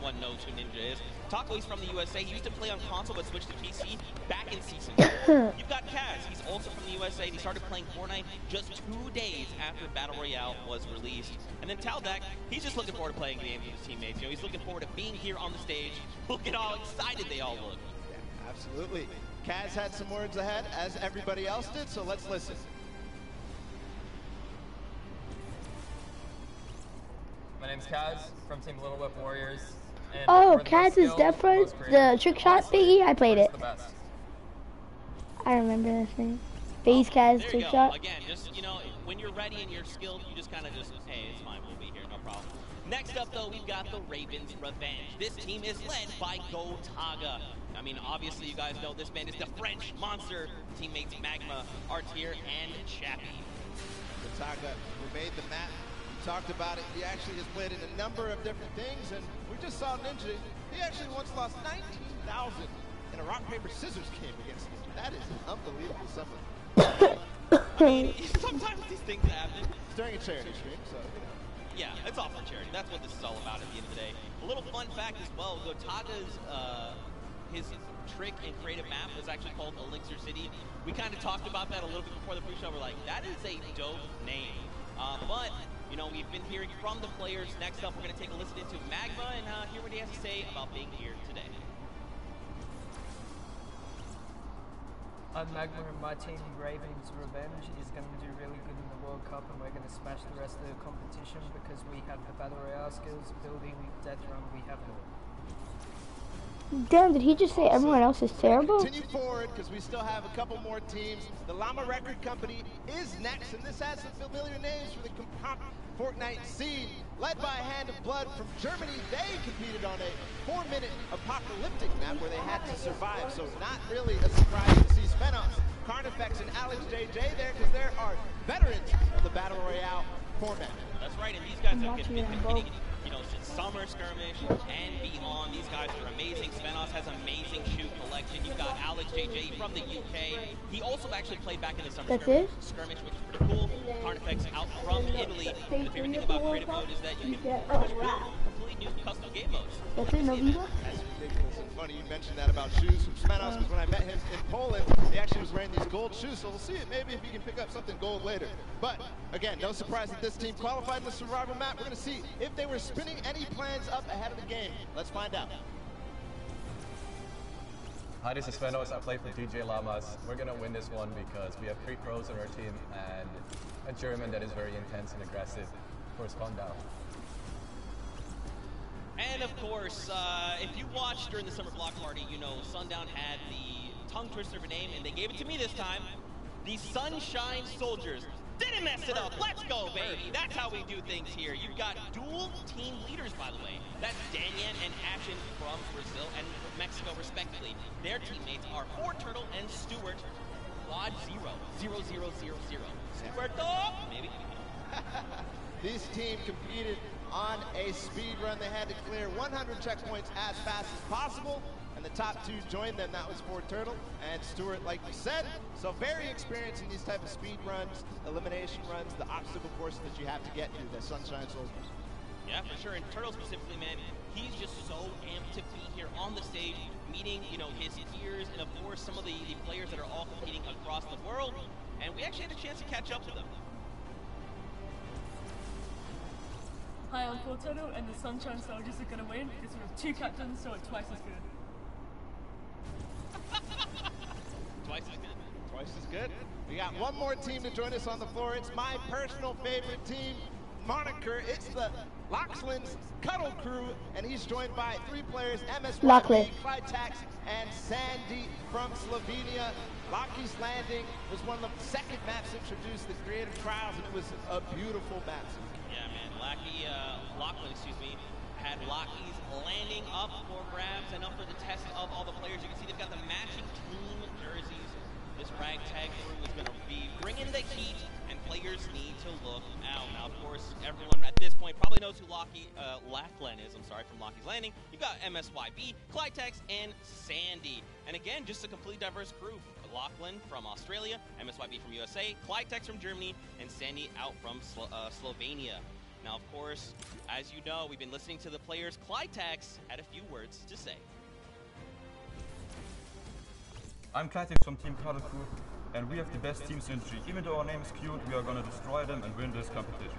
everyone knows who Ninja is. Taco, he's from the USA. He used to play on console but switched to PC back in Season 2. You've got Kaz. He's also from the USA. And he started playing Fortnite just 2 days after Battle Royale was released. And then Taldak, he's just looking forward to playing games with his teammates. You know, he's looking forward to being here on the stage. Look at how excited they all look. Yeah, absolutely. Kaz had some words ahead, as everybody else did, so let's listen. My name's Kaz from Team Little Whip Warriors. And oh, Kaz is Defra, the trick shot thingy? I played it. I remember that thing. Phase Kaz trick shot. Again, just, you know, when you're ready and you're skilled, you just kind of just, hey, it's fine, we'll be here, no problem. Next up, though, we've got the Ravens Revenge. This team is led by Gotaga. I mean, obviously, you guys know this man is the French monster. Teammates Magma, Artier, and Chappie. Gotaga, who made the map. Talked about it. He actually has played in a number of different things, and we just saw Ninja. He actually once lost 19,000 in a rock paper scissors game against Ninja. That is unbelievable. Something. I mean, sometimes these things happen. It's during a charity stream, so you know. Yeah, it's all for charity. That's what this is all about at the end of the day. A little fun fact as well: Gotaga's his trick and creative map was actually called Elixir City. We kind of talked about that a little bit before the pre-show. We're like, that is a dope name, but. You know, we've been hearing from the players. Next up, we're going to take a listen into Magma and hear what he has to say about being here today. I'm Magma, and my team, Ravens Revenge, is going to do really good in the World Cup, and we're going to smash the rest of the competition because we have the Battle Royale skills, building, death run, we have it all. Damn, did he just say everyone else is terrible? Continue forward because we still have a couple more teams. The Llama Record Company is next, and this has some familiar names for the Fortnite scene. Led by a Hand of Blood from Germany, they competed on a 4-minute apocalyptic map where they had to survive, so not really a surprise to see Spenos, Carnifex, and Alex JJ there because there are veterans of the Battle Royale format. That's right, and these guys have been competing, you know, since Summer Skirmish and beyond. These guys are amazing. Spenos has amazing shoot collection. You've got Alex JJ from the UK. He also actually played back in the Summer Skirmish, which is pretty cool. Carnifex out from Italy. And the favorite thing about creative mode is that you can build completely new custom game modes. That's it, Novita? That's ridiculous and funny. You mentioned that about shoes from Spenos, because when I met him in Poland, he actually was wearing these gold shoes. So we'll see it maybe if he can pick up something gold later. But again, no surprise that this team qualified in the survival map. We're going to see if they were spinning any plans up ahead of the game. Let's find out. Hi, this is Spenos. I play for DJ Llamas. We're going to win this one because we have 3 pros on our team and a German that is very intense and aggressive. Of course, Sundown. And of course, if you watched during the Summer Block Party, you know Sundown had the tongue twister of a name, and they gave it to me this time. The Sunshine Soldiers. Didn't mess it up. Let's go, baby. That's how we do things here. You've got dual team leaders, by the way. That's Danyan and Ashen from Brazil and Mexico, respectively. Their teammates are Turtle and Stuart. Quad 0, 0, 0, 0, 0. Stuarto, maybe. This team competed on a speed run. They had to clear 100 checkpoints as fast as possible. And the top 2 joined them. That was Turtle and Stuart, like you said. So very experienced in these type of speed runs, elimination runs, the obstacle courses that you have to get through, the Sunshine Soldiers. Yeah, for sure. And Turtle specifically, man, he's just so amped to be here on the stage, meeting, you know, his peers, and of course some of the players that are all competing across the world. And we actually had a chance to catch up with them. Hi, I'm Fortnite, and the Sunshine Soldiers are going to win because we have 2 captains, so it's twice as good. Twice as good. Twice as good. We got one more team to join us on the floor. It's my personal favorite team moniker. It's the Loxland's Cuddle Crew, and he's joined by 3 players, MSYB, Clytax, and Sandy from Slovenia. Lockie's Landing was one of the second maps introduced, the Creative Trials, and it was a beautiful map. Yeah, man. Lachlan, had Lockie's Landing up for grabs and up for the test of all the players. You can see they've got the matching team jerseys. This ragtag crew is going to be bringing the heat, and players need to look out. Now, of course, everyone at this point probably knows who Lachlan is. I'm sorry, from Lockie's Landing. You've got MSYB, Clytex, and Sandy. And again, just a complete diverse crew. Lachlan from Australia, MSYB from USA, Clytex from Germany, and Sandy out from Slovenia. Now, of course, as you know, we've been listening to the players. Clytex had a few words to say. I'm Clytex from Team Kadoku, and we have the best team synergy. Even though our name is cute, we are gonna destroy them and win this competition.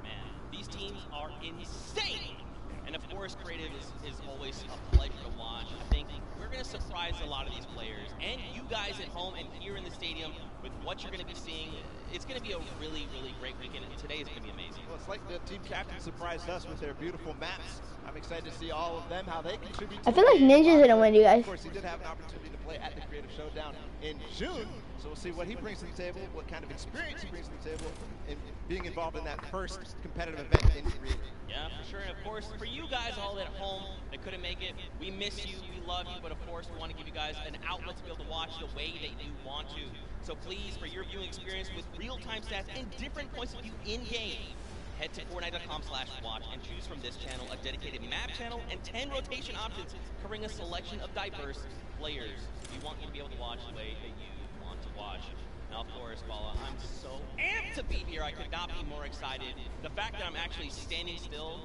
Man, these teams are insane! And of course, creative is always a pleasure to watch. I think we're going to surprise a lot of these players and you guys at home and here in the stadium with what you're going to be seeing. It's going to be a really, really great weekend, and today is going to be amazing. Well, it's like the team captain surprised us with their beautiful maps. I'm excited to see all of them, how they contribute to I feel like Ninja's gonna win, you guys. Of course, he did have an opportunity to play at the Creative Showdown in June, so we'll see what he brings to the table, what kind of experience he brings to the table, in being involved in that first competitive event in Creative. Yeah, for sure. And of course, for you guys all at home that couldn't make it, we miss you, we love you, but of course, we want to give you guys an outlet to be able to watch the way that you want to. So please, for your viewing experience with real-time stats and different points of view in-game, head to Fortnite.com/watch and choose from this channel a dedicated map channel and 10 rotation options covering a selection of diverse players. We want you to be able to watch the way that you want to watch. Now, of course, Bala, I'm so amped to be here. I could not be more excited. The fact that I'm actually standing still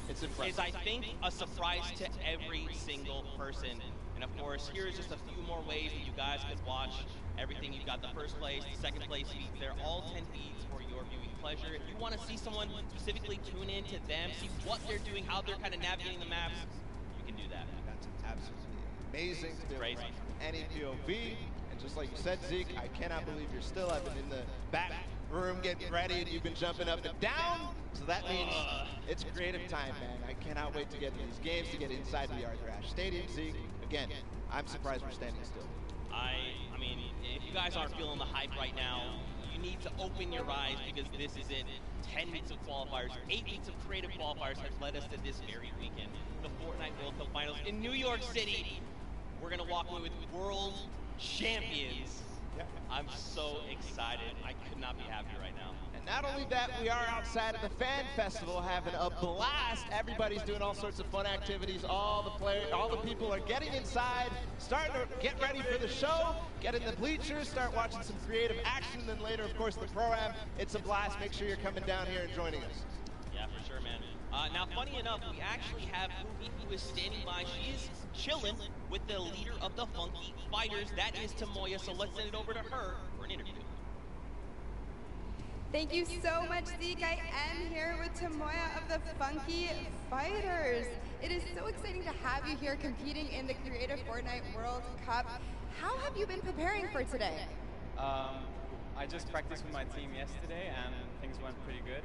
It's impressive. is, I think, a surprise to every single person. And of course, here's just a few more ways that you guys could watch everything. You've got the first place, the second place feeds. They're all 10 feeds for your viewing pleasure. If you want to see someone specifically, tune in to them, see what they're doing, how they're kind of navigating the maps, you can do that. That's absolutely amazing to be able to Crazy. watch any POV. And just like you said, Zeke, I cannot believe you're still up and in the back room getting ready, and you've been jumping up and down. So that means it's creative time, man. I cannot wait to get to these games, to get inside the Arthur Ashe Stadium. Zeke, again, I'm surprised we're standing still. I mean, if you guys aren't feeling the hype right now, you need to open your eyes because this is it. 10 weeks of qualifiers, 8 weeks of creative qualifiers have led us to this very weekend. The Fortnite World Cup Finals in New York City. We're going to walk away with world champions. Yep. I'm so excited. I could not be happier right now. And not only that, we are outside of the fan festival having a blast. Everybody's doing all sorts of fun activities. All the people are getting inside, starting to get ready for the show, get in the bleachers, start watching some creative action, and then later, of course, the pro-am. It's a blast. Make sure you're coming down here and joining us. Yeah, for sure, man. Now, funny enough, we actually have Fubi, who is standing by. She is chilling with the leader of the Funky Fighters. That is Tamoya, so let's send it over to her for an interview. Thank you so much, Zeke. I am here with Tamoya of the Funky Fighters. It is so exciting to have you here competing in the Creative Fortnite World Cup. How have you been preparing for today? I just practiced with my team yesterday and things went pretty good.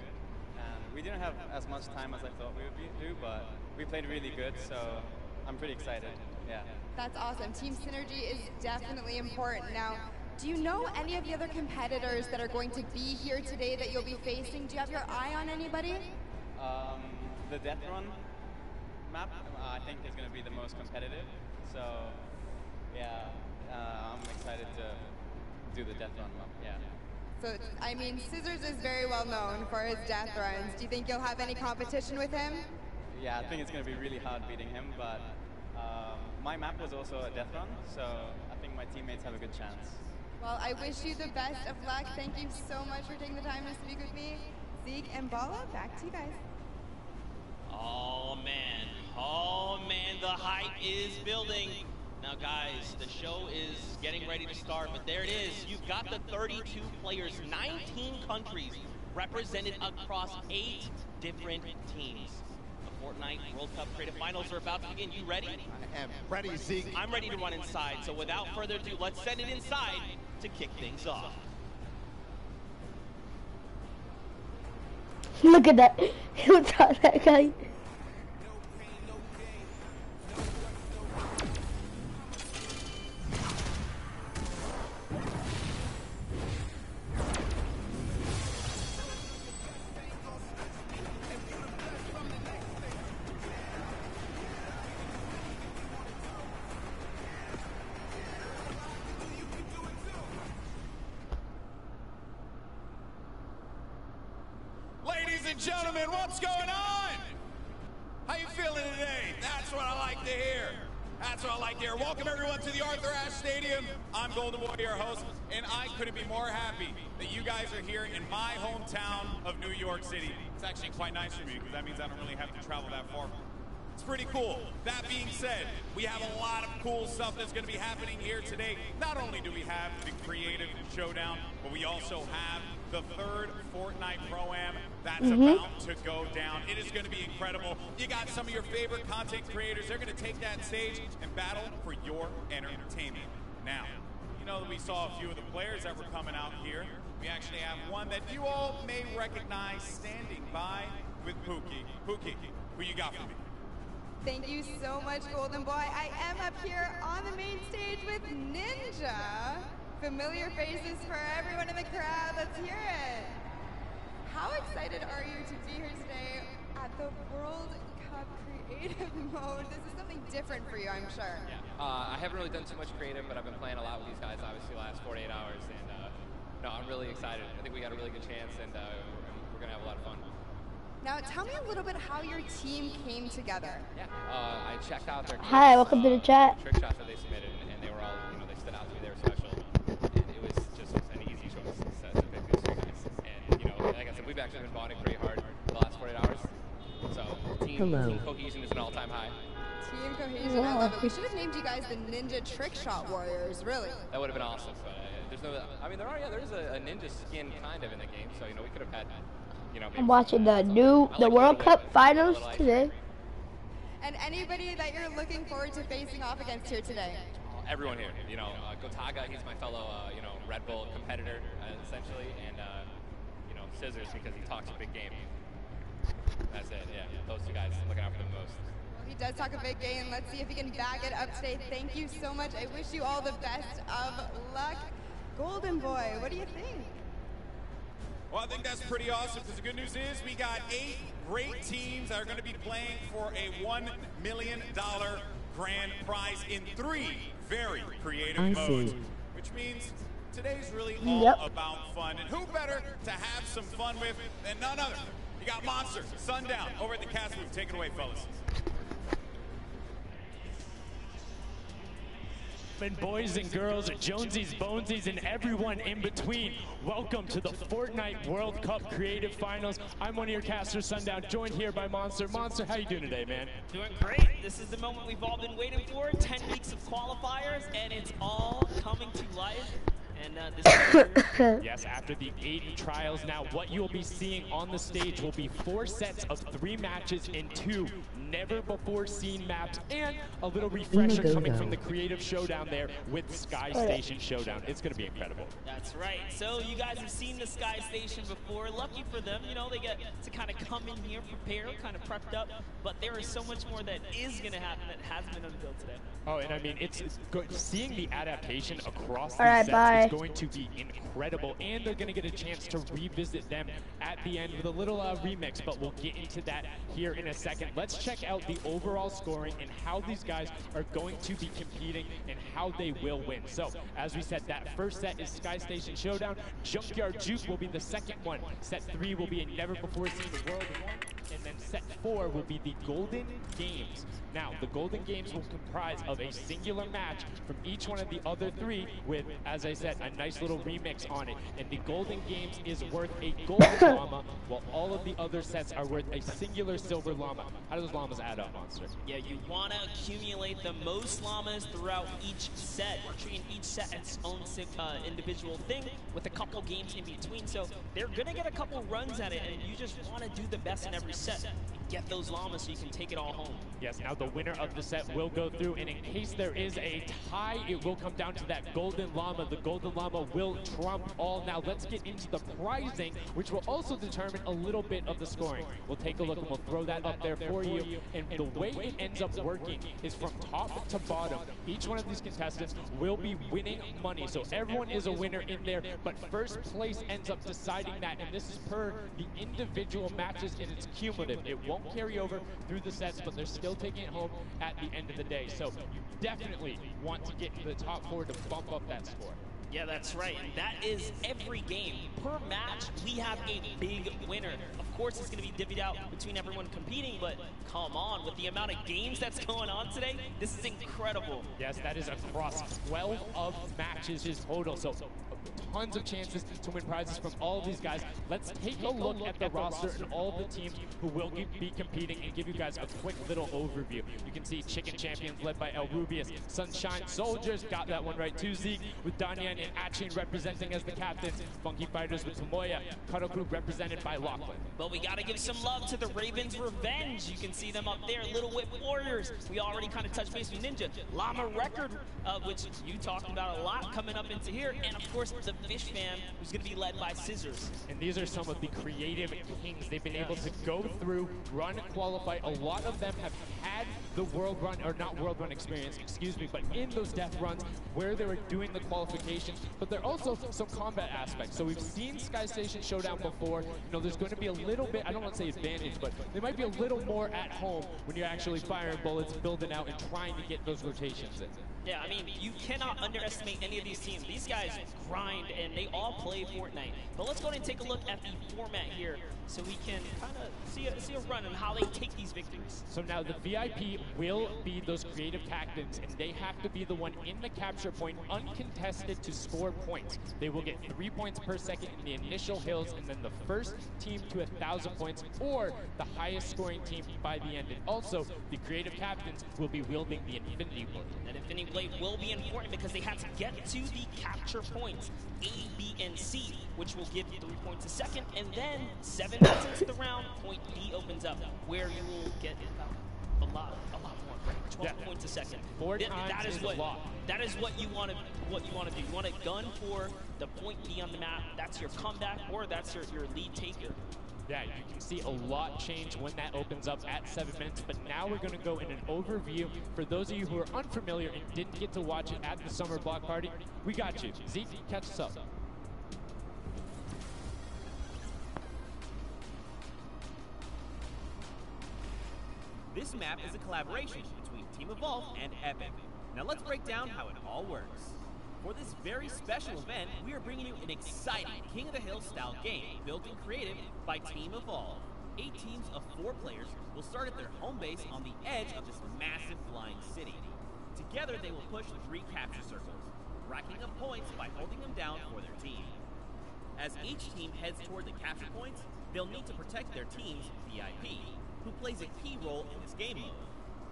And we didn't have as much time as I thought we would do, but we played really good, so I'm pretty excited. Yeah. That's awesome. Team synergy is definitely important. Now, do you know any of the other competitors that are going to be here today that you'll be facing? Do you have your eye on anybody? The Death Run map, I think, is going to be the most competitive. So, yeah, I'm excited to do the Death Run map. Yeah. So, I mean, Scissors is very well known for his death runs. Do you think you'll have any competition with him? Yeah, I think it's going to be really hard beating him, but my map was also a death run, so I think my teammates have a good chance. Well, I wish you the best of luck. Thank you so much for taking the time to speak with me. Zeke and Bala, back to you guys. Oh man, the hype is building. Now guys, the show is getting ready to start, but there it is. You've got the 32 players, 19 countries represented across 8 different teams. The Fortnite World Cup Creative Finals are about to begin. You ready? I am ready, Zeke. I'm ready to run inside, so without further ado, let's send it inside to kick things off. Look at that. Look at that guy. Ladies and gentlemen, what's going on? How you feeling today? That's what I like to hear. That's what I like here. Welcome everyone to the Arthur Ashe Stadium. I'm Golden Boy, your host, and I couldn't be more happy that you guys are here in my hometown of New York City. It's actually quite nice for me because that means I don't really have to travel that far. It's pretty cool. That being said, we have a lot of cool stuff that's going to be happening here today. Not only do we have the Creative Showdown, but we also have the third Fortnite Pro-Am that's about to go down. It is going to be incredible. You got some of your favorite content creators. They're going to take that stage and battle for your entertainment. Now, you know that we saw a few of the players that were coming out here. We actually have one that you all may recognize standing by with Pookie. Pookie, who you got for me? Thank you so much, Golden Boy. I am up here on the main stage with Ninja. Familiar faces for everyone in the crowd. Let's hear it. How excited are you to be here today at the World Cup Creative Mode? This is something different for you, I'm sure. Yeah. I haven't really done too much creative, but I've been playing a lot with these guys, obviously, the last 48 hours. And no, I'm really excited. I think we got a really good chance, and we're going to have a lot of fun. Now, tell me a little bit how your team came together. Yeah, I checked out their Hi, welcome to the chat. trick shots that they submitted, and they were all, you know, they stood out to me. They were special. And it was just an easy choice to pick these three guys. And, you know, like I said, we've actually been bonding pretty hard the last 48 hours. So team cohesion is an all-time high. Team cohesion, I love it. We should have named you guys the Ninja Trick Shot Warriors, really. That would have been awesome, but there's no, I mean, there is a ninja skin kind of in the game, so, you know, we could have had, you know, I'm watching the World Cup finals today. And anybody that you're looking forward to facing off against here today? Everyone here, you know, Gotaga, he's my fellow, you know, Red Bull competitor, essentially, and, you know, Scissors, because he talks a big game. That's it, yeah, those two guys I'm looking out for them most. Well, he does talk a big game. Let's see if he can back it up today. Thank you so much. I wish you all the best of luck. Golden Boy, what do you think? Well, I think that's pretty awesome because the good news is we got 8 great teams that are going to be playing for a $1 million grand prize in 3 very creative modes. Which means today's really all about fun. And who better to have some fun with than none other? You got Monster, Sundown, over at the cast booth. Take it away, fellas. And boys and girls, Jonesies, Bonesies, and everyone in between, welcome to the Fortnite World Cup Creative Finals. I'm one of your casters, Sundown, joined here by Monster. Monster, how you doing today, man? Doing great. This is the moment we've all been waiting for. 10 weeks of qualifiers, and it's all coming to life. And this yes, after the 8 trials, now what you'll be seeing on the stage will be 4 sets of 3 matches in 2 never-before-seen maps, and a little refresher coming from the Creative Showdown there with Sky Station Showdown. It's going to be incredible. That's right. So you guys have seen the Sky Station before. Lucky for them, you know, they get to kind of come in here, prepare, kind of prepped up. But there is so much more that is going to happen that hasn't been unveiled today. Oh, and I mean, it's good. Seeing the adaptation across these sets is going to be incredible, and they're going to get a chance to revisit them at the end with a little remix, but we'll get into that here in a second. Let's check out the overall scoring and how these guys are going to be competing and how they will win. So, as we said, that first set is Sky Station Showdown. Junkyard Juke will be the second one. Set 3 will be a never-before-seen World 1, and then set 4 will be the Golden Games. Now, the Golden Games will comprise of a singular match from each one of the other 3 with, as I said, a nice little remix on it. And the Golden Games is worth a golden llama, while all of the other sets are worth a singular silver llama. How do those llamas add up, Monster? Yeah, you want to accumulate the most llamas throughout each set. We're treating each set as its own individual thing with a couple games in between. So they're going to get a couple runs at it, and you just want to do the best in every set. Get those llamas so you can take it all home. Yes, now the winner of the set will go through, and in case there is a tie, it will come down to that golden llama. The golden llama will trump all. Now let's get into the prizing, which will also determine a little bit of the scoring. We'll take a look and we'll throw that up there for you. And the way it ends up working is from top to bottom. Each one of these contestants will be winning money, so everyone is a winner in there, but first place ends up deciding that, and this is per the individual matches, and it's cumulative. It won't carry over through the sets, but they're still taking it home at the end of the day. So you definitely want to get to the top 4 to bump up that score. Yeah, that's right. And that is every game. Per match, we have a big winner. Of course, it's going to be divvied out between everyone competing, but come on, with the amount of games that's going on today, this is incredible. Yes, that is across 12 of matches is total. So tons of chances to win prizes from all of these guys. Let's take a look at the roster and all the teams who will be competing and give you guys a quick little overview. You can see Chicken Champions led by El Rubius, Sunshine Soldiers, got that one right too, Zeke, with Danyan and Achin representing as the captains, Funky Fighters with Tomoya, Cuddle Group represented by Lachlan. But we got to give some love to the Ravens Revenge. You can see them up there, Little Whip Warriors. We already kind of touched base with Ninja. Llama Record, which you talked about a lot, coming up into here. And of course, the Fish Fam, who's going to be led by Scissors. And these are some of the creative kings. They've been able to go through, run, qualify. A lot of them have had the world run, or not world run experience, excuse me, but in those death runs where they were doing the qualifications, but there are also some combat aspects. So we've seen Sky Station Showdown before. You know, there's going to be a little bit, I don't want to say advantage, but there might be a little more at home when you're actually firing bullets, building out, and trying to get those rotations in. Yeah, I mean, you cannot underestimate any of these teams. These guys grind, and they all play Fortnite. But let's go ahead and take a look at the format here so we can kind of see a run on how they take these victories. So now the VIP will be those creative captains, and they have to be the one in the capture point, uncontested, to score points. They will get 3 points per second in the initial hills, and then the first team to 1,000 points, or the highest scoring team by the end. And also, the creative captains will be wielding the Infinity Blade. That Infinity Blade will be important because they have to get to the capture points, A, B, and C, which will give 3 points a second, and then 7 minutes into the round, point D opens up, where you will get a lot more, 12 points a second. That is what a lot. That is what you want to do. You want to gun for the point D on the map. That's your comeback, or that's your lead taker. Yeah, you can see a lot change when that opens up at 7 minutes, but now we're going to go in an overview. For those of you who are unfamiliar and didn't get to watch it at the Summer Block Party, we got you. Zeke, catch us up. This map is a collaboration between Team Evolve and Epic. Now let's break down how it all works. For this very special event, we are bringing you an exciting King of the Hill style game built and created by Team Evolve. 8 teams of 4 players will start at their home base on the edge of this massive flying city. Together they will push 3 capture circles, racking up points by holding them down for their team. As each team heads toward the capture points, they'll need to protect their team's VIP, who plays a key role in this game mode.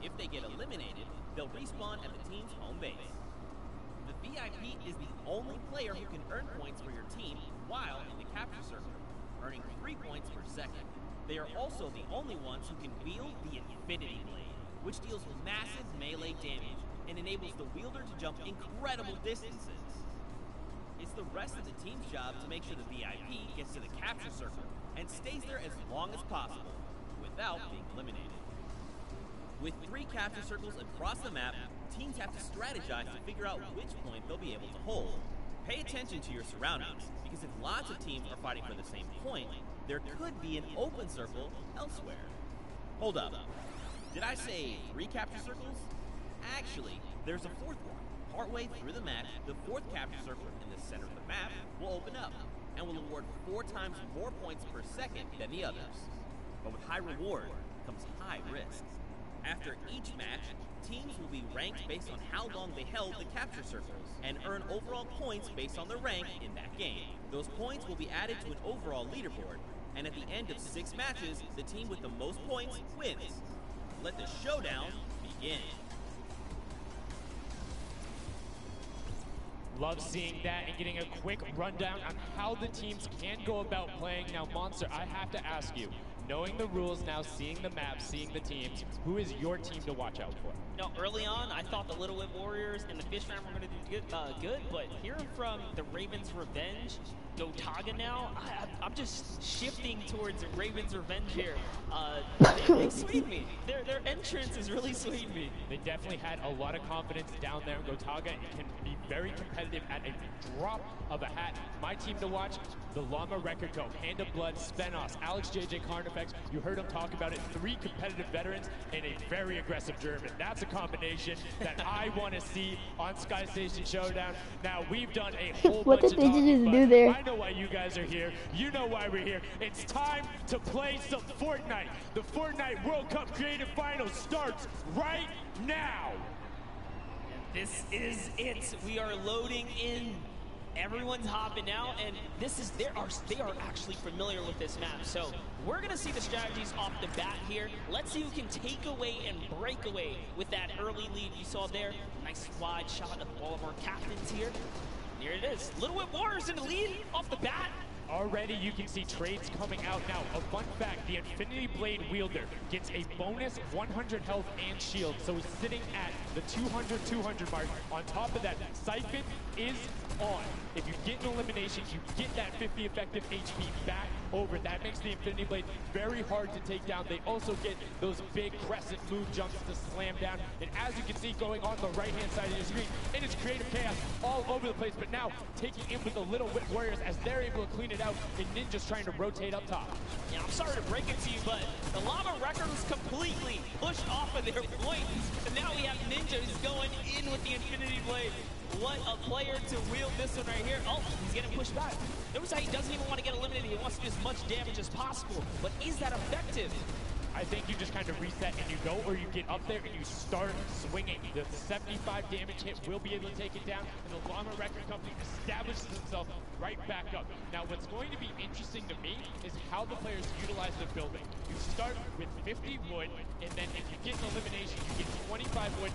If they get eliminated, they'll respawn at the team's home base. The VIP is the only player who can earn points for your team while in the capture circle, earning 3 points per second. They are also the only ones who can wield the Infinity Blade, which deals massive melee damage and enables the wielder to jump incredible distances. It's the rest of the team's job to make sure the VIP gets to the capture circle and stays there as long as possible without being eliminated. With 3 capture circles across the map, teams have to strategize to figure out which point they'll be able to hold. Pay attention to your surroundings, because if lots of teams are fighting for the same point, there could be an open circle elsewhere. Hold up. Did I say 3 capture circles? Actually, there's a 4th one. Partway through the map, the 4th capture circle in the center of the map will open up and will award 4 times more points per second than the others. But with high reward comes high risk. After each match, teams will be ranked based on how long they held the capture circles and earn overall points based on their rank in that game. Those points will be added to an overall leaderboard, and at the end of 6 matches, the team with the most points wins. Let the showdown begin. Love seeing that and getting a quick rundown on how the teams can go about playing. Now, Monster, I have to ask you, knowing the rules now, seeing the map, seeing the teams, who is your team to watch out for? You know, early on, I thought the Little Whip Warriors and the Fish Fam were going to do good, but hearing from the Ravens Revenge, Gotaga now, I'm just shifting towards Raven's Revenge here. They swayed me. Their entrance has really swayed me. They definitely had a lot of confidence down there. Gotaga can be very competitive at a drop of a hat. My team to watch, the Llama Record Co, Hand of Blood, Spenos, Alex JJ Carnifex. You heard him talk about it. 3 competitive veterans and a very aggressive German. That's a combination that I want to see on Sky Station Showdown. Now, we've done a whole what bunch did of they talking, just do there? I know why you guys are here. You know why we're here. It's time to play some Fortnite. The Fortnite World Cup Creative Finals starts right now. This is it. We are loading in. Everyone's hopping out, and they are actually familiar with this map. So we're gonna see the strategies off the bat here. Let's see who can take away and break away with that early lead you saw there. Nice wide shot of all of our captains here. Here it is. Little Whip Warriors in the lead off the bat. Already you can see trades coming out now. A fun fact, the Infinity Blade wielder gets a bonus 100 health and shield. So he's sitting at the 200 mark. On top of that, Siphon is on. If you get an elimination, you get that 50 effective HP back over. That makes the Infinity Blade very hard to take down. They also get those big crescent move jumps to slam down. And as you can see going on the right-hand side of your screen, it is creative chaos all over the place. But now taking in with the Little Whip Warriors as they're able to clean it out, and Ninja's trying to rotate up top. Yeah, I'm sorry to break it to you, but the Llama Record was completely pushed off of their points. And now we have Ninja who's going in with the Infinity Blade. What a player to wield this one right here. Oh, he's getting pushed back. Notice how he doesn't even want to get eliminated. He wants to do as much damage as possible. But is that effective? I think you just kind of reset and you go, or you get up there and you start swinging. The 75 damage hit will be able to take it down, and the Llama Record Company establishes itself right back up. Now, what's going to be interesting to me is how the players utilize the building. You start with 50 wood, and then if you get an elimination, you get 25 wood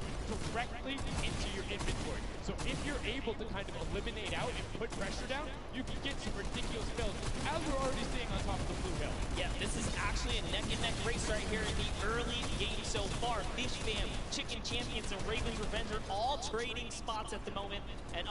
directly into your inventory. So if you're able to kind of eliminate out and put pressure down, you can get some ridiculous kills, as we're already seeing on top of the blue hill. Yeah, this is actually a neck-and-neck race right here in the early game so far. Fish Fam, Chicken Champions, and Raven's Revenge are all trading spots at the moment. And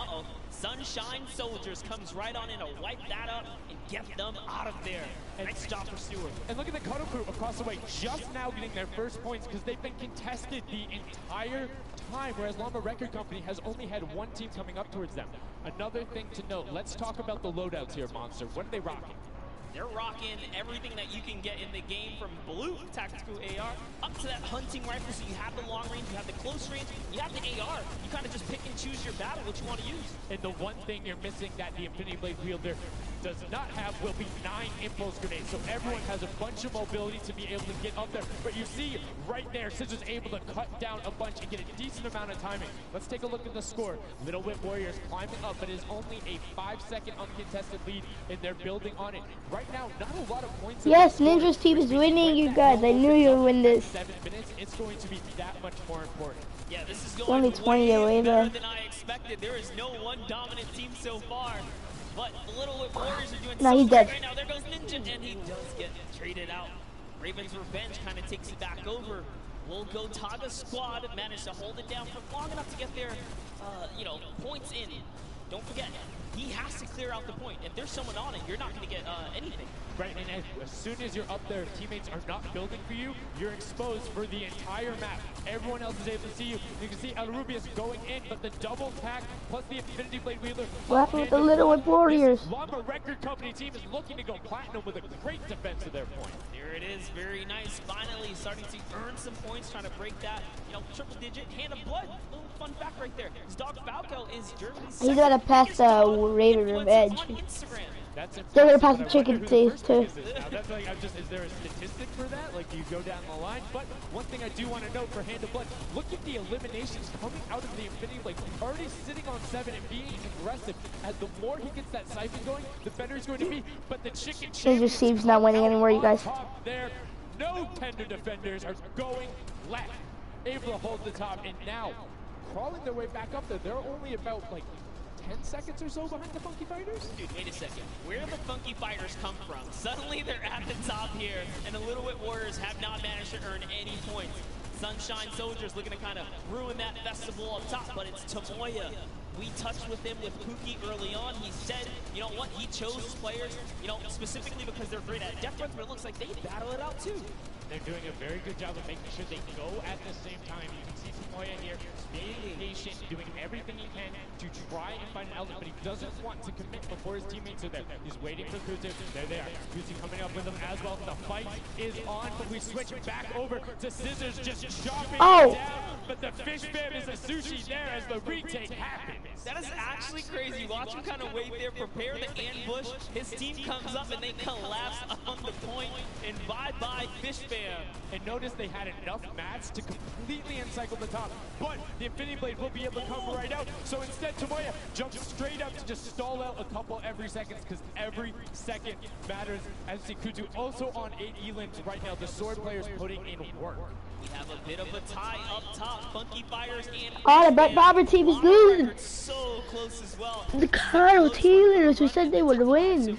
Sunshine Soldiers comes right on in to wipe that up and get them out of there. Nice job for Stewart. And look at the Cuddle Crew across the way, just now getting their first points because they've been contested the entire time, whereas Llama Record Company has only had one team coming up towards them. Another thing to note, let's talk about the loadouts here, Monster. What are they rocking? They're rocking everything that you can get in the game, from blue tactical AR up to that hunting rifle. So you have the long range, you have the close range, you have the AR. You kind of just pick and choose your battle, what you want to use. And the one thing you're missing that the Infinity Blade wielder does not have will be 9 impulse grenades. So everyone has a bunch of mobility to be able to get up there. But you see right there, Scissor's able to cut down a bunch and get a decent amount of timing. Let's take a look at the score. Little Whip Warriors climbing up, but it is only a 5-second uncontested lead, and they're building on it. Right now, not a lot of points. Yes, Ninja's team is winning, you guys. I knew you would win this. 7 minutes, it's going to be that much more important. Yeah, this is It's going only 20 away better though. than I expected. There is no one dominant team so far. But the Little Whip Warriors are doing No, he's so dead. great right now. There goes Ninja, and he does get traded out. Raven's Revenge kind of takes it back over. Will Gotaga squad manage to hold it down for long enough to get their, points in? Don't forget, he has to clear out the point. If there's someone on it, you're not going to get anything. Right, and as soon as you're up there, teammates are not building for you, you're exposed for the entire map. Everyone else is able to see you. You can see El Rubius going in, but the double tack plus the Infinity Blade wielder. What happened with the Little Whip Warriors? This Llama Record Company team is looking to go platinum with a great defense of their point. There it is, very nice. Finally starting to earn some points, trying to break that, triple digit Hand of Blood. Little fun fact right there. His dog Falco is Germany's He's gonna pass the Raven Revenge. That's They're gonna pass the chicken taste too. Now that's like, is there a statistic for that? Like, do you go down the line? But one thing I do want to note for Hand of Blood, look at the eliminations coming out of the Infinity Blade. Already sitting on 7 and being aggressive. As the more he gets that siphon going, the better he's going to be. But the chicken Ninja team's not winning anymore, you guys. There, no tender defenders are going left. Able to hold the top, and now crawling their way back up there. They're only about like 10 seconds or so behind the Funky Fighters? Dude, wait a second. Where do the Funky Fighters come from? Suddenly they're at the top here, and the Little Whip Warriors have not managed to earn any points. Sunshine Soldiers looking to kind of ruin that festival up top, but it's Tomoya We touched with him with Pookie early on. He said, you know what, he chose his players, you know, specifically because they're great at death runs, but it looks like they battle it out too. They're doing a very good job of making sure they go at the same time. You can see Samoya here being patient, doing everything he can to try and find an element, but he doesn't want to commit before his teammates are there. He's waiting for Kuzu. They're there. Kuzu coming up with him as well. The fight is on, but we switch back over to Scissors just chopping down. But the fish bam is a sushi there as the retake happens. That is actually crazy. Watch him kind of wait there, prepare the ambush. His team comes up and they collapse on the point, and bye-bye fish bam. And notice they had enough mats to completely encircle the top, but the Infinity Blade will be able to come right out. So instead, Tomoya jumps straight up to just stall out a couple every second, because every second matters. As you see Kuzu also on 8 elims right now. The sword players putting in work. We have a bit of a tie up top. Funky Fighters and the Brett Barber team is losing. So close as well. The Kyle Taylors who said they would win.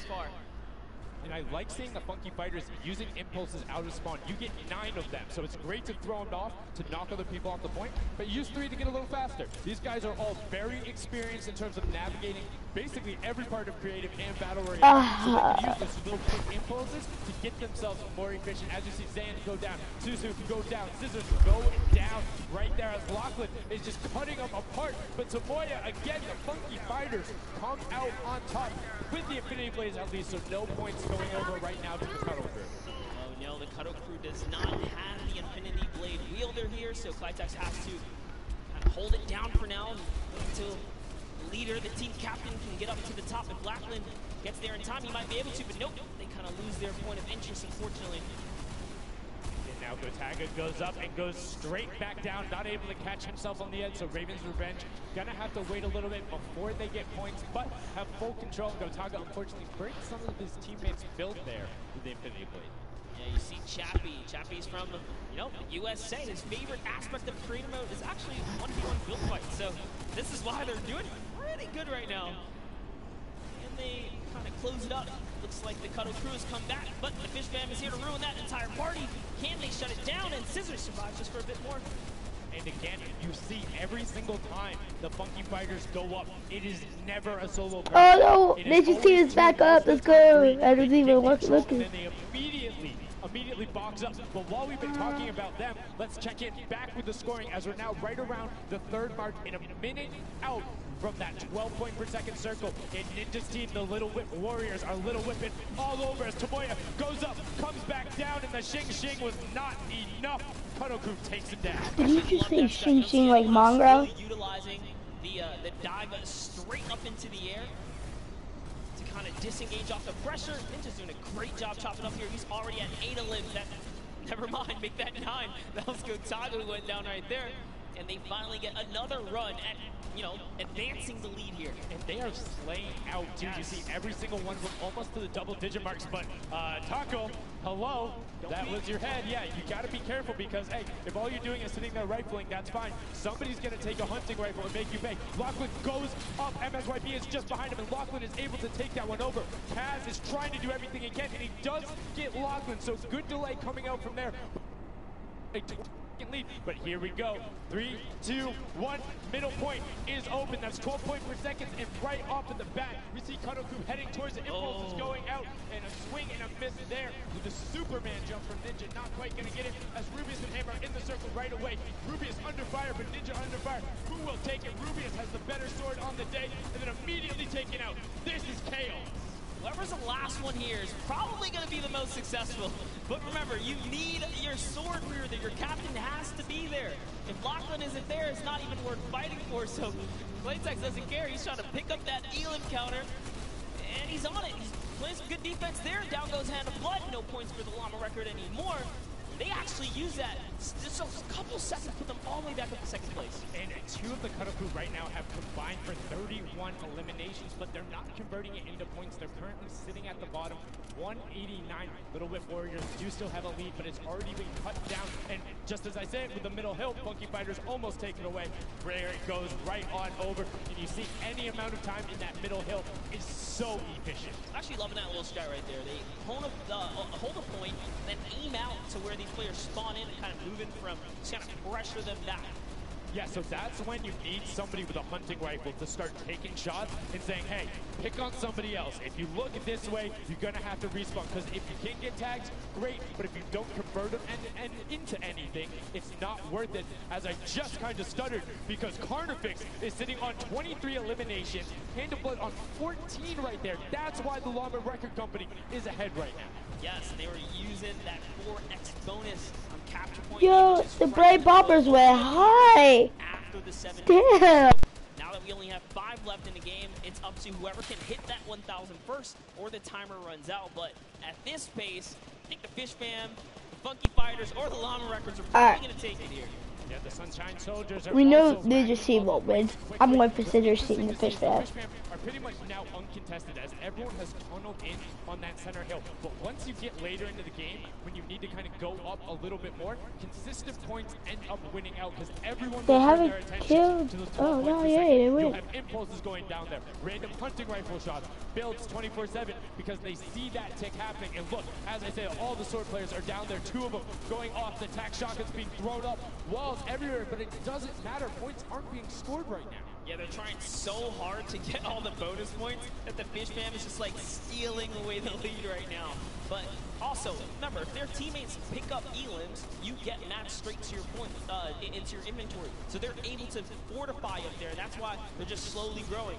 And I like seeing the Funky Fighters using impulses out of spawn. You get 9 of them, so it's great to throw them off, to knock other people off the point, but use 3 to get a little faster. These guys are all very experienced in terms of navigating basically every part of creative and battle royale. So they can use those little quick impulses to get themselves more efficient. As you see Zan go down, Suzu go down, Scissors go down right there as Lachlan is just cutting them apart. But Tomoya, again, the Funky Fighters come out on top with the Infinity Blades at least, so no points going over right now to the Cuddle Crew. Oh no, the Cuddle Crew does not have the Infinity Blade wielder here, so Clitex has to kind of hold it down for now until the leader, the team captain, can get up to the top. If Lachlan gets there in time, he might be able to, but nope, they kind of lose their point of interest, unfortunately. And now Gotaga goes up and goes straight back down, not able to catch himself on the edge, so Raven's Revenge gonna have to wait a little bit before they get points, but have full control. Gotaga unfortunately breaks some of his teammates' build there with the Infinity Blade. Yeah, you see Chappie. Chappie's from, you know, the USA. His favorite aspect of creative mode is actually 1v1 build fights, so this is why they're doing pretty good right now. And they kind of close it up. Looks like the Cuddle Crew has come back, but the Fish Fam is here to ruin that entire party. Can they shut it down? And Scissors survives just for a bit more. And again, you see every single time the Funky Fighters go up, it is never a solo person. Oh no, they just see us back up. Let's go. I don't even looking. And they immediately box up. But while we've been talking about them, let's check in back with the scoring as we're now right around the 3rd mark in a minute out from that 12 point per second circle. And Ninja's team, the Little Whip Warriors, are Little Whipping all over as Tomoya goes up, comes back down, and the Shing Shing was not enough. Cuddle Crew takes it down. Did you just say Shing Shing like Mongrel? Utilizing the dive straight up into the air to kind of disengage off the pressure. Ninja's doing a great job chopping up here. He's already at 8 elims. That, never mind, make that 9. That was Gotaga who went down right there. And they finally get another run at, you know, advancing the lead here. And they are slaying out, too. You see every single one of them almost to the double-digit marks. But, Taco, hello, that was your head. Yeah, you got to be careful because, hey, if all you're doing is sitting there rifling, that's fine. Somebody's going to take a hunting rifle and make you pay. Lachlan goes up. MSYP is just behind him, and Lachlan is able to take that one over. Kaz is trying to do everything he can, and he does get Lachlan, so good delay coming out from there. Lead. But here we go. 3, 2, 1. Middle point is open. That's 12 points per second, and right off of the bat, we see Cuddle Crew heading towards the impulse is going out, and a swing and a miss there with the Superman jump from Ninja. Not quite gonna get it as Rubius and Hammer in the circle right away. Rubius under fire, but Ninja under fire. Who will take it? Rubius has the better sword on the day, and then immediately taken out. This is chaos. Whoever's the last one here is probably going to be the most successful. But remember, you need your sword wielder. Your captain has to be there. If Lachlan isn't there, it's not even worth fighting for. So Playtex doesn't care. He's trying to pick up that elim counter. And he's on it. He's playing some good defense there. Down goes Hand of Blood. No points for the Llama record anymore. They actually use that. Just a couple seconds, put them all the way back up to 2nd place. And 2 of the Cuddle Crew right now have combined for 31 eliminations, but they're not converting it into points. They're currently sitting at the bottom, 189. Little Whip Warriors do still have a lead, but it's already been cut down. And just as I said, with the middle hill, Funky Fighters almost taken away. There it goes right on over. And you see any amount of time in that middle hill is so efficient. Actually loving that little strat right there. They hold a point, then aim out to where these players spawn in and kind of moving from, just kind of pressure them back. Yeah, so that's when you need somebody with a hunting rifle to start taking shots and saying, hey, pick on somebody else. If you look this way, you're going to have to respawn, because if you can get tags, great, but if you don't convert them and into anything, it's not worth it, as I just kind of stuttered, because Carnifex is sitting on 23 eliminations, Hand of Blood on 14 right there. That's why the Llama Record Company is ahead right now. Yes, they were using that 4x bonus on capture point. Yo, the Brave Bombers went high. After the 7. Damn. Now that we only have 5 left in the game, it's up to whoever can hit that 1,000 first, or the timer runs out. But at this pace, I think the Fish Fam, the Funky Fighters, or the Llama Records are probably going to take it here. Yeah, the Sunshine Soldiers are We know Ninja Team won't win. I'm going for Scissors Team, the Fish Fam. The Fish Fam are pretty much now uncontested, as everyone has tunneled in on that center hill. But once you get later into the game, when you need to kind of go up a little bit more, consistent points end up winning out, because everyone will turn their attention to the 12 Oh, no, points yeah, they win. You'll have impulses going down there, random hunting rifle shots, builds 24/7, because they see that tick happening. And look, as I say, all the sword players are down there, 2 of them going off, the tac shotguns being thrown up, walls everywhere, but it doesn't matter. Points aren't being scored right now. Yeah, they're trying so hard to get all the bonus points that the Fish Fam is just like stealing away the lead right now. But also, remember, if their teammates pick up elims, you get matched straight to your point, into your inventory. So they're able to fortify up there, and that's why they're just slowly growing.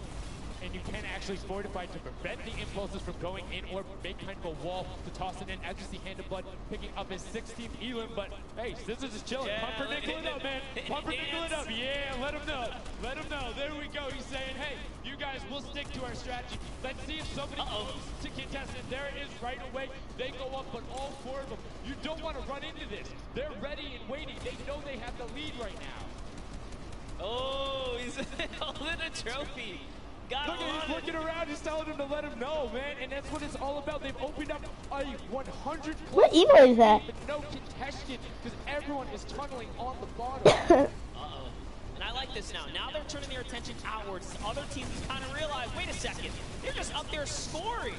And you can actually fortify to prevent the impulses from going in, or make kind of a wall to toss it in. As you see, Hand of Blood picking up his 16th elim, but hey, Scissors is chilling. Yeah, Pumpernickel it up, man. Pumpernickel it up. Yeah, let him know. Let him know. There we go. He's saying, hey, you guys will stick to our strategy. Let's see if somebody goes to contest it. There it is right away. They go up, but all 4 of them. You don't want to run into this. They're ready and waiting. They know they have the lead right now. Oh, he's holding a trophy. Look at he's looking around, he's telling him to let him know, man, and that's what it's all about. They've opened up a 100 What emo is that? With no contention, because everyone is tunneling on the bottom. Uh-oh. And I like this now. Now they're turning their attention outwards. Other teams kind of realize, wait a second, they're just up there scoring.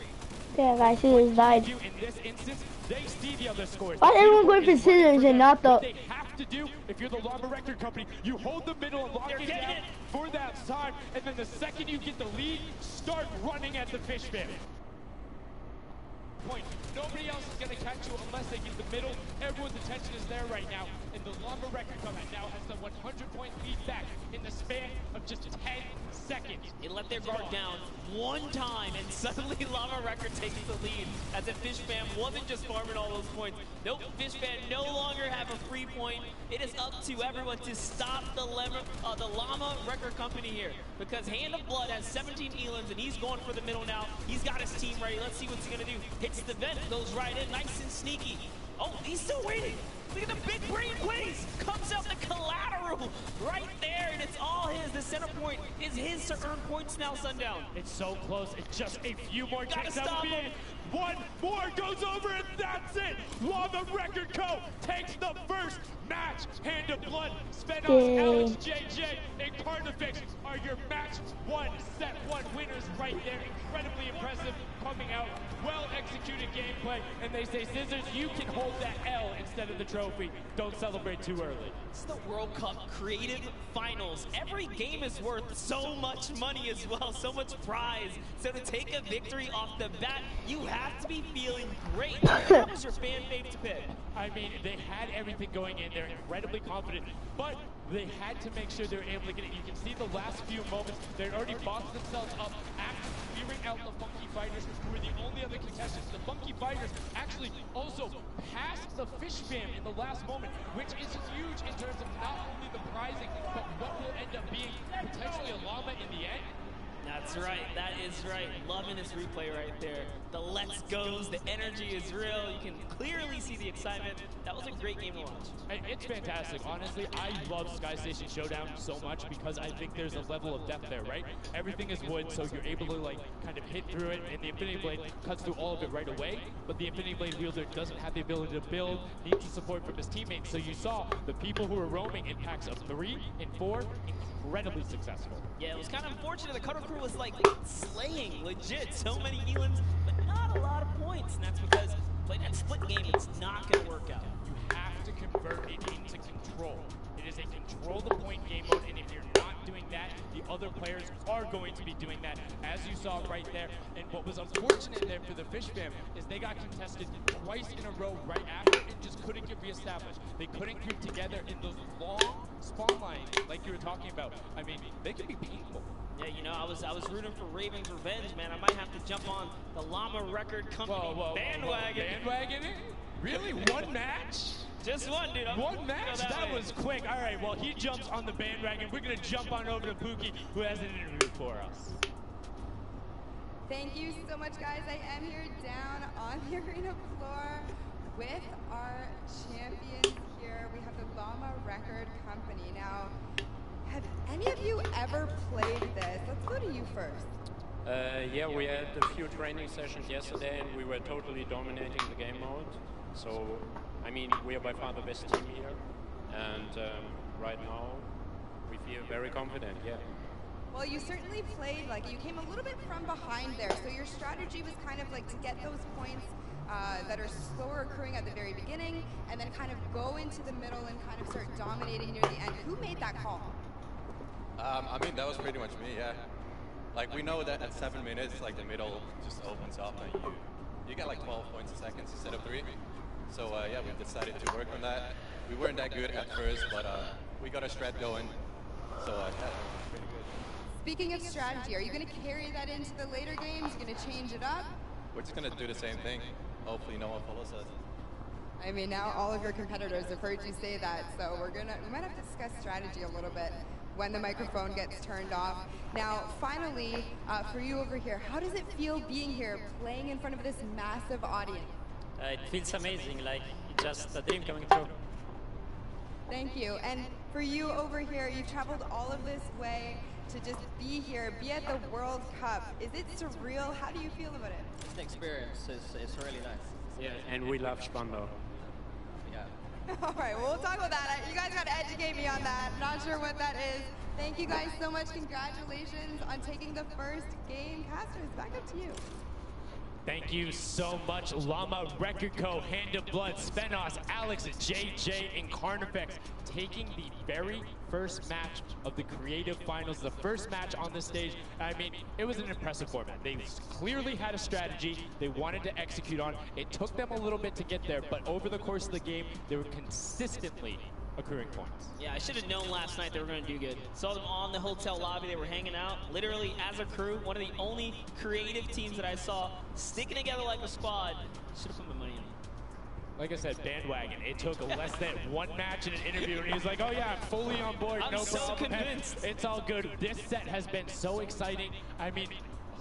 Yeah, guys, Scissors died. In this instance, they see the other scores. Why everyone going for Scissors and not the... What they have to do, if you're the Llama Record Company, you hold the middle and lock it down for that time, and then the second you get the lead, start running at the Fish Fam. Point. Nobody else is going to catch you unless they get the middle. Everyone's attention is there right now, and the Llama Record Company now has the 100-point lead back in the span of just 10 seconds. They let their guard down one time, and suddenly Llama Record takes the lead, as the Fish Fam wasn't just farming all those points. Nope, Fish Fam no longer have a free point. It is up to everyone to stop the Llama Record Company here, because Hand of Blood has 17 elims, and he's going for the middle now. He's got his team ready. Let's see what's he going to do. Hits the vent, goes right in, nice and sneaky. Oh, he's still waiting. Look at the big brain plays. Comes out the collateral right there, and it's all his. The center point is his to earn points now, Sundown. It's so close. It's just a few more Gotta kicks. stop him. One more goes over, and that's it. Llama Record Co. takes the first match. Hand of Blood, Spenos, Alex, JJ, and Carnifex are your match 1, set 1 winners right there. Incredibly impressive, coming out, well-executed gameplay, and they say, Scissors, you can hold that L instead of the trophy. Don't celebrate too early. It's the World Cup Creative Finals. Every game is worth so much money as well, so much prize. So to take a victory off the bat, you have to be feeling great. What was your fan favorite pick? I mean, they had everything going in. They're incredibly confident, but they had to make sure they were able to get it. You can see the last few moments, they'd already bossed themselves up after clearing out the Funky Fighters, who were the only other contestants. The Funky Fighters actually also passed the Fish Fam in the last moment, which is huge in terms of not only the prizing, but what will end up being potentially a llama in the end. That's right, that is right. Loving this replay right there. The let's goes, the energy is real. You can clearly see the excitement. That was a great game to watch. It's fantastic. Honestly, I love Sky Station Showdown so much because I think there's a level of depth there, right? Everything is wood, so you're able to like kind of hit through it, and the Infinity Blade cuts through all of it right away, but the Infinity Blade wielder doesn't have the ability to build, needs the support from his teammates. So you saw the people who were roaming in packs of 3 and 4, incredibly successful. Yeah, it was kind of unfortunate. The Cutter Crew was like slaying, legit, so many elims, but not a lot of points, and that's because playing that split game, it's not going to work out. You have to convert it into control. It is a control control the point game mode, and if you're not doing that, the other players are going to be doing that, as you saw right there. And what was unfortunate there for the Fish fam is they got contested twice in a row right after and just couldn't get reestablished. They couldn't group together in those long spawn lines like you were talking about. I mean, they can be painful. Yeah, you know, I was rooting for Raven's Revenge, man. I might have to jump on the Llama Record Company bandwagon. Bandwagon it? Really? One match? Just one, dude. One match? That was quick. All right, well, he jumps on the bandwagon. We're going to jump on over to Pookie, who has an interview for us. Thank you so much, guys. I am here down on the arena floor with our champions here. We have the Llama Record Company. Now, have any of you ever played this? Let's go to you first. Yeah, we had a few training sessions yesterday and we were totally dominating the game mode. So, I mean, we are by far the best team here. And right now, we feel very confident, yeah. Well, you certainly played, like, you came a little bit from behind there. So your strategy was kind of like to get those points that are slower occurring at the very beginning and then kind of go into the middle and kind of start dominating near the end. Who made that call? I mean, that was pretty much me, yeah. Like, we know that at 7 minutes, like, the middle just opens up and you get like 12 points a second instead of 3. So, yeah, we decided to work on that. We weren't that good at first, but we got a strat going. So, yeah, that was pretty good. Speaking of strategy, are you going to carry that into the later games? You're going to change it up? We're just going to do the same thing. Hopefully no one follows us. I mean, now all of your competitors have heard you say that, so we might have to discuss strategy a little bit when the microphone gets turned off. Now, finally, for you over here, how does it feel being here, playing in front of this massive audience? It feels amazing, like it's just a dream coming true. Thank you. And for you over here, you've traveled all of this way to just be here, be at the World Cup. Is it surreal? How do you feel about it? It's an experience. It's really nice. Yeah, and we love Spandau. Yeah. All right, well, we'll talk about that. You guys got to educate me on that. Not sure what that is. Thank you guys so much. Congratulations on taking the first game. Casters, back up to you. Thank you so much, Llama Record Co., Hand of Blood, Spenos, Alex, JJ, and Carnifex, taking the very first match of the Creative Finals, the first match on the stage. I mean, it was an impressive format. They clearly had a strategy they wanted to execute on. It took them a little bit to get there, but over the course of the game, they were consistently accruing points. Yeah, I should have known last night they were going to do good. Saw them on the hotel lobby. They were hanging out, literally as a crew. One of the only creative teams that I saw sticking together like a squad. Should have put my money in. Like I said, bandwagon. It took less than one match in an interview, and he was like, oh yeah, I'm fully on board. I'm no so problem. convinced. It's all good. This set has been so exciting. I mean,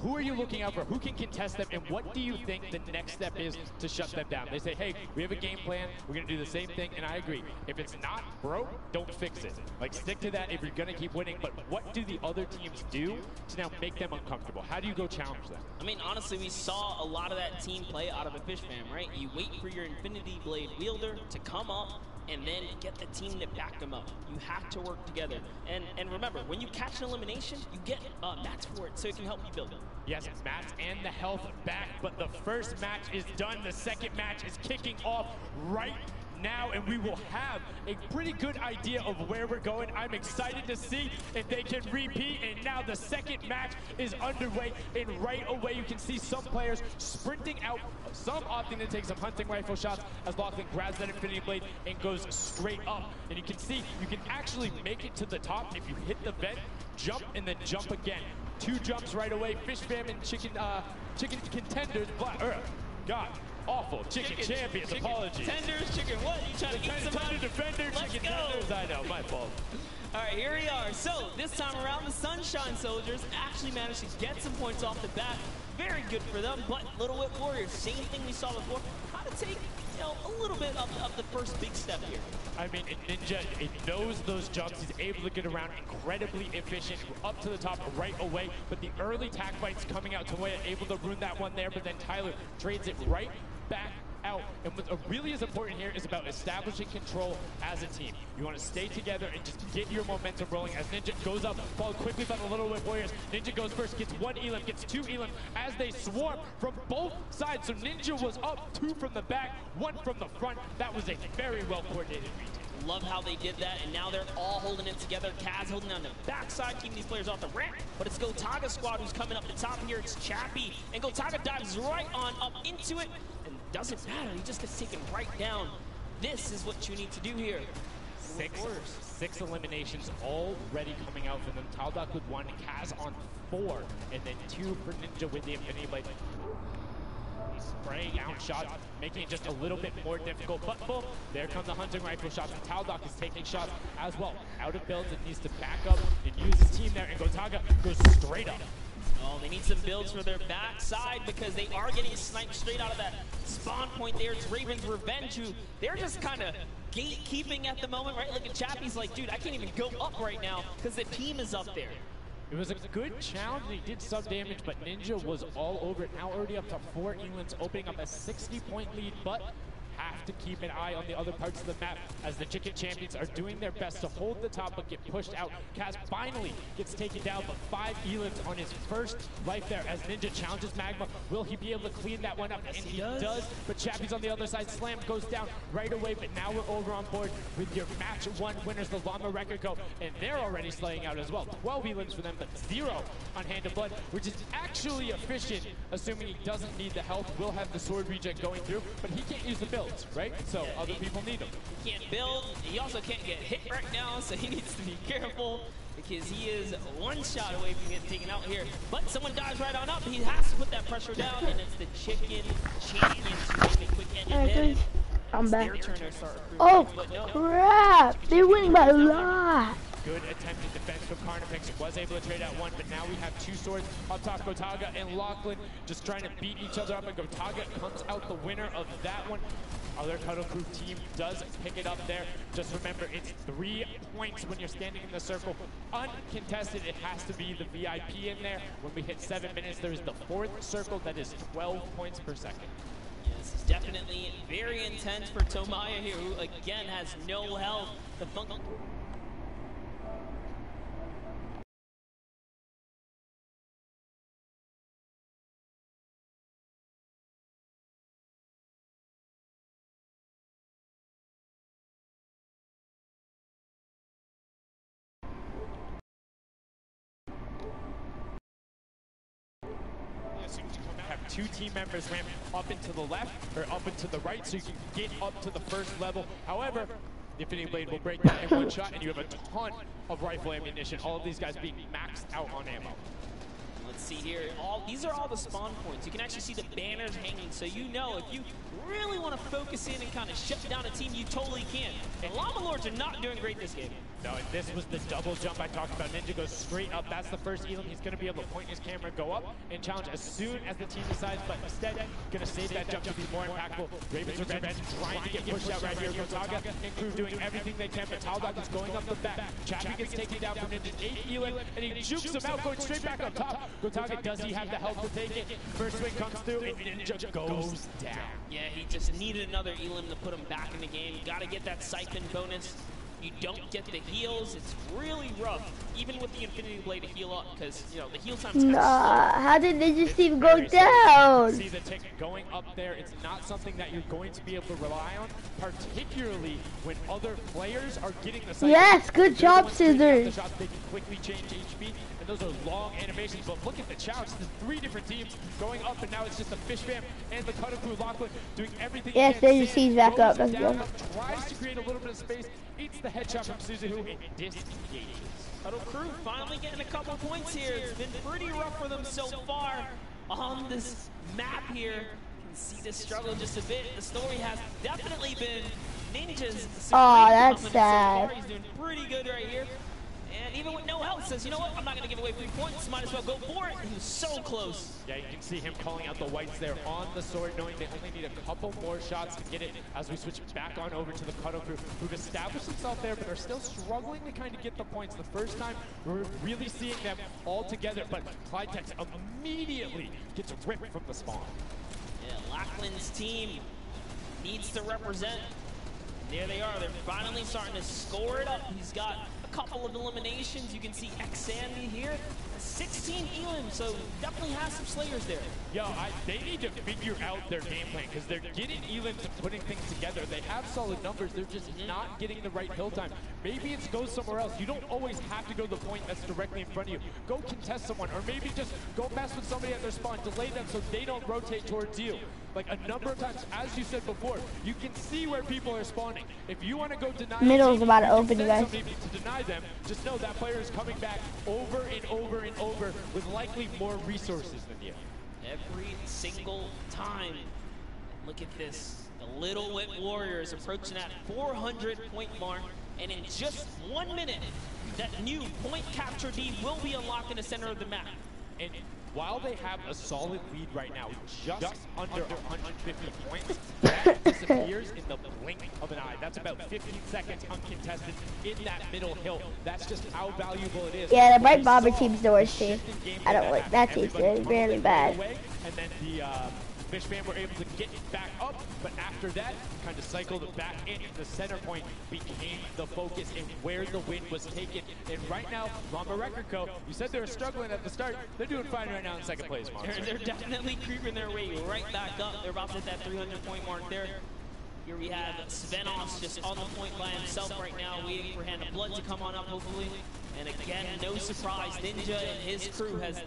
who are you looking out for? Who can contest them? And what do you think the next step is to shut them down? They say, hey, we have a game plan. We're going to do the same thing. And I agree. If it's not broke, don't fix it. Like, stick to that if you're going to keep winning. But what do the other teams do to now make them uncomfortable? How do you go challenge them? I mean, honestly, we saw a lot of that team play out of a Fish fam, right? You wait for your Infinity Blade wielder to come up and then get the team to back them up. You have to work together. And remember, when you catch an elimination, you get mats for it so it can help you build it. Yes, mats and the health back, but the first match is done. The second match is kicking off right now, and we will have a pretty good idea of where we're going. I'm excited to see if they can repeat, and now the second match is underway, and right away you can see some players sprinting out, some opting to take some hunting rifle shots as Lachlan grabs that Infinity Blade and goes straight up. And you can see you can actually make it to the top if you hit the vent, jump, and then jump again. 2 jumps right away. Fish fam and chicken contenders. God. Awful. Chicken champions. Apologies. Tenders, chicken what? You trying to eat somebody? Defender, Let's chicken go. tenders. I know, my fault. All right, here we are. So this time around, the Sunshine Soldiers actually managed to get some points off the bat. Very good for them, but Little Whip Warriors, same thing we saw before. How to take, a little bit of the first big step here. I mean, Ninja, it knows those jumps. He's able to get around incredibly efficient, up to the top right away. But the early tack fights coming out to Tomoya, able to ruin that one there. But then Tyler trades it right back out. And what really is important here is about establishing control as a team. You want to stay together and just get your momentum rolling as Ninja goes up, followed quickly by the Little Whip Warriors. Ninja goes first, gets 1 elim, gets 2 elim as they swarm from both sides. So Ninja was up 2 from the back, 1 from the front. That was a very well coordinated retake. Love how they did that, and now they're all holding it together. Kaz holding down the backside, keeping these players off the ramp. But it's Gotaga squad who's coming up the top here. It's Chappie, and Gotaga dives right on up into it, and doesn't matter. He just gets taken right down. This is what you need to do here. Six eliminations already coming out for them. Taldock with 1, Kaz on 4, and then 2 for Ninja with the Infinity Blade. He's spraying out shots, making it just a little bit more difficult. But boom, there come the hunting rifle shots, and Taldock is taking shots as well. Out of builds, and needs to back up and use his team there, and Gotaga goes straight up. Oh, they need some builds for their backside because they are getting sniped straight out of that spawn point there. It's Raven's Revenge, who they're just kind of gatekeeping at the moment, right? Look at Chappie's like, dude, I can't even go up right now because the team is up there. It was a good challenge, and he did some damage, but Ninja was all over it. Now already up to 4 Elans, opening up a 60-point lead, but have to keep an eye on the other parts of the map as the Chicken Champions are doing their best to hold the top but get pushed out. Kaz finally gets taken down, but 5 Elans on his first life there as Ninja challenges Magma. Will he be able to clean that one up? And he does, but Chappie's on the other side. Slam goes down right away, but now we're over on board with your match 1 winners, the Llama Record Co, and they're already slaying out as well. 12 Elans for them, but 0 on Hand of Blood, which is actually efficient, assuming he doesn't need the health. Will have the sword regen going through, but he can't use the build. Right? So yeah, other people need him. He can't build. He also can't get hit right now, so he needs to be careful because he is 1 shot away from getting taken out here. But someone dives right on up. He has to put that pressure down, and it's the Chicken Champions who make a quick end of it. I'm back. Their turn to start Oh, no. crap. They're winning by a lot. Good attempted defense from Carnifex. Was able to trade out 1, but now we have 2 swords up top. Gotaga and Lachlan just trying to beat each other up, and Gotaga comes out the winner of that one. Other Cuddle Crew team does pick it up there. Just remember, it's 3 points when you're standing in the circle. Uncontested, it has to be the VIP in there. When we hit 7 minutes, there's the 4th circle that is 12 points per second. This is definitely very intense for Tomaya here, who again has no health. The funk. Have 2 team members ramp up into the left or up into the right so you can get up to the first level. However, the Infinity Blade will break that in 1 shot, and you have a ton of rifle ammunition. All of these guys being maxed out on ammo. Let's see here. These are all the spawn points. You can actually see the banners hanging, so you know if you really want to focus in and kind of shut down a team, you totally can. And Llama Lords are not doing great this game. No, and this was the double jump I talked about. Ninja goes straight up. That's the first Elam. He's going to be able to point his camera, go up, and challenge as soon as the team decides, but instead, going to save that jump to be more impactful. Raven's Revenge trying to get pushed out right here. Gotaga and crew doing everything they can, but Taldock is going up the back. Chappie gets taken down from Ninja's 8 Elam, and he jukes him out, going straight back up top. Gotaga, does he have the health to take it? First swing comes through, and Ninja goes down. Yeah, he just needed another Elam to put him back in the game. Got to get that siphon bonus. You don't get the heals. It's really rough, even with the Infinity Blade to heal up, because, you know, the heal time's Nah, how did they just even go down? See the tick going up there. It's not something that you're going to be able to rely on, particularly when other players are getting the cycle. Yes, good job, Scissors. They can quickly change HP, and those are long animations. But look at the challenge. There's 3 different teams going up, and now it's just the Fish Fam and the Cutter Crew. Lachlan doing everything. Yes, they just sees back up. Let's go. Tries to create a little bit of space. Eats the headshot from Suzuhu and disengages. Cuddle Crew finally getting a couple points here. It's been pretty rough for them so far on this map here. You can see this struggle just a bit. The story has definitely been Ninja's. Oh, that's sad. He's doing pretty good right here. And even with no health, says, you know what, I'm not going to give away 3 points. Might as well go for it. He was so close. Yeah, you can see him calling out the whites there on the sword, knowing they only need a couple more shots to get it as we switch back on over to the Cuddle Crew, who've established themselves there, but are still struggling to kind of get the points. The first time we're really seeing them all together, but Clytex immediately gets ripped from the spawn. Yeah, Lachlan's team needs to represent. There they are. They're finally starting to score it up. He's got a couple of eliminations. You can see X-Sandy here, 16 Elim, so definitely has some Slayers there. Yo, they need to figure out their game plan because they're getting Elims and putting things together. They have solid numbers. They're just not getting the right hill time. Maybe it's go somewhere else. You don't always have to go to the point that's directly in front of you. Go contest someone, or maybe just go mess with somebody at their spawn. Delay them so they don't rotate towards you. Like a number of times, as you said before, you can see where people are spawning. If you want to go deny Middle's about to open, you guys. to deny them, just know that player is coming back over and over and over with likely more resources than you. Every single time. Look at this. The Little Whip Warriors approaching that 400 point mark, and in just 1 minute, that new point capture deed will be unlocked in the center of the map. And while they have a solid lead right now, just under 150 points, that disappears in the blink of an eye. That's about 15 seconds uncontested in that middle hill. That's just how valuable it is. Yeah, the Bright Bomber team's the worst team. I don't like that team's really bad. And then the Fish Fam were able to get it back up, but after that, kind of cycled it back in. The center point became the focus and where the win was taken. And right now, Llama Record Co., you said they were struggling at the start. They're doing fine right now in second place, Monster. They're definitely creeping their way right back up. They're about to hit that 300 point mark there. Here we have Svenos just on the point by himself right now, waiting for Hand of Blood to come on up, hopefully. And again, no surprise, Ninja and his crew has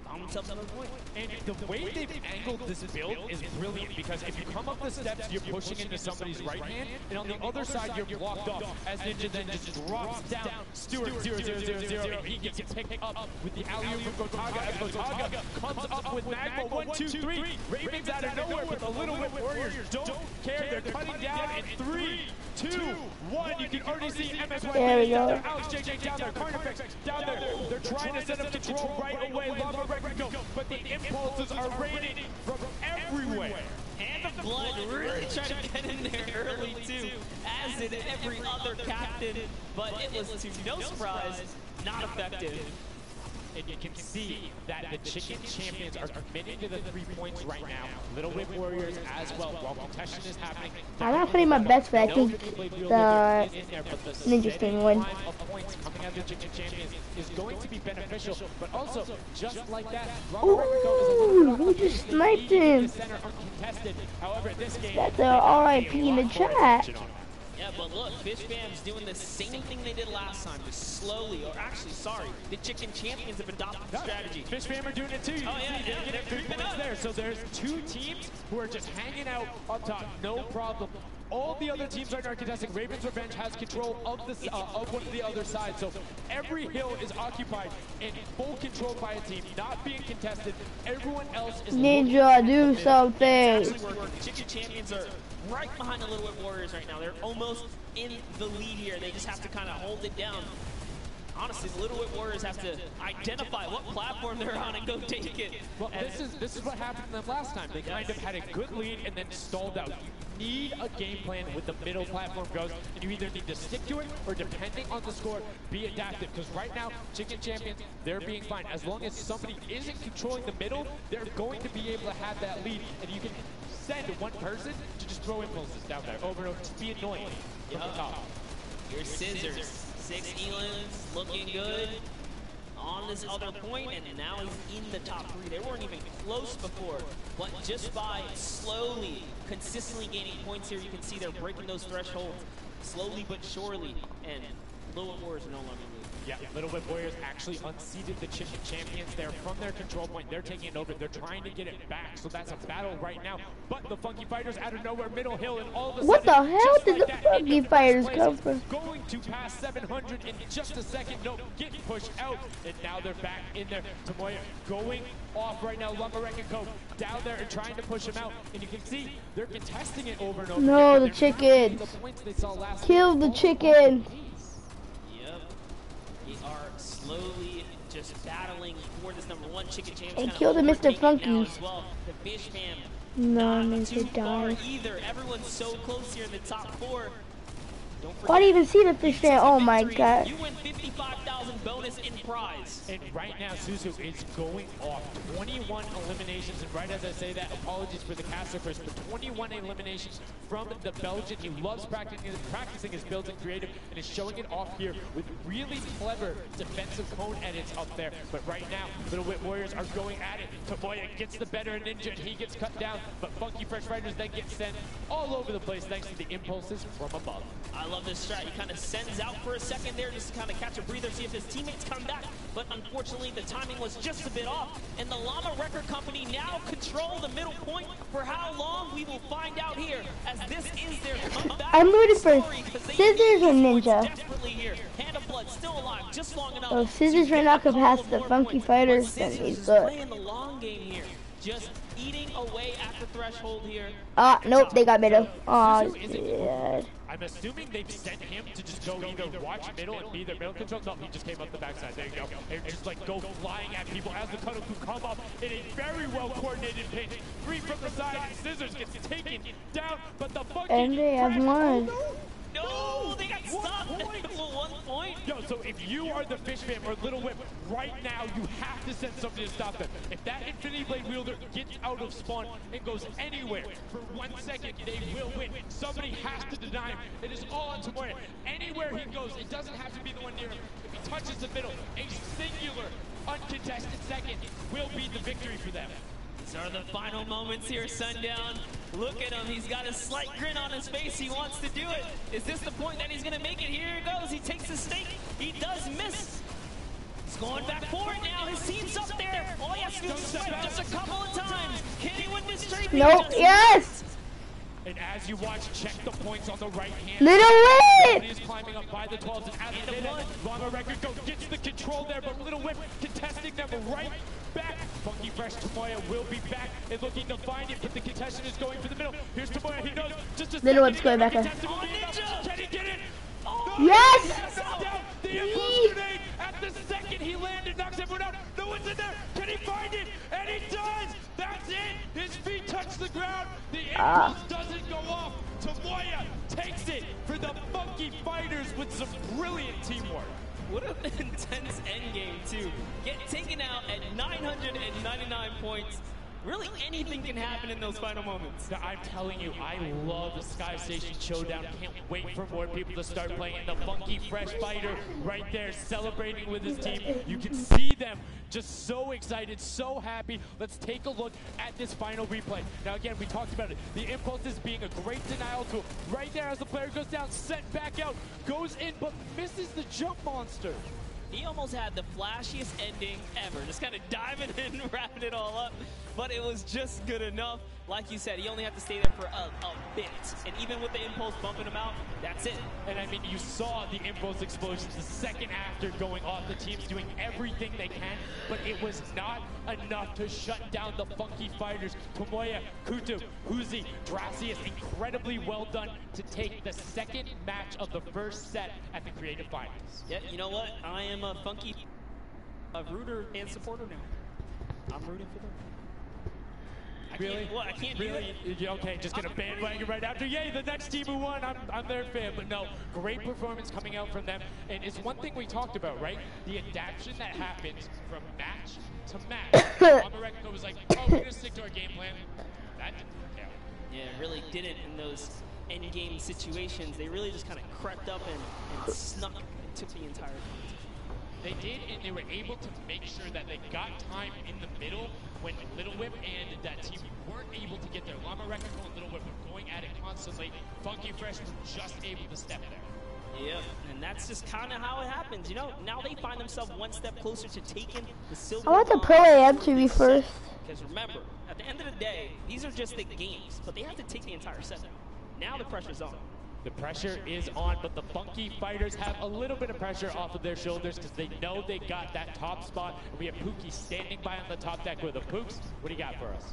found themselves another point. And the way they've angled this build is brilliant, because if you come up the steps, you're pushing into somebody's right hand, and on the other side, you're blocked off, as Ninja then just drops down Stewart 0-0-0-0, and he gets picked up with the alley-oop from Gotaga, as Gotaga comes up with Magma 1-2-3. Ravens out of nowhere, but the Little Whip Warriors don't care. They're cutting down in 3, 2, 1. You can already see MSY down there, Alex JJ down there, Carnifex down there. They're trying to set up control right away. Llama Record Co., but the impulses are raining from everywhere. Hand of Blood really trying to get in there early too, as did every other captain, but it was to no surprise, not effective. And you can see that the Chicken Champions are committing to the 3 points right now. Little Whip Warriors as well, while contention is happening. I'm not putting my best, but I think the Ninja team win. Points coming out of the Chicken Champions is going to be beneficial, but also just like that, ooh, who just sniped him? However, this game, that's a RIP in the chat. Yeah, but look, Fish Fam's doing the same thing they did last time, just slowly, or actually, sorry, the Chicken Champions have adopted the strategy. Fish Fam are doing it too. Oh yeah, they're creeping up there. So there's 2 teams who are just hanging out up top, no problem. All the other teams are not contesting. Ravens Revenge has control of the of one of the other side. So every hill is occupied and full control by a team, not being contested. Everyone else is Ninja, do something. The Chicken Champions are right behind the Little Whip Warriors right now. They're almost in the lead here. They just have to kind of hold it down. Honestly, the Little Whip Warriors have to identify what platform they're on and go take it. Well, this is what happened to them last time. They kind of had a good lead and then stalled out. You need a game plan with the middle platform goes, and you either need to stick to it or, depending on the score, be adaptive. Because right now, Chicken Champions, they're being fine. As long as somebody isn't controlling the middle, they're going to be able to have that lead, and you can send one person to just throw impulses down there over and over. Just be annoying from the top. Your Scissors. 6 Elans looking good on this other point, and now he's in the top 3. They weren't even close before, but just by slowly, consistently gaining points here, you can see they're breaking those thresholds slowly but surely, and Little Whip Warriors are no longer moving. Yeah, Little Whip Warriors actually unseated the Chicken Champions there from their control point. They're taking it over. They're trying to get it back, so that's a battle right now. But the Funky Fighters out of nowhere, middle hill, and all of a sudden, what the hell did the Funky Fighters come from? Going to pass 700 in just a second. No, getting pushed out, and now they're back in there. Tomoya going off right now. Llama Record Co. down there and trying to push him out, and you can see they're contesting it over and over. No, the chickens. Kill the chicken. Slowly just battling for this #1 Chicken Champion. And kill the Mr. Funkies. Well. The Fish Fam no, not too far either. Everyone's so close here in the top 4. Why do you even see the Fish Fam? Oh my god. You win 55,000 bonus bonus in prize. And right now, Suzu is going off. 21 eliminations, and right as I say that, apologies for the caster first, but 21 eliminations from the Belgian. He loves practicing his builds and creative, and is showing it off here with really clever defensive cone edits up there. But right now, Little Whip Warriors are going at it. Tomoya gets the better of Ninja, and he gets cut down, but Funky Fresh Fighters then get sent all over the place thanks to the impulses from above. I love this strat. He kind of sends out for a second there just to kind of catch a breather, see if his teammates come back. But unfortunately, the timing was just a bit off. And the Llama Record Company now control the middle point. For how long, we will find out here, as this is their comeback. I'm rooting for Scissors or Ninja. Desperately here. Hand of Blood still alive, just long enough. So if Scissors right now could pass the Funky Fighters, then he's good. Playing the long game here. Just eating away at the threshold here. Nope, they got middle. Oh, yeah. I'm assuming they've sent him to just go either watch middle and be their middle control. No, he just came up the backside. There you go. And just like go flying at people as the Kanoku come up in a very well coordinated pinch. Three from the side, and Scissors gets taken down, but the Funky And they have one. No, they got stopped at 1 point. Yo, so if you are the Fish Fam or Little Whip, right now you have to send something to stop them. If that Infinity Blade wielder gets out of spawn and goes anywhere for 1 second, they will win. Somebody has to deny him. It is all on Tomoya. Anywhere he goes, it doesn't have to be the one near him. If he touches the middle, a singular, uncontested second will be the victory for them. These are the final moments here, Sundown. Look at him, he's got a slight grin on his face. He wants to do it. Is this the point that he's gonna make it? Here he goes, he takes the stake. He does miss. He's going back for it now. His team's up there. All he has to do is swipe just a couple of times. Can he win this straight? Nope, yes! And as you watch, check the points on the right hand. Little Whip! He's climbing up by the 12s, and as they did it, Llama Record Go gets the control there, but Little Whip contesting them right back. Funky Fresh Tomoya will be back and looking to find it, but the contestant is going for the middle. Here's Tomoya, he knows just a Little Whip's going back up. Can he get it? Oh, yes! The impulse grenade at the second he landed, knocks everyone out. No one's in there. Can he find it? And he does. That's it. His feet touch the ground. The impulse doesn't go off. Tomoya takes it for the Funky Fighters with some brilliant teamwork. What an intense endgame, too. Get taken out at 999 points. Really, anything can happen in those final moments. I'm telling you, I love the Sky Station Showdown. Can't wait for more people to start playing. And the Funky Fresh Fighter right there celebrating with his team. You can see them just so excited, so happy. Let's take a look at this final replay. Now, again, we talked about it. The impulse is being a great denial tool. Right there as the player goes down, sent back out, goes in, but misses the jump monster. He almost had the flashiest ending ever. Just kind of diving in and wrapping it all up. But it was just good enough. Like you said, he only had to stay there for a bit. And even with the impulse bumping him out, that's it. And I mean, you saw the impulse explosions the second after going off. The team's doing everything they can, but it was not enough to shut down the Funky Fighters. Tomoya, Kutu, Huzi, Dracius, incredibly well done to take the second match of the first set at the Creative Finals. Yeah, you know what? I am a Funky rooter and supporter now. I'm rooting for them. Really? I can't really? Okay, just gonna bandwagon right after. Yay, the next team who won, I'm their fan. But no, great performance coming out from them. And it's one thing we talked about, right? The adaptation that happens from match to match. America was like, oh, we're gonna stick to our game plan. That didn't work out. Yeah, it really didn't in those end game situations. They really just kind of crept up and snuck and took the entire competition. They did, and they were able to make sure that they got time in the middle when Little Whip and that team weren't able to get there. Llama Record and Little Whip were going at it constantly. Funky Fresh were just able to step there. Yeah, and that's just kind of how it happens, you know? Now they find themselves one step closer to taking the silver. I want the Pro AM to be first. Because remember, at the end of the day, these are just the games, but they have to take the entire set. Now the pressure's on. The pressure is on, but the Funky Fighters have a little bit of pressure off of their shoulders because they know they got that top spot. And we have Pookie standing by on the top deck with the Pooks. What do you got for us?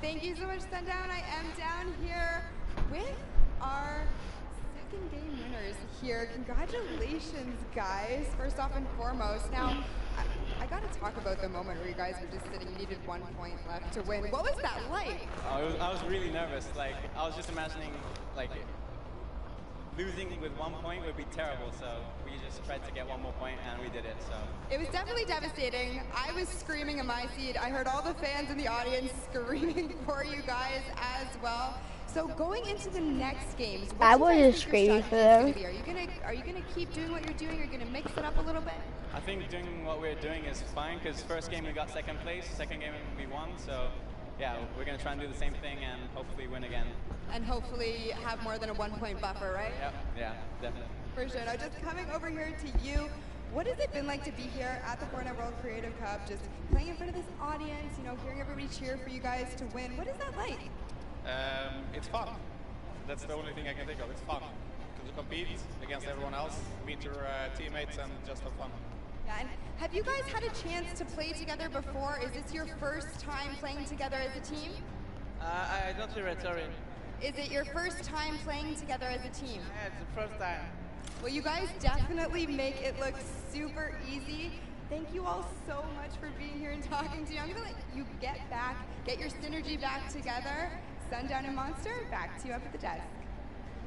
Thank you so much, Sundown. I am down here with our second game winners here. Congratulations, guys, first off and foremost. Now, I got to talk about the moment where you guys were just sitting, needed 1 point left to win. What was that like? I was really nervous. Like, I was just imagining, like, losing with 1 point would be terrible. So we just tried to get 1 more point, and we did it. So it was definitely devastating. I was screaming in my seat. I heard all the fans in the audience screaming for you guys as well. So going into the next games, I wasn't screaming for them. Are you gonna keep doing what you're doing? Are you gonna mix it up a little bit? I think doing what we're doing is fine because first game we got second place, second game we won. So yeah, we're gonna try and do the same thing and hopefully win again. And hopefully have more than a 1 point buffer, right? Yep. Yeah, definitely. For sure. Now just coming over here to you, what has it been like to be here at the Fortnite World Creative Cup, just playing in front of this audience, you know, hearing everybody cheer for you guys to win? What is that like? It's fun. That's the only thing I can think of. It's fun to compete against everyone else, meet your teammates, and just have fun. Yeah, and have you guys had a chance to play together before? Is this your first time playing together as a team? I don't hear it, sorry. Is it your first time playing together as a team? Yeah, it's the first time. Well, you guys definitely make it look super easy. Thank you all so much for being here and talking to me. I'm gonna let you get your synergy back together. Sundown and Monster, back to you up at the desk.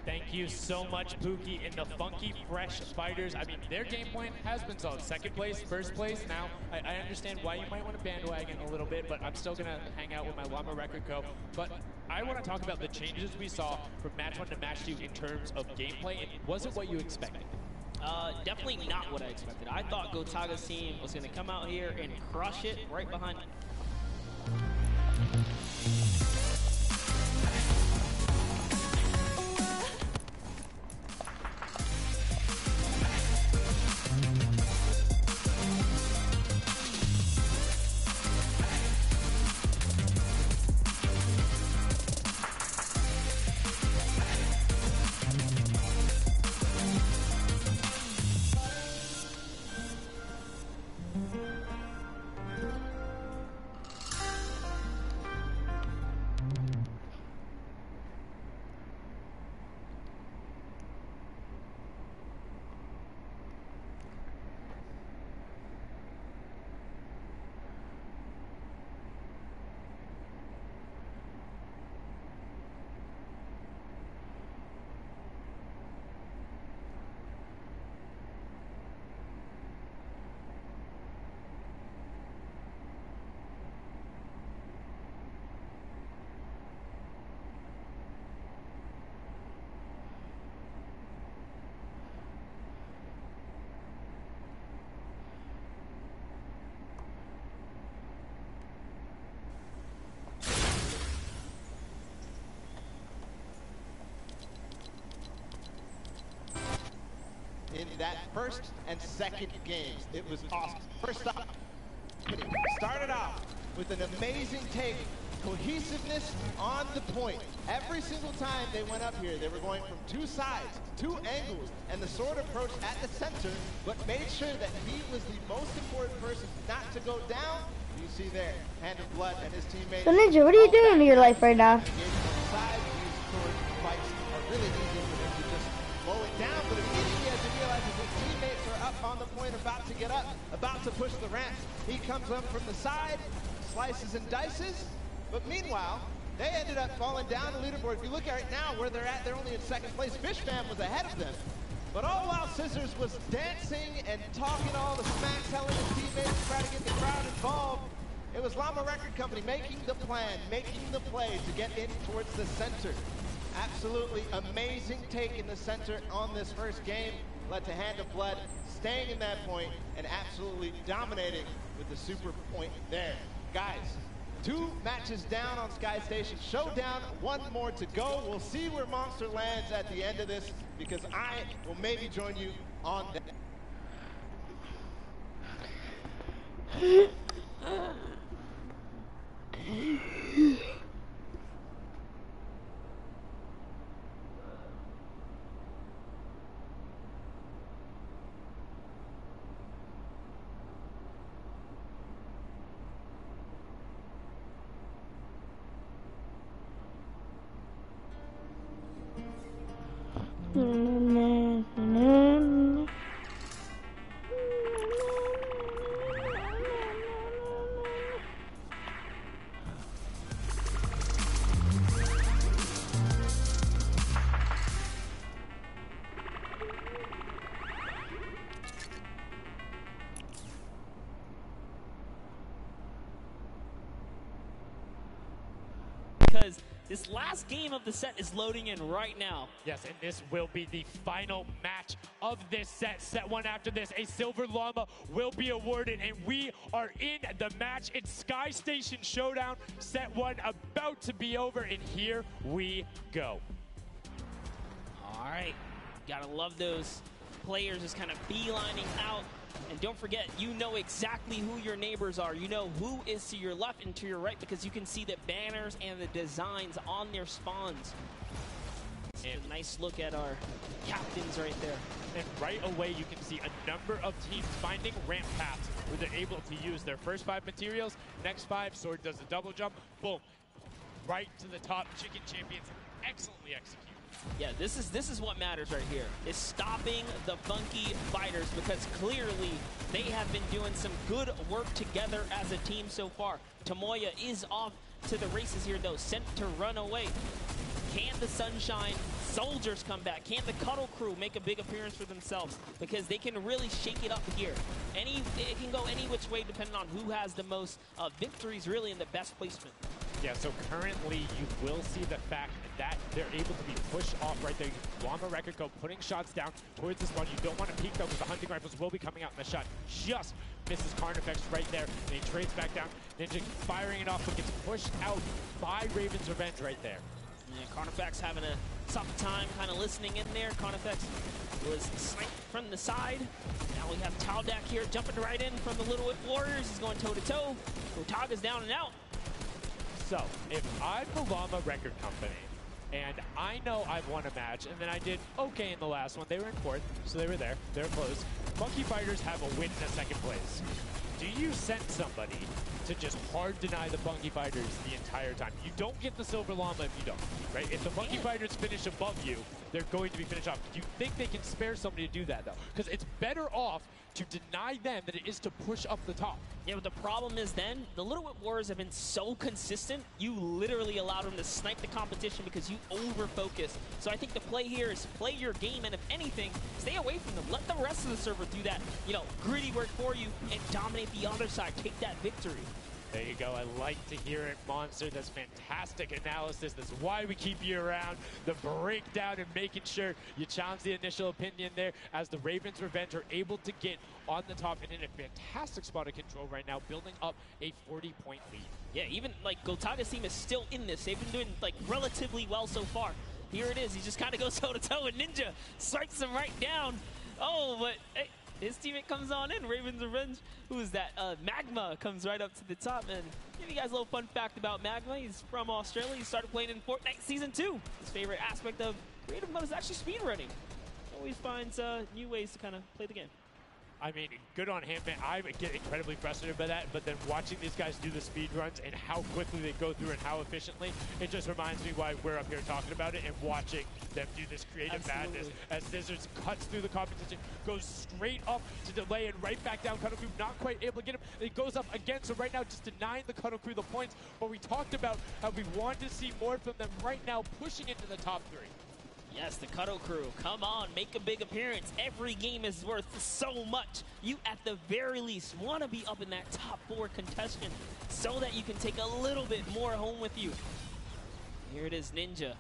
Thank you so much, Pookie, and the Funky Fresh Fighters. I mean, their game plan has been solid. Second place, first place. Now, I understand why you might want to bandwagon a little bit, but I'm still going to hang out with my Llama Record Co. But I want to talk about the changes we saw from match 1 to match 2 in terms of gameplay. And was it what you expected? Definitely not what I expected. I thought Gotaga's team was going to come out here and crush it right behind. In that first and second games, it was awesome. First up, started off with an amazing take, cohesiveness on the point. Every single time they went up here, they were going from 2 sides, 2 angles, and the sword approach at the center, but made sure that he was the most important person not to go down. You see there, Hand of Blood and his teammates. So Ninja, what are you doing in your life right now? Fights are really easy for them to just mow it down, but immediately as he realizes his teammates are up on the point, about to get up, about to push the ramp, he comes up from the side, slices and dices, but meanwhile, they ended up falling down the leaderboard. If you look at it now, where they're at, they're only in second place. Fishman was ahead of them. But all while Scissors was dancing and talking all the smack, telling his teammates, trying to get the crowd involved, it was Llama Record Company making the plan, making the play to get in towards the center. Absolutely amazing take in the center on this first game. Led to Hand of Blood staying in that point and absolutely dominating with the super point there. Guys, 2 matches down on Sky Station. Showdown, 1 more to go. We'll see where Monster lands at the end of this, because I will maybe join you on that. because this last game of the set is loading in right now. Yes, and this will be the final match of this set. Set 1 after this, a Silver Llama will be awarded, and we are in the match. It's Sky Station Showdown. Set 1 about to be over, and here we go. All right, gotta love those players just kind of beelining out. And don't forget, you know exactly who your neighbors are. You know who is to your left and to your right because you can see the banners and the designs on their spawns. And a nice look at our captains right there. And right away, you can see a number of teams finding ramp paths where they're able to use their first 5 materials. Next 5, Sword does a double jump. Boom. Right to the top. Chicken Champions excellently executed. Yeah, this is what matters right here. Is stopping the Funky Fighters because clearly they have been doing some good work together as a team so far. Tomoya is off to the races here though, sent to run away. Can the Sunshine Soldiers come back? Can the Cuddle Crew make a big appearance for themselves? Because they can really shake it up here. It can go any which way depending on who has the most victories really in the best placement. Yeah, so currently you will see the fact that they're able to be pushed off right there. Llama Record go putting shots down towards the spawn. You don't want to peek though because the hunting rifles will be coming out in the shot. Just misses Carnifex right there, and he trades back down. Ninja firing it off, but gets pushed out by Raven's Revenge right there. Yeah, Carnifex having a tough time kind of listening in there. Carnifex was sniped from the side. Now we have Taldak here jumping right in from the Little Whip Warriors. He's going toe-to-toe. Otaga's down and out. So, if I'm the Llama Record Company, and I know I've won a match, and then I did okay in the last one, they were in 4th, so they were there, they were close. Funky Fighters have a win in the 2nd place. Do you send somebody to just hard deny the Funky Fighters the entire time? You don't get the Silver Llama if you don't, right? If the Funky Fighters finish above you, they're going to be finished off. Do you think they can spare somebody to do that, though? Because it's better off to deny them than it is to push up the top. Yeah, but the problem is then, the Little Whip Warriors have been so consistent, you literally allowed them to snipe the competition because you over-focus. So I think the play here is play your game, and if anything, stay away from them. Let the rest of the server do that, gritty work for you and dominate the other side. Take that victory. There you go. I like to hear it, Monster. That's fantastic analysis. That's why we keep you around. The breakdown and making sure you challenge the initial opinion there as the Ravens Revenge are able to get on the top and in a fantastic spot of control right now, building up a 40-point lead. Yeah, even Gotaga's team is still in this. They've been doing relatively well so far. Here it is. He just kind of goes toe-to-toe and Ninja strikes him right down. Oh, but hey, his teammate comes on in, Raven's Revenge. Who is that? Magma comes right up to the top. And give you guys a little fun fact about Magma. He's from Australia. He started playing in Fortnite Season 2. His favorite aspect of creative mode is actually speedrunning. Always finds new ways to kind of play the game. I mean, good on him, man. I get incredibly frustrated by that, but then watching these guys do the speed runs and how quickly they go through and how efficiently, it just reminds me why we're up here talking about it and watching them do this creative madness as Scissors cuts through the competition, goes straight up to delay and right back down. Cuddle Crew not quite able to get him. It goes up again, so right now just denying the Cuddle Crew the points, but we talked about how we wanted to see more from them right now, pushing into the top 3. Yes, the Cuddle Crew, come on, make a big appearance. Every game is worth so much. You, at the very least, want to be up in that top 4 contestant so that you can take a little bit more home with you. Here it is, Ninja.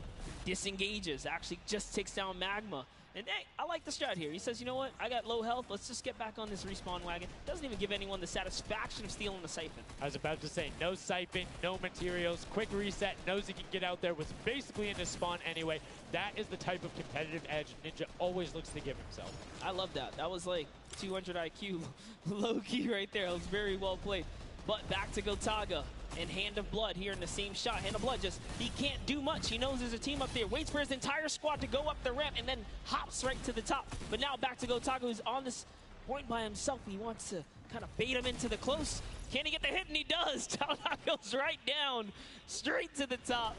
Disengages, actually just takes down Magma. And hey, I like the strat here. He says, you know what, I got low health, let's just get back on this respawn wagon. Doesn't even give anyone the satisfaction of stealing the siphon. I was about to say, no siphon, no materials, quick reset, knows he can get out there, was basically in his spawn anyway. That is the type of competitive edge Ninja always looks to give himself. I love that. That was like 200 IQ low-key right there. It was very well played. But back to Gotaga and Hand of Blood here in the same shot. Hand of Blood he can't do much. He knows there's a team up there. Waits for his entire squad to go up the ramp and then hops right to the top. But now back to Gotaga, who's on this point by himself. He wants to kind of bait him into the close. Can he get the hit? And he does. Taldak goes right down, straight to the top.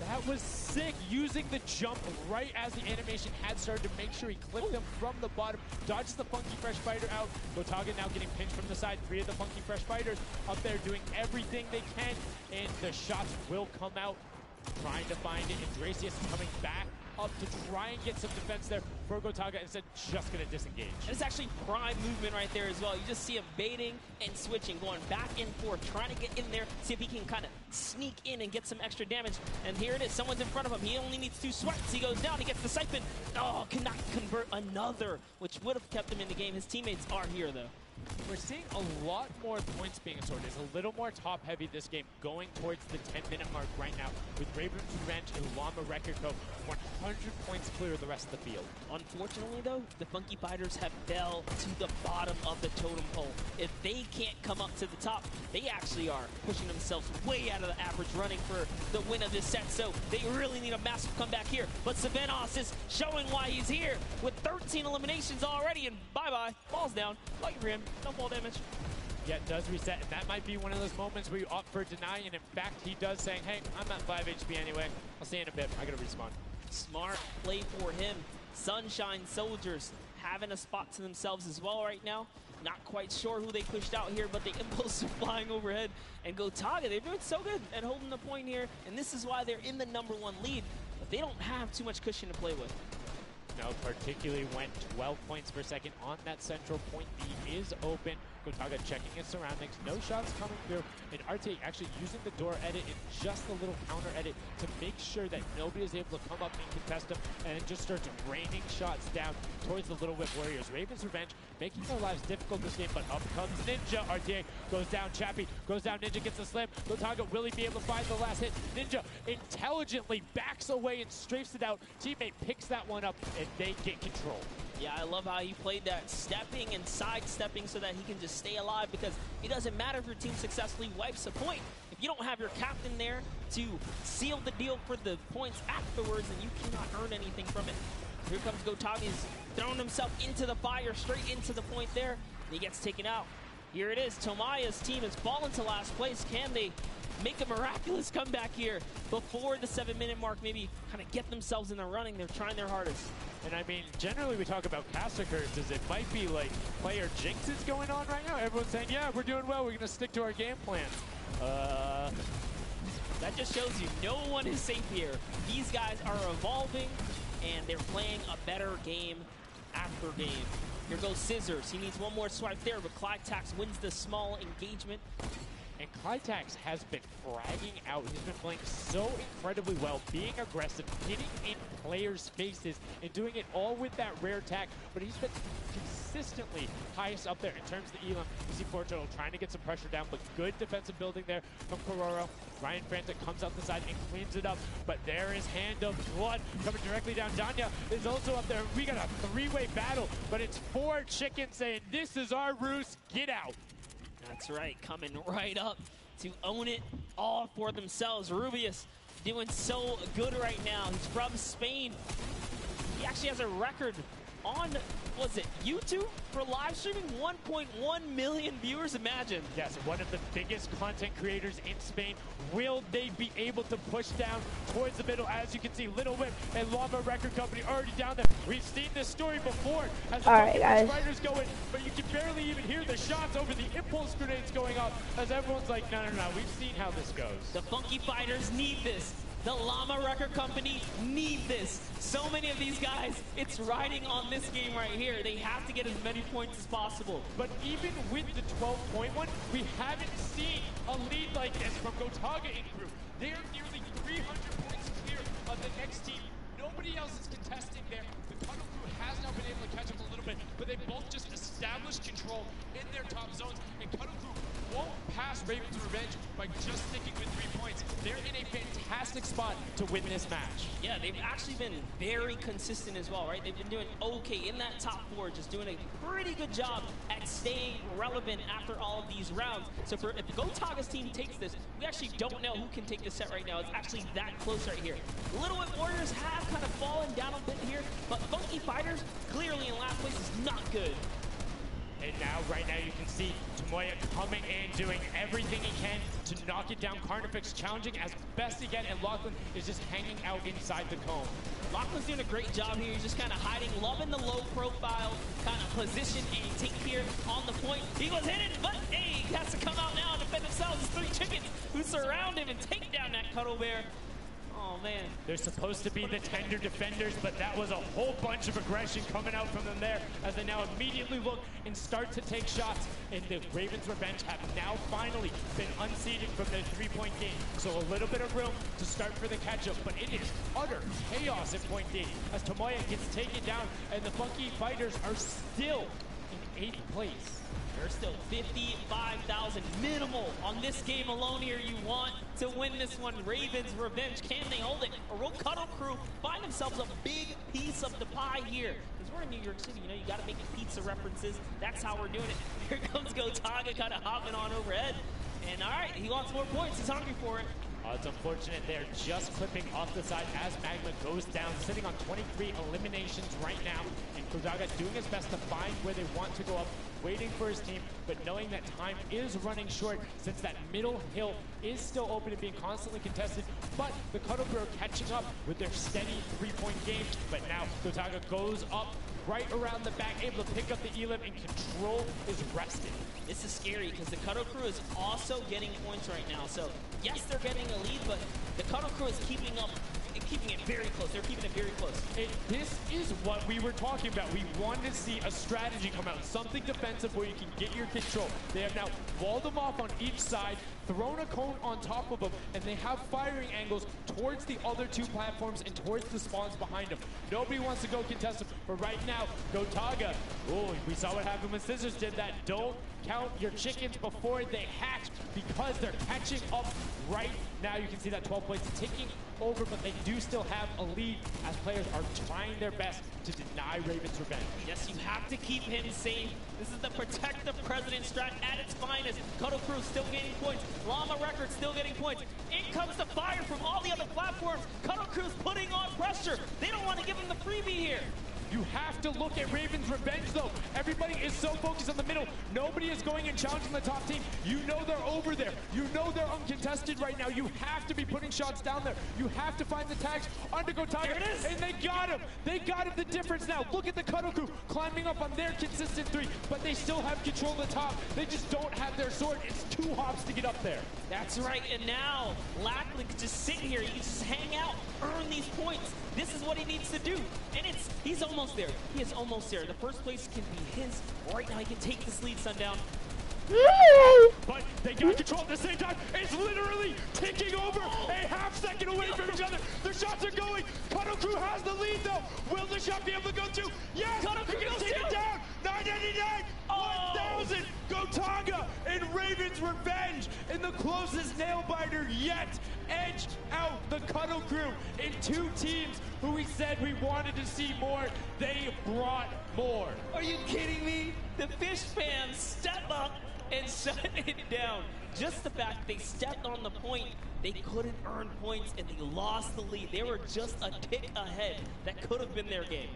That was sick, using the jump right as the animation had started to make sure he clipped him from the bottom, dodges the Funky Fresh Fighter out. Gotaga now getting pinched from the side. 3 of the Funky Fresh Fighters up there doing everything they can, and the shots will come out. Trying to find it, and Dracius coming back up to try and get some defense there for Gotaga, instead just going to disengage. And it's actually prime movement right there as well. You just see him baiting and switching, going back and forth, trying to get in there, see if he can kind of sneak in and get some extra damage. And here it is, someone's in front of him. He only needs 2 swipes. He goes down, he gets the siphon. Oh, cannot convert another, which would have kept him in the game. His teammates are here, though. We're seeing a lot more points being assorted. It's a little more top-heavy this game, going towards the 10-minute mark right now, with Raven's Revenge and Llama Record Co. 100 points clear of the rest of the field. Unfortunately, though, the Funky Fighters have fell to the bottom of the totem pole. If they can't come up to the top, they actually are pushing themselves way out of the average, running for the win of this set. So they really need a massive comeback here. But Savenos is showing why he's here with 13 eliminations already, and bye-bye, falls down. Lucky for him, no fall damage. Yeah, it does reset, and that might be one of those moments where you opt for deny, and in fact, he does saying, hey, I'm at 5 HP anyway. I'll see you in a bit. I gotta respawn. Smart play for him. Sunshine Soldiers having a spot to themselves as well right now. Not quite sure who they pushed out here, but the impulse are flying overhead. And Gotaga, they're doing so good at holding the point here, and this is why they're in the #1 lead. But they don't have too much cushion to play with. No, particularly when 12 points per second on that central point B is open. Gotaga checking his surroundings, no shots coming through, and RTA actually using the door edit and just a little counter edit to make sure that nobody is able to come up and contest him, and it just starts raining shots down towards the Little Whip Warriors. Raven's Revenge making their lives difficult this game, but up comes Ninja. RTA goes down, Chappie goes down, Ninja gets the slam. Gotaga, will he be able to find the last hit? Ninja intelligently backs away and strafes it out. Teammate picks that one up, and they get control. Yeah, I love how he played that, stepping and sidestepping so that he can just stay alive, because it doesn't matter if your team successfully wipes a point. If you don't have your captain there to seal the deal for the points afterwards, then you cannot earn anything from it. Here comes Gotaga. He's thrown himself into the fire, straight into the point there, and he gets taken out. Here it is. Tomaya's team has fallen to last place. Can they make a miraculous comeback here before the 7-minute mark? Maybe kind of get themselves in the running. They're trying their hardest. And I mean, generally we talk about caster curses. It might be like player jinxes going on right now. Everyone's saying, yeah, we're doing well. We're going to stick to our game plan. That just shows you no one is safe here. These guys are evolving, and they're playing a better game after game. Here goes Scissors. He needs one more swipe there, but Clytax wins the small engagement. And Clytax has been fragging out. He's been playing so incredibly well, being aggressive, getting in players' faces, and doing it all with that rare attack. But he's been consistently highest up there in terms of the Elam. You see Forto trying to get some pressure down, but good defensive building there from Kororo. Ryan Frantic comes out the side and cleans it up, but there is Hand of Blood coming directly down. Danya is also up there. We got a 3-way battle, but it's 4 chickens saying, this is our roost, get out. That's right, coming right up to own it all for themselves. Rubius doing so good right now. He's from Spain. He actually has a record on, was it YouTube for live streaming? 1.1 million viewers, imagine. Yes, one of the biggest content creators in Spain. Will they be able to push down towards the middle? As you can see, Little Whip and Llama Record Company already down there. We've seen this story before as the fighters go in, but you can barely even hear the shots over the impulse grenades going off as everyone's like, no, we've seen how this goes. The Funky Fighters need this. The Llama Record Company need this. So many of these guys, it's riding on this game right here. They have to get as many points as possible. But even with the 12-point one, we haven't seen a lead like this from Gotaga in group. They are nearly 300 points clear of the next team. Nobody else is contesting there. The Cuddle Crew has now been able to catch up a little bit, but they both just established control in their top zones, and Cuddle Crew won't pass Raven's Revenge by just sticking with 3 points. They're in a fantastic spot to win this match. Yeah, they've actually been very consistent as well, right? They've been doing okay in that top 4, just doing a pretty good job at staying relevant after all of these rounds. So if Gotaga's team takes this, we actually don't know who can take this set right now. It's actually that close right here. Little Whip Warriors have kind of fallen down a bit here, but Funky Fighters clearly in last place is not good. And now, right now, you can see Tomoya coming in, doing everything he can to knock it down. Carnifex challenging as best he can, and Lachlan is just hanging out inside the cone. Lachlan's doing a great job here. He's just kind of hiding, loving the low profile kind of position and take here on the point. He was hit it, but hey, he has to come out now and defend himself. There's 3 chickens who surround him and take down that Cuddle Bear. Oh, man. They're supposed to be the tender defenders, but that was a whole bunch of aggression coming out from them there as they now immediately look and start to take shots. And the Ravens Revenge have now finally been unseated from their three-point game. So a little bit of room to start for the catch-up, but it is utter chaos at point D as Tomoya gets taken down and the Funky Fighters are still in 8th place. There's still 55,000 minimal on this game alone here. You want to win this one. Ravens Revenge, can they hold it? Or will Cuddle Crew find themselves a big piece of the pie here? Because we're in New York City, you know, you got to make pizza references. That's how we're doing it. Here comes Gotaga kind of hopping on overhead. And all right, he wants more points. He's hungry for it. It's unfortunate they're just clipping off the side as Magma goes down, sitting on 23 eliminations right now. And Gotaga doing his best to find where they want to go up, waiting for his team, but knowing that time is running short since that middle hill is still open and being constantly contested. But the Cuddle Crew are catching up with their steady three-point game. But now Gotaga goes up right around the back, able to pick up the elim, and control is rested. This is scary because the Cuddle Crew is also getting points right now. So yes, they're getting a lead, but the Cuddle Crew is keeping up and keeping it very close. They're keeping it very close. And this is what we were talking about. We wanted to see a strategy come out, something defensive where you can get your control. They have now walled them off on each side, thrown a cone on top of them, and they have firing angles towards the other two platforms and towards the spawns behind them. Nobody wants to go contest them, but right now, Gotaga, oh, we saw what happened when Scissors did that. Don't count your chickens before they hatch because they're catching up right now. You can see that 12 points ticking over, but they do still have a lead as players are trying their best to deny Ravens Revenge. Yes, you have to keep him safe. This is the Protect the President strat at its finest. Cuddle Crew still getting points. Llama Records still getting points. In comes the fire from all the other platforms. Cuddle Crew's putting on pressure. They don't want to give him the freebie here. You have to look at Ravens Revenge, though. Everybody is so focused on the middle. Nobody is going and challenging the top team. You know they're over there. You know they're uncontested right now. You have to be putting shots down there. You have to find the tags under Gotaga. And they got him. They got him the difference now. Look at the Cuddle Crew climbing up on their consistent three, but they still have control of the top. They just don't have their sword. It's 2 hops to get up there. That's right, and now Lackley can just sit here. He can just hang out, earn these points. This is what he needs to do. And he's almost there. He is almost there. The first place can be his. Right now he can take this lead, Sundown. But they got control at the same time. It's literally ticking over a half-second away from each other. The shots are going. Cuddle Crew has the lead, though. Will the shot be able to go through? Yes! Cuddle Crew gonna take it down. 999, 1,000. Gotaga and Ravens Revenge in the closest nail-biter yet. Edge out the Cuddle Crew in 2 teams who we said we wanted to see more. They brought more. Are you kidding me? The Fish fans step up and shut it down. Just the fact they stepped on the point, they couldn't earn points and they lost the lead. They were just a tick ahead. That could have been their game.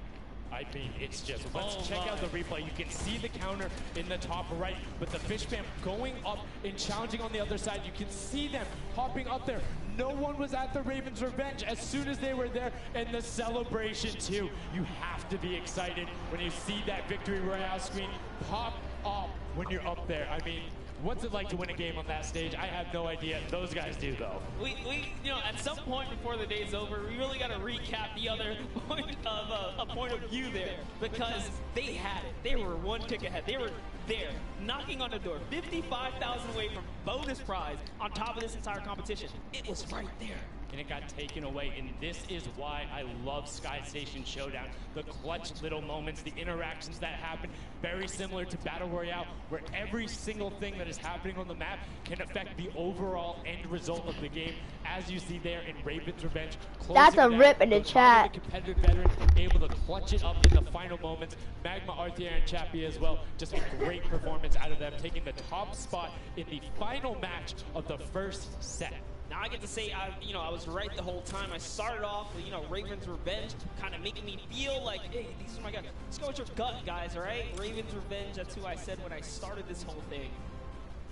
I mean, it's just, let's check out the replay. You can see the counter in the top right, but the Fish fam going up and challenging on the other side. You can see them hopping up there. No one was at the Ravens Revenge as soon as they were there, and the celebration too. You have to be excited when you see that Victory Royale screen pop up when you're up there. I mean, what's it like to win a game on that stage? I have no idea. Those guys do, though. We you know, at some point before the day's over, we really got to recap the other point of a point of view there, because they had it. They were 1 tick ahead. They were there, knocking on the door, 55,000 away from bonus prize on top of this entire competition. It was right there. And it got taken away, and this is why I love Sky Station Showdown. The clutch little moments, the interactions that happen, very similar to Battle Royale, where every single thing that is happening on the map can affect the overall end result of the game, as you see there in Ravens Revenge. That's a rip in the chat. The competitive veteran able to clutch it up in the final moments. Magma, Arthier, and Chappie as well. Just a great performance out of them, taking the top spot in the final match of the first set. Now I get to say, I was right the whole time. I started off with, Ravens Revenge, kind of making me feel like, hey, these are my guys. Let's go with your gut, guys, all right? Ravens Revenge, that's who I said when I started this whole thing.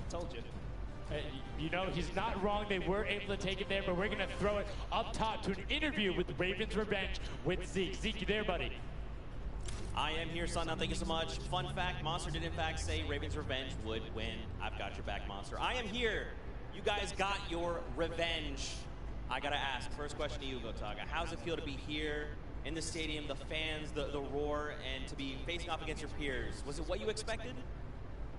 I told you. He's not wrong. They were able to take it there, but we're going to throw it up top to an interview with Ravens Revenge with Zeke. Zeke, you there, buddy? I am here, Sundown. Thank you so much. Fun fact, Monster did in fact say Ravens Revenge would win. I've got your back, Monster. I am here. You guys got your revenge. I gotta ask, first question to you, Gotaga. How's it feel to be here in the stadium, the fans, the roar, and to be facing off against your peers? Was it what you expected?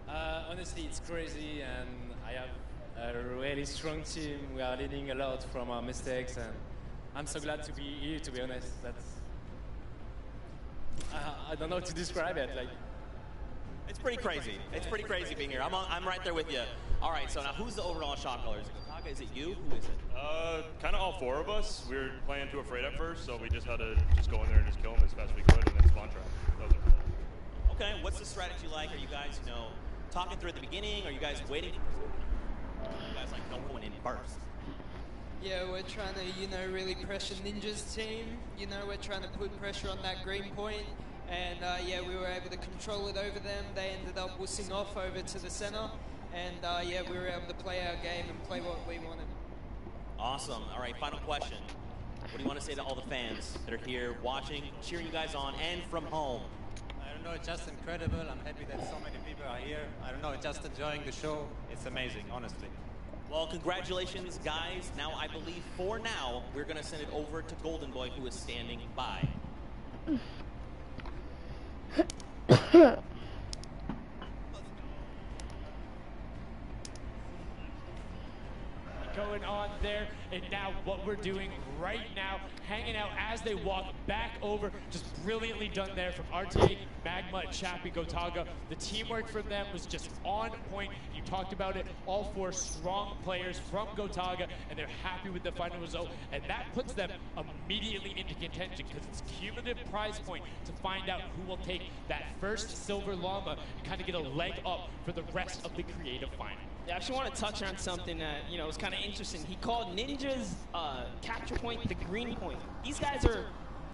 Honestly, it's crazy, and I have a really strong team. We are learning a lot from our mistakes, and I'm so glad to be here, to be honest. That's I don't know how to describe it. Like, it's pretty crazy. It's pretty crazy being here. I'm right there with you. All right, so now who's the overall shot caller? Is it Gotaga? Is it you? Who is it? Kind of all four of us. We were playing too afraid at first, so we just had to just go in there and just kill them as fast as we could, and then spawn trap. That was it. Okay, what's the strategy like? Are you guys, talking through at the beginning? Are you guys waiting? Are you guys like going in first? Yeah, we're trying to, really pressure Ninja's team. We're trying to put pressure on that green point. And yeah, we were able to control it over them. They ended up wussing off over to the center. And yeah, we were able to play our game and play what we wanted. Awesome. All right, final question. What do you want to say to all the fans that are here watching, cheering you guys on, and from home? I don't know, it's just incredible. I'm happy that so many people are here. I don't know, just enjoying the show. It's amazing, honestly. Well, congratulations, guys. Now, I believe for now, we're going to send it over to Golden Boy, who is standing by. Going on there, and now what we're doing right now, hanging out as they walk back over, just brilliantly done there from RTA, Magma, Chappie, Gotaga. The teamwork from them was just on point. You talked about it, all four strong players from Gotaga, and they're happy with the final result, and that puts them immediately into contention because it's cumulative prize point to find out who will take that first silver llama and kind of get a leg up for the rest of the creative final. Yeah, I actually want to touch on something that, was kind of interesting. He called Ninja's capture point the green point. These guys are,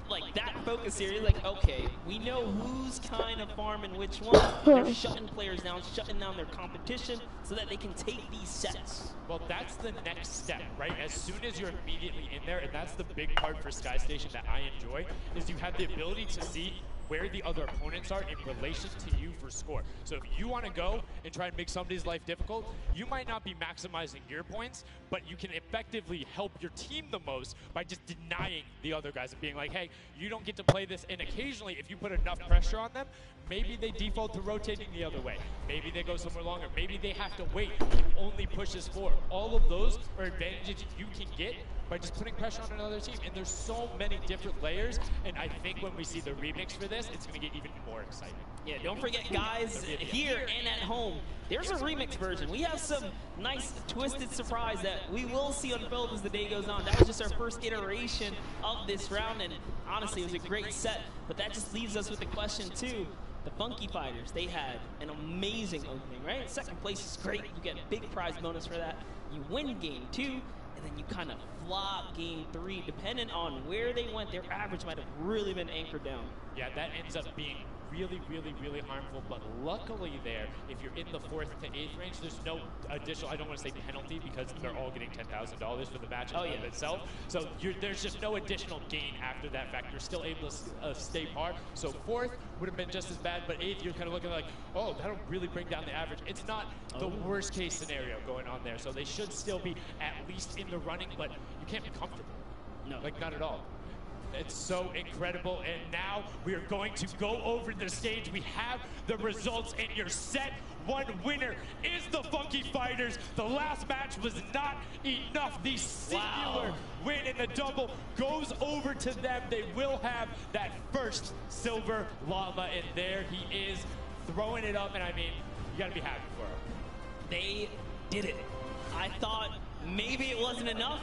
like, that focused here. He's like, okay, we know who's kind of farming which one. They're shutting players down, shutting down their competition so that they can take these sets. Well, that's the next step, right? As soon as you're immediately in there, and that's the big part for Sky Station that I enjoy, is you have the ability to see where the other opponents are in relation to you for score. So if you want to go and try and make somebody's life difficult, you might not be maximizing your points, but you can effectively help your team the most by just denying the other guys and being like, hey, you don't get to play this. And occasionally, if you put enough pressure on them, maybe they default to rotating the other way. Maybe they go somewhere longer. Maybe they have to wait and only pushes forward. All of those are advantages you can get by just putting pressure on another team. And there's so many different layers, and I think when we see the remix for this, it's going to get even more exciting. Yeah, don't forget, guys, here and at home, there's a remix version. We have some nice twisted surprise that we will see unfold as the day goes on. That was just our first iteration of this round, and honestly, it was a great set. But that just leaves us with the question, too. The Funky Fighters, they had an amazing opening, right? Second place is great. You get a big prize bonus for that. You win game 2, and then you kind of flop game 3. Depending on where they went, their average might have really been anchored down. Yeah, that ends up being really, really, really harmful. But luckily there, if you're in the 4th to 8th range, there's no additional, I don't want to say penalty because they're all getting $10,000 for the match in itself. So there's just no additional gain after that fact. You're still able to stay par. So 4th would have been just as bad, but 8th, you're kind of looking like, oh, that'll really bring down the average. It's not the worst case scenario going on there. So they should still be at least in the running, but you can't be comfortable. No. Like, not at all. It's so incredible, and now we are going to go over the stage. We have the results, and your set 1 winner is the Funky Fighters. The last match was not enough. The singular win in the double goes over to them. They will have that first silver llama, and there he is throwing it up, and I mean, you gotta be happy for him. They did it. I thought maybe it wasn't enough,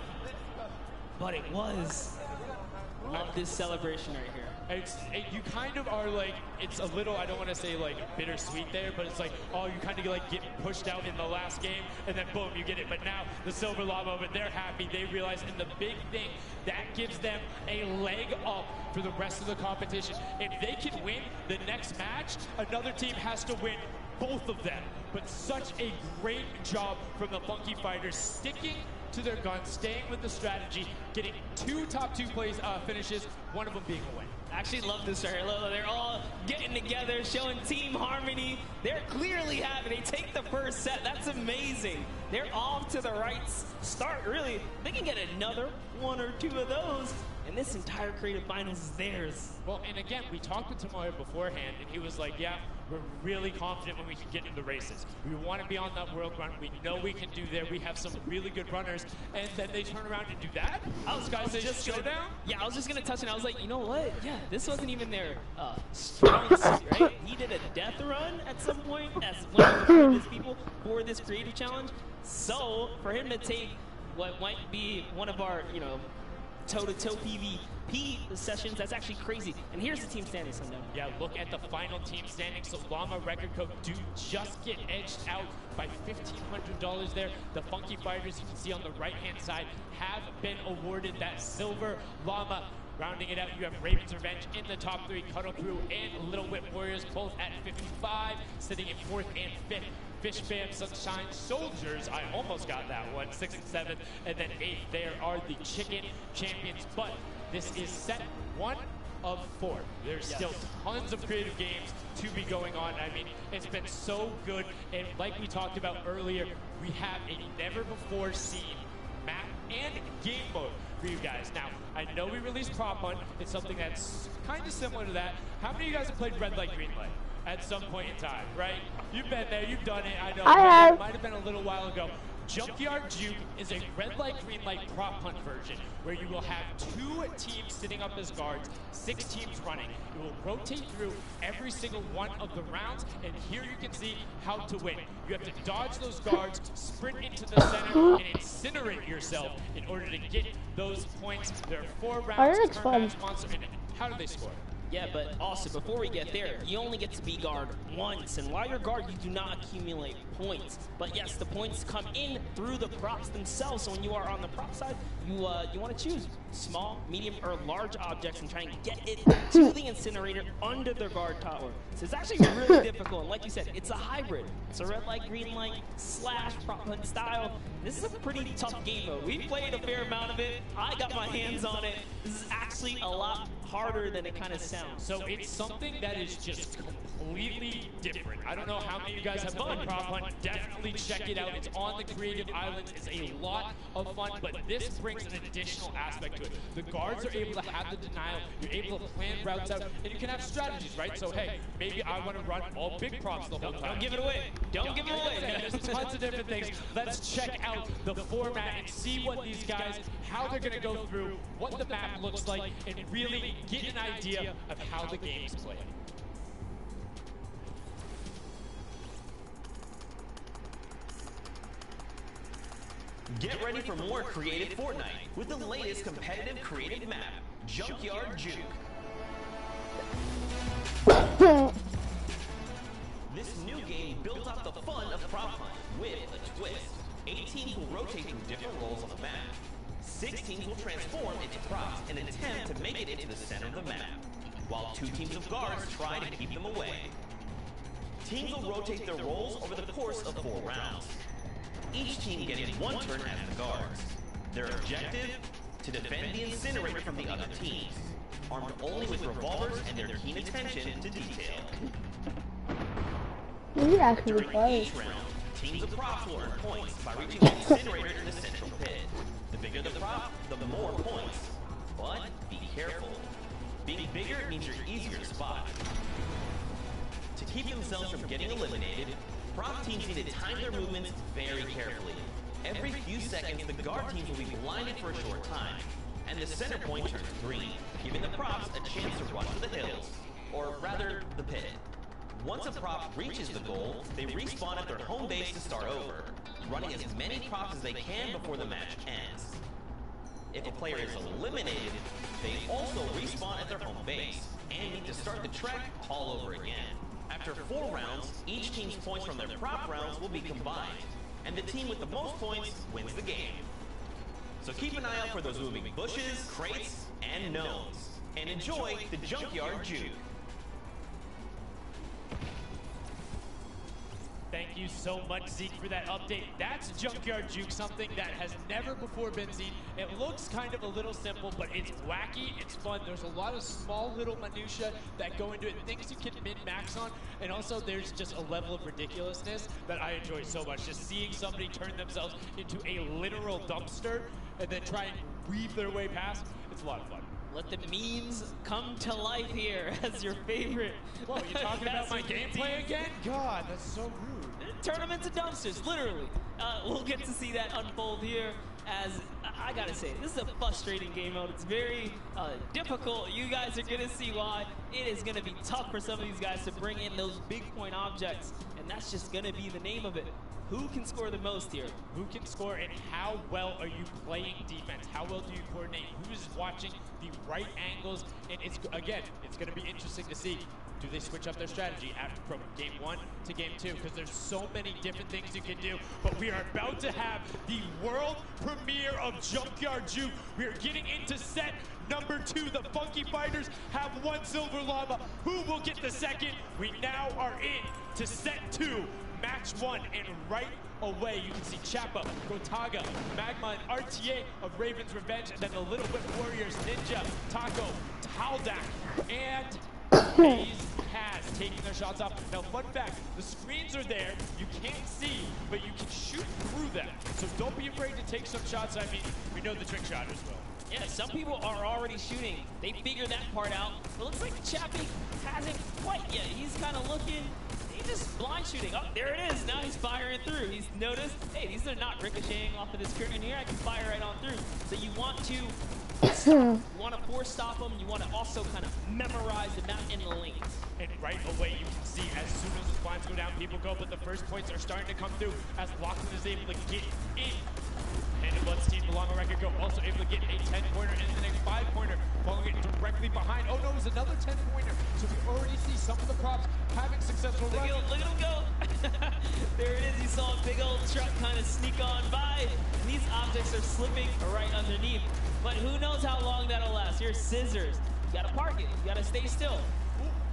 but it was. Love this celebration right here. You kind of are like, it's a little, I don't want to say like bittersweet there, but it's like, oh, you kind of like get pushed out in the last game, and then boom, you get it. But now the silver llama, but they're happy. They realize, and the big thing, that gives them a leg up for the rest of the competition. If they can win the next match, another team has to win both of them. But such a great job from the Funky Fighters, sticking to their guns, staying with the strategy, getting 2 top 2 plays finishes, one of them being a win. I actually love this right here. They're all getting together, showing team harmony. They're clearly happy. They take the first set. That's amazing. They're off to the right start, really. They can get another 1 or 2 of those, and this entire creative finals is theirs. Well, and again, we talked with Tomoya beforehand, and he was like, yeah, we're really confident when we can get into the races. We want to be on that world run. We know we can do there. We have some really good runners. And then they turn around and do that? I was just showdown? Yeah, I was just going to touch it. I was like, you know what? Yeah, this wasn't even their strong suit, right? He did a death run at some point as one of the hardest people for this creative challenge. So for him to take what might be one of our, you know, toe-to-toe PvP sessions, that's actually crazy. And here's the team standings, Sundown. Yeah, look at the final team standings. So Llama Record Code do just get edged out by $1,500 there. The Funky Fighters, you can see on the right-hand side, have been awarded that silver. Llama rounding it out, you have Raven's Revenge in the top 3, Cuddle Crew and Little Whip Warriors both at 55, sitting in 4th and 5th. Fish Bam, Sunshine Soldiers, I almost got that one, 6th and 7th, and then 8th. There are the Chicken Champions, but this is set 1 of 4. There's still tons of creative games to be going on. I mean, it's been so good, and like we talked about earlier, we have a never-before-seen map and game mode for you guys. Now, I know we released Prop Hunt. It's something that's kind of similar to that. How many of you guys have played Red Light, Green Light at some point in time, right? You've been there, you've done it. I know it might have been a little while ago. Junkyard Juke is a red light, green light prop hunt version where you will have 2 teams sitting up as guards, 6 teams running. It will rotate through every single one of the rounds, and here you can see how to win. You have to dodge those guards, sprint into the center, and incinerate yourself in order to get those points. There are 4 rounds per match monster, and how do they score? Yeah, but also, before we get there, you only get to be guard once, and while you're guard, you do not accumulate points. But yes, the points come in through the props themselves, so when you are on the prop side, you want to choose small, medium, or large objects and try and get it to the incinerator under the guard tower. So it's actually really difficult, and like you said, it's a hybrid. It's a red light, green light, / prop hunt style. This is a pretty tough game mode. We played a fair amount of it. I got my hands on it. This is actually a lot harder than it kind of sounds. So it's something that is just completely different. I don't know how many of you guys have played Prop Hunt. Definitely check it out. It's on the Creative Islands. It's a lot of fun, but this brings an additional aspect to it. The guards are able to have the denial. You're able to plan routes out, and you can have strategies, right? So hey, maybe I want to run all big props the whole time. Don't give it away. Don't give it away. There's tons of different things. Let's check out the format and see what these guys, how they're going to go through, what the map looks like, and really get an idea of how the game's played. Get ready for more creative Fortnite with the latest competitive creative map, Junkyard Juke. This new game built off the fun of Prop Hunt with a twist. 8 teams will rotate through different roles on the map. 6 teams will transform into props and attempt to make it into the center of the map, while 2 teams of guards try to keep them away. Teams will rotate their roles over the course of 4 rounds, each team getting 1 turn as the guards. Their objective? To defend the incinerator from the other teams, armed only with revolvers and their keen attention to detail. During each round, teams of props will earn points by reaching the incinerator in the central pit. The bigger the prop, the more points. But be careful. Being bigger means you're easier to spot. To keep themselves from getting eliminated, prop teams need to time their movements very carefully. Every few seconds, the guard teams will be blinded for a short time, and the center point turns green, giving the props a chance to run for the hills, or rather, the pit. Once a prop reaches the goal, they respawn at their home base to start over, running as many props as they can before the match ends. If a player is eliminated, they also respawn at their home base, and need to start the trek all over again. After 4 rounds, each team's points from their prop rounds will be combined, and the team with the most points wins the game. So keep an eye out for those moving bushes, crates, and gnomes, and enjoy the Junkyard Juke. Thank you so much, Zeke, for that update. That's Junkyard Juke, something that has never before been seen. It looks kind of a little simple, but it's wacky, it's fun. There's a lot of small little minutia that go into it, things you can min-max on, and also there's just a level of ridiculousness that I enjoy so much. Just seeing somebody turn themselves into a literal dumpster and then try and weave their way past, it's a lot of fun. Let the memes come to life here as your favorite. Whoa, you talking about my gameplay again? God, that's so rude. Turn them into dumpsters, literally. We'll get to see that unfold here as, I gotta say, this is a frustrating game mode. It's very difficult. You guys are gonna see why. It is gonna be tough for some of these guys to bring in those big point objects, and that's just gonna be the name of it. Who can score the most here? Who can score, and how well are you playing defense? How well do you coordinate? Who's watching the right angles? And it's, again, it's going to be interesting to see. Do they switch up their strategy after from game 1 to game 2? Because there's so many different things you can do. But we are about to have the world premiere of Junkyard Juke. We are getting into set number 2. The Funky Fighters have 1 silver llama. Who will get the second? We now are in to set 2. Match 1, and right away you can see Chappa, Gotaga, Magma, and RTA of Raven's Revenge, and then the Little Whip Warriors, Ninja, Taco, Taldak, and Hayes Kaz taking their shots off. Now, fun fact, the screens are there, you can't see, but you can shoot through them. So don't be afraid to take some shots. I mean, we know the trick shotters will. Yeah, some people are already shooting. They figured that part out. It looks like Chappie hasn't quite yet. He's kind of looking. He's just blind shooting. Oh, there it is. Now he's firing through. He's noticed, hey, these are not ricocheting off of this curtain here. I can fire right on through. So you want to stop, you want to force stop them. You want to also kind of memorize the map in the lanes. And right away you can see as soon as the spawns go down, people go, but the first points are starting to come through as Lachlan is able to get in. And the Blood's team, the longer record go, also able to get a 10-pointer and the next 5-pointer, following it directly behind. Oh no, it was another 10-pointer. So we already see some of the props having successful runs. Look at him go. There it is. You saw a big old truck kind of sneak on by. And these objects are slipping right underneath. But who knows how long that'll last. Here's Scissors. You gotta park it. You gotta stay still.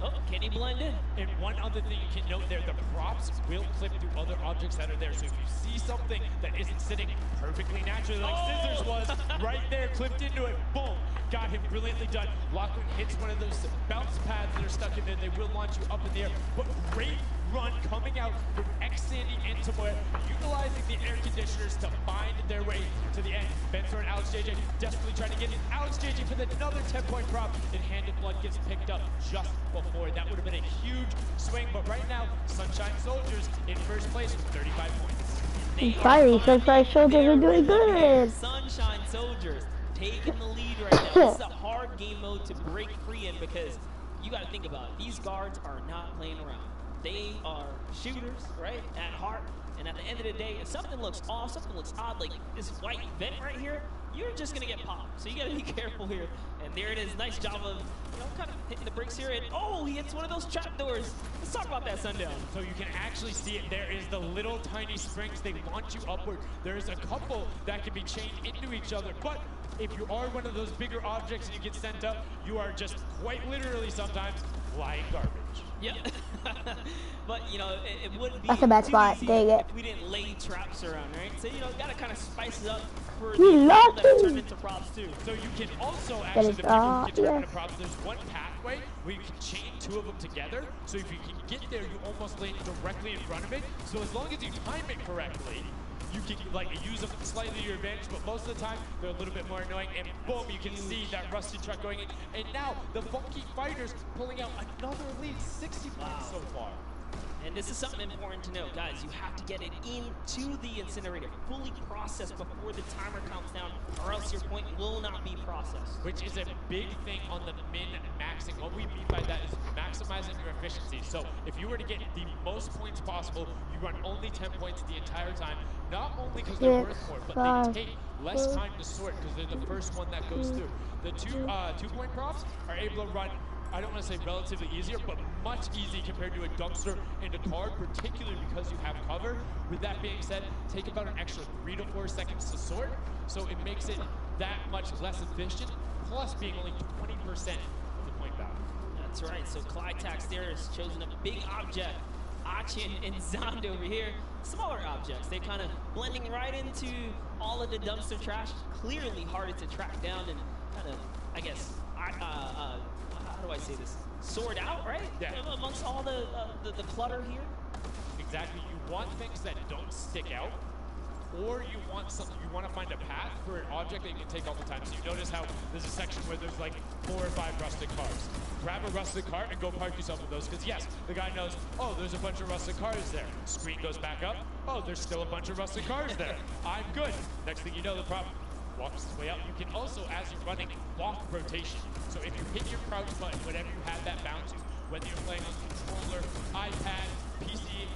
Oh, can he blend in? And one other thing you can note there, the props will clip through other objects that are there. So if you see something that isn't sitting perfectly naturally like Scissors was, right there, clipped into it, boom, got him brilliantly done. Lachlan hits one of those bounce pads that are stuck in there. They will launch you up in the air. But great run coming out from X-Sandy and Tomoya, utilizing the air conditioners to find their way to the end. Bensor and Alex JJ desperately trying to get in. Alex JJ for another 10-point prop, and Handed Blood gets picked up just before. That would have been a huge swing, but right now, Sunshine Soldiers in first place with 35 points. Finally, Sunshine Soldiers are doing good. Sunshine Soldiers taking the lead right now. This is a hard game mode to break free in because you got to think about it. These guards are not playing around. They are shooters, right, at heart. And at the end of the day, if something looks off, something looks odd, like this white vent right here, you're just gonna get popped. So you gotta be careful here. And there it is, nice job of, kind of hitting the brakes here. And oh, he hits one of those trapdoors. Let's talk about that, Sundown. So you can actually see it. There is the little tiny springs. They launch you upward. There's a couple that can be chained into each other. But if you are one of those bigger objects and you get sent up, you are just quite literally sometimes flying garbage. Yeah. But, it wouldn't be That's a bad spot. Dang it. if we didn't lay traps around, right? So, gotta kind of spice it up for the You people lucky. that turn into props, too. So you can also actually, the people who can turn into props, there's one pathway where you can chain 2 of them together. So if you can get there, you almost land directly in front of it. So as long as you time it correctly, you can use them slightly to your advantage, but most of the time they're a little bit more annoying. And boom, you can see that rusty truck going in. And now the Funky Fighters pulling out another lead, 60 points so far. And this is something important to know, guys. You have to get it into the incinerator, fully processed before the timer counts down, or else your point will not be processed. Which is a big thing on the min-maxing. What we mean by that is maximizing your efficiency. So if you were to get the most points possible, you run only 10 points the entire time. Not only because they're worth more, but they take less time to sort because they're the first one that goes through. The two-point props are able to run, I don't want to say relatively easier, but much easier compared to a dumpster and a card, particularly because you have cover. With that being said, take about an extra 3 to 4 seconds to sort, so it makes it that much less efficient, plus being only 20% of the point value. That's right, so Clytax there has chosen a big object Achin and Zond over here, smaller objects. They're kind of blending right into all of the dumpster trash. Clearly harder to track down and kind of, I guess, how do I say this? Sort out, right? Yeah. Amongst all the clutter here. Exactly. You want things that don't stick out, or you want something. You want to find a path for an object that you can take all the time. So you notice how there's a section where there's like 4 or 5 rusted cars. Grab a rusted car and go park yourself with those. Because yes, the guy knows. Oh, there's a bunch of rusted cars there. Screen goes back up. Oh, there's still a bunch of rusted cars there. I'm good. Next thing you know, the problem walks its way up. You can also, as you're running, walk rotation. So if you hit your crouch button, whatever you have that bound to, whether you're playing on controller, iPad, PC,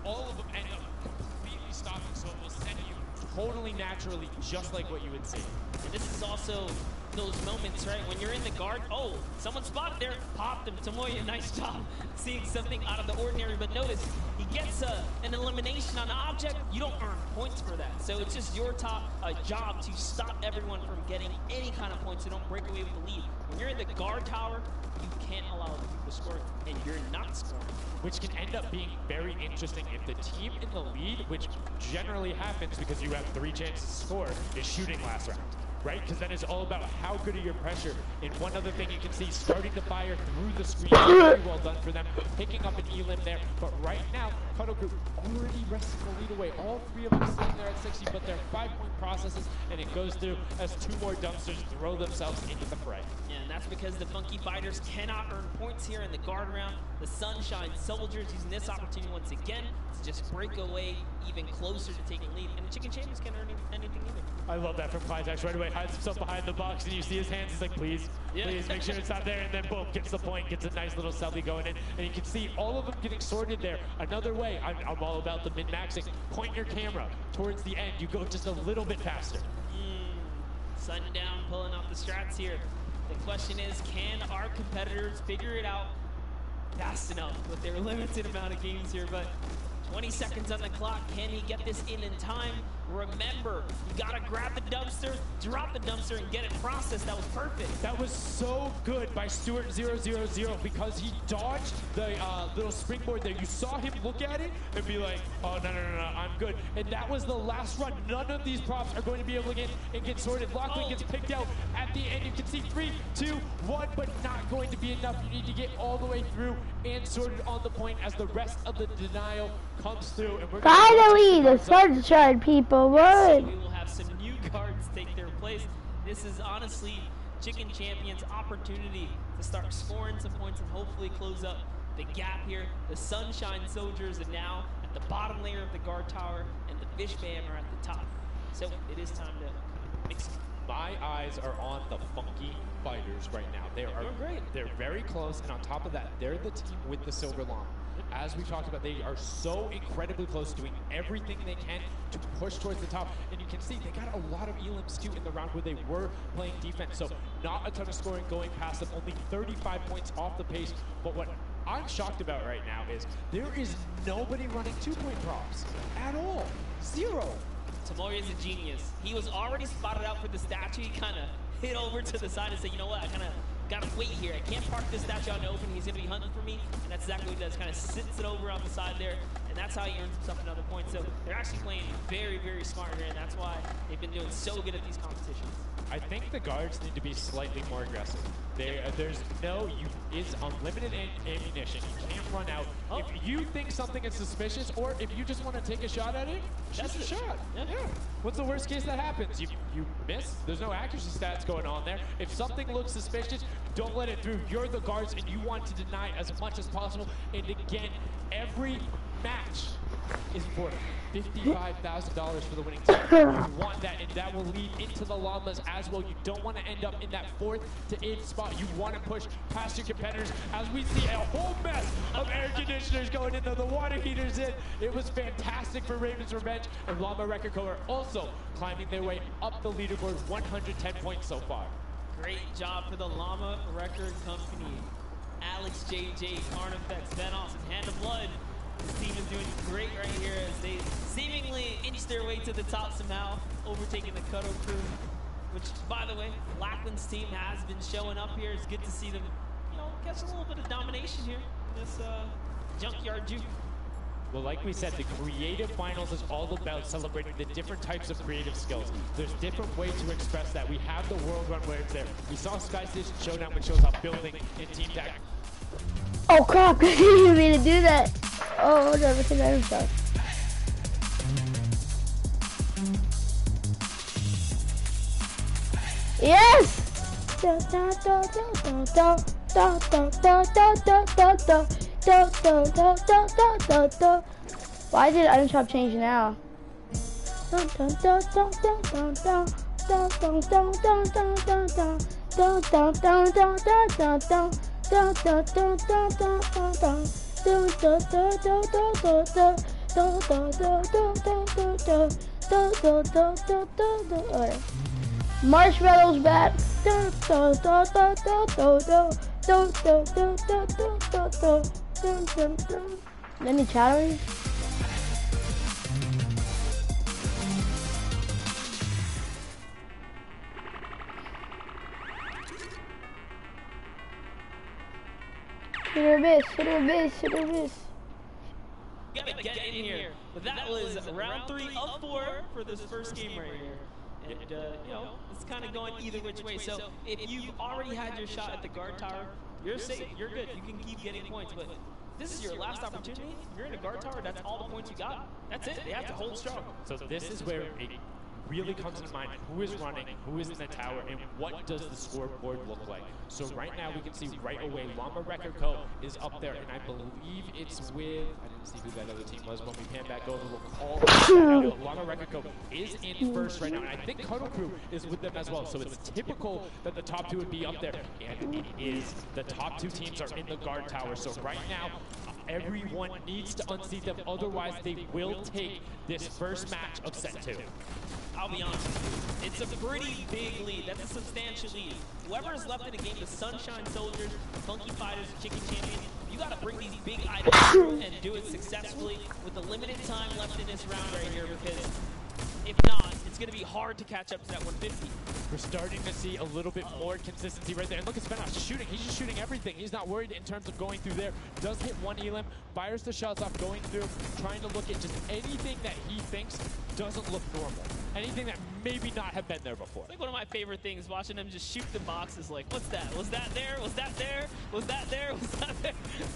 all of them end up completely stopping, so it will send you totally naturally, just like what you would see. And this is also those moments, right? When you're in the guard, oh, someone spotted there, popped him. Tomoya, nice job seeing something out of the ordinary, but notice, he gets an elimination on the object. You don't earn points for that. So it's just your job to stop everyone from getting any kind of points, so don't break away with the lead. When you're in the guard tower, you can't allow other people to score, and you're not scoring. Which can end up being very interesting if the team in the lead, which generally happens because you have 3 chances to score, is shooting last round. Right? Because then it's all about how good are your pressure. And one other thing you can see, starting to fire through the screen, very well done for them, picking up an elim there. But right now, Cuddle Group already wresting the lead away. All 3 of them sitting there at 60, but they're 5-point processes, and it goes through as 2 more dumpsters throw themselves into the fray. Yeah, and that's because the Funky Fighters cannot earn points here in the guard round. The Sunshine Soldiers using this opportunity once again to just break away even closer to taking lead. And the Chicken Champions can't earn anything either. I love that from Clitax. Right away, hides himself behind the box, and you see his hands. He's like, please, please, make sure it's not there. And then, boom, gets the point, gets a nice little selfie going in. And you can see all of them getting sorted there. Another way, I'm all about the min-maxing. Point your camera towards the end. You go just a little bit faster. Sundown pulling off the strats here. The question is, can our competitors figure it out fast enough with their limited amount of games here? But 20 seconds on the clock. Can he get this in time? Remember, you gotta grab the dumpster, drop the dumpster, and get it processed. That was perfect. That was so good by Stuart000 because he dodged the little springboard there. You saw him look at it and be like, oh, no, I'm good. And that was the last run. None of these props are going to be able to get sorted. Lachlan gets picked out at the end. You can see 3, 2, 1, but not going to be enough. You need to get all the way through and sorted on the point as the rest of the denial comes through. And we're finally, the Sunshine people won. We will have some new guards take their place. This is honestly Chicken Champions' opportunity to start scoring some points and hopefully close up the gap here. The Sunshine Soldiers are now at the bottom layer of the guard tower, and the Fish Fam are at the top. So it is time to mix it. My eyes are on the Funky Fighters right now. They're great. They're very close, and on top of that, they're the team with the silver llama. As we talked about, they are so incredibly close, doing everything they can to push towards the top. And you can see they got a lot of elims too in the round where they were playing defense. So not a ton of scoring going past them, only 35 points off the pace. But what I'm shocked about right now is there is nobody running 2-point props at all. 0. Tomoya is a genius. He was already spotted out for the statue. He kind of hit over to the side and said, you know what, I kind of gotta wait here. I can't park this statue out in the open. He's gonna be hunting for me, and that's exactly what he does. Kind of sits it over on the side there, and that's how he earns himself another point. So they're actually playing very, very smart here, and that's why they've been doing so good at these competitions. I think the guards need to be slightly more aggressive. There's it's unlimited ammunition. You can't run out. If you think something is suspicious, or if you just want to take a shot at it, shoot a shot. Yeah. What's the worst case that happens? You miss. There's no accuracy stats going on there. If something looks suspicious, don't let it through. You're the guards, and you want to deny as much as possible. And again, every match is for $55,000 for the winning team. You want that, and that will lead into the llamas as well. You don't want to end up in that 4th to 8th spot. You want to push past your competitors as we see a whole mess of air conditioners going into the water heaters in. It was fantastic for Raven's Revenge, and Llama Record Co. are also climbing their way up the leaderboard, 110 points so far. Great job for the Llama Record Company. Alex, JJ, Carnifex, Ben Austin, Hand of Blood. This team is doing great right here as they seemingly inch their way to the top somehow, overtaking the Cuddle Crew, which, by the way, Lachlan's team has been showing up here. It's good to see them, catch a little bit of domination here in this Junkyard Juke. Well, like we said, the creative finals is all about celebrating the different types of creative skills. There's different ways to express that. We have the world run where it's there. We saw Sky Station Showdown, which shows off building and team tag. Oh crap, I didn't even mean to do that. Oh, hold on, look at that shot. Yes! Why did item shop change now? Marshmallows back. Any calories? Hit her miss, hit her miss, hit her miss. Gotta get in here. But that was round 3 of 4 for this first game right here. And, you know, it's kind of going either which way. So if you've already had your shot at the guard tower, you're safe, you're good. You can keep getting points. But this is your last opportunity. You're in a guard tower, that's all the points you got. That's it. They have to hold strong. So this is where it really comes to mind who is running, who is in the tower, and what does the scoreboard look like. So right now we can see right away Llama Record Co. is up there, and I believe it's with, I didn't see who that other team was. When we pan back over, we'll call that out. Llama Record Co. is in first right now, and I think Cuddle Crew is with them as well. So it's typical that the top 2 would be up there, and it is. The top 2 teams are in the guard tower. So right now, everyone needs to unseat them, otherwise they will take this first match of set 2. I'll be honest with you, it's a pretty big lead. That's a substantial lead. Whoever is left in the game, the Sunshine Soldiers, Funky Fighters, Chicken Champions, you got to bring these big items through and do it successfully with the limited time left in this round right here, because if not, it's going to be hard to catch up to that 150. We're starting to see a little bit more consistency right there. And look at Svenos shooting. He's just shooting everything. He's not worried in terms of going through there. Does hit one elim, fires the shots off going through, trying to look at just anything that he thinks doesn't look normal. Anything that maybe not have been there before. It's like one of my favorite things, watching him just shoot the boxes like, what's that? Was that there? Was that there? Was that there? Was that there?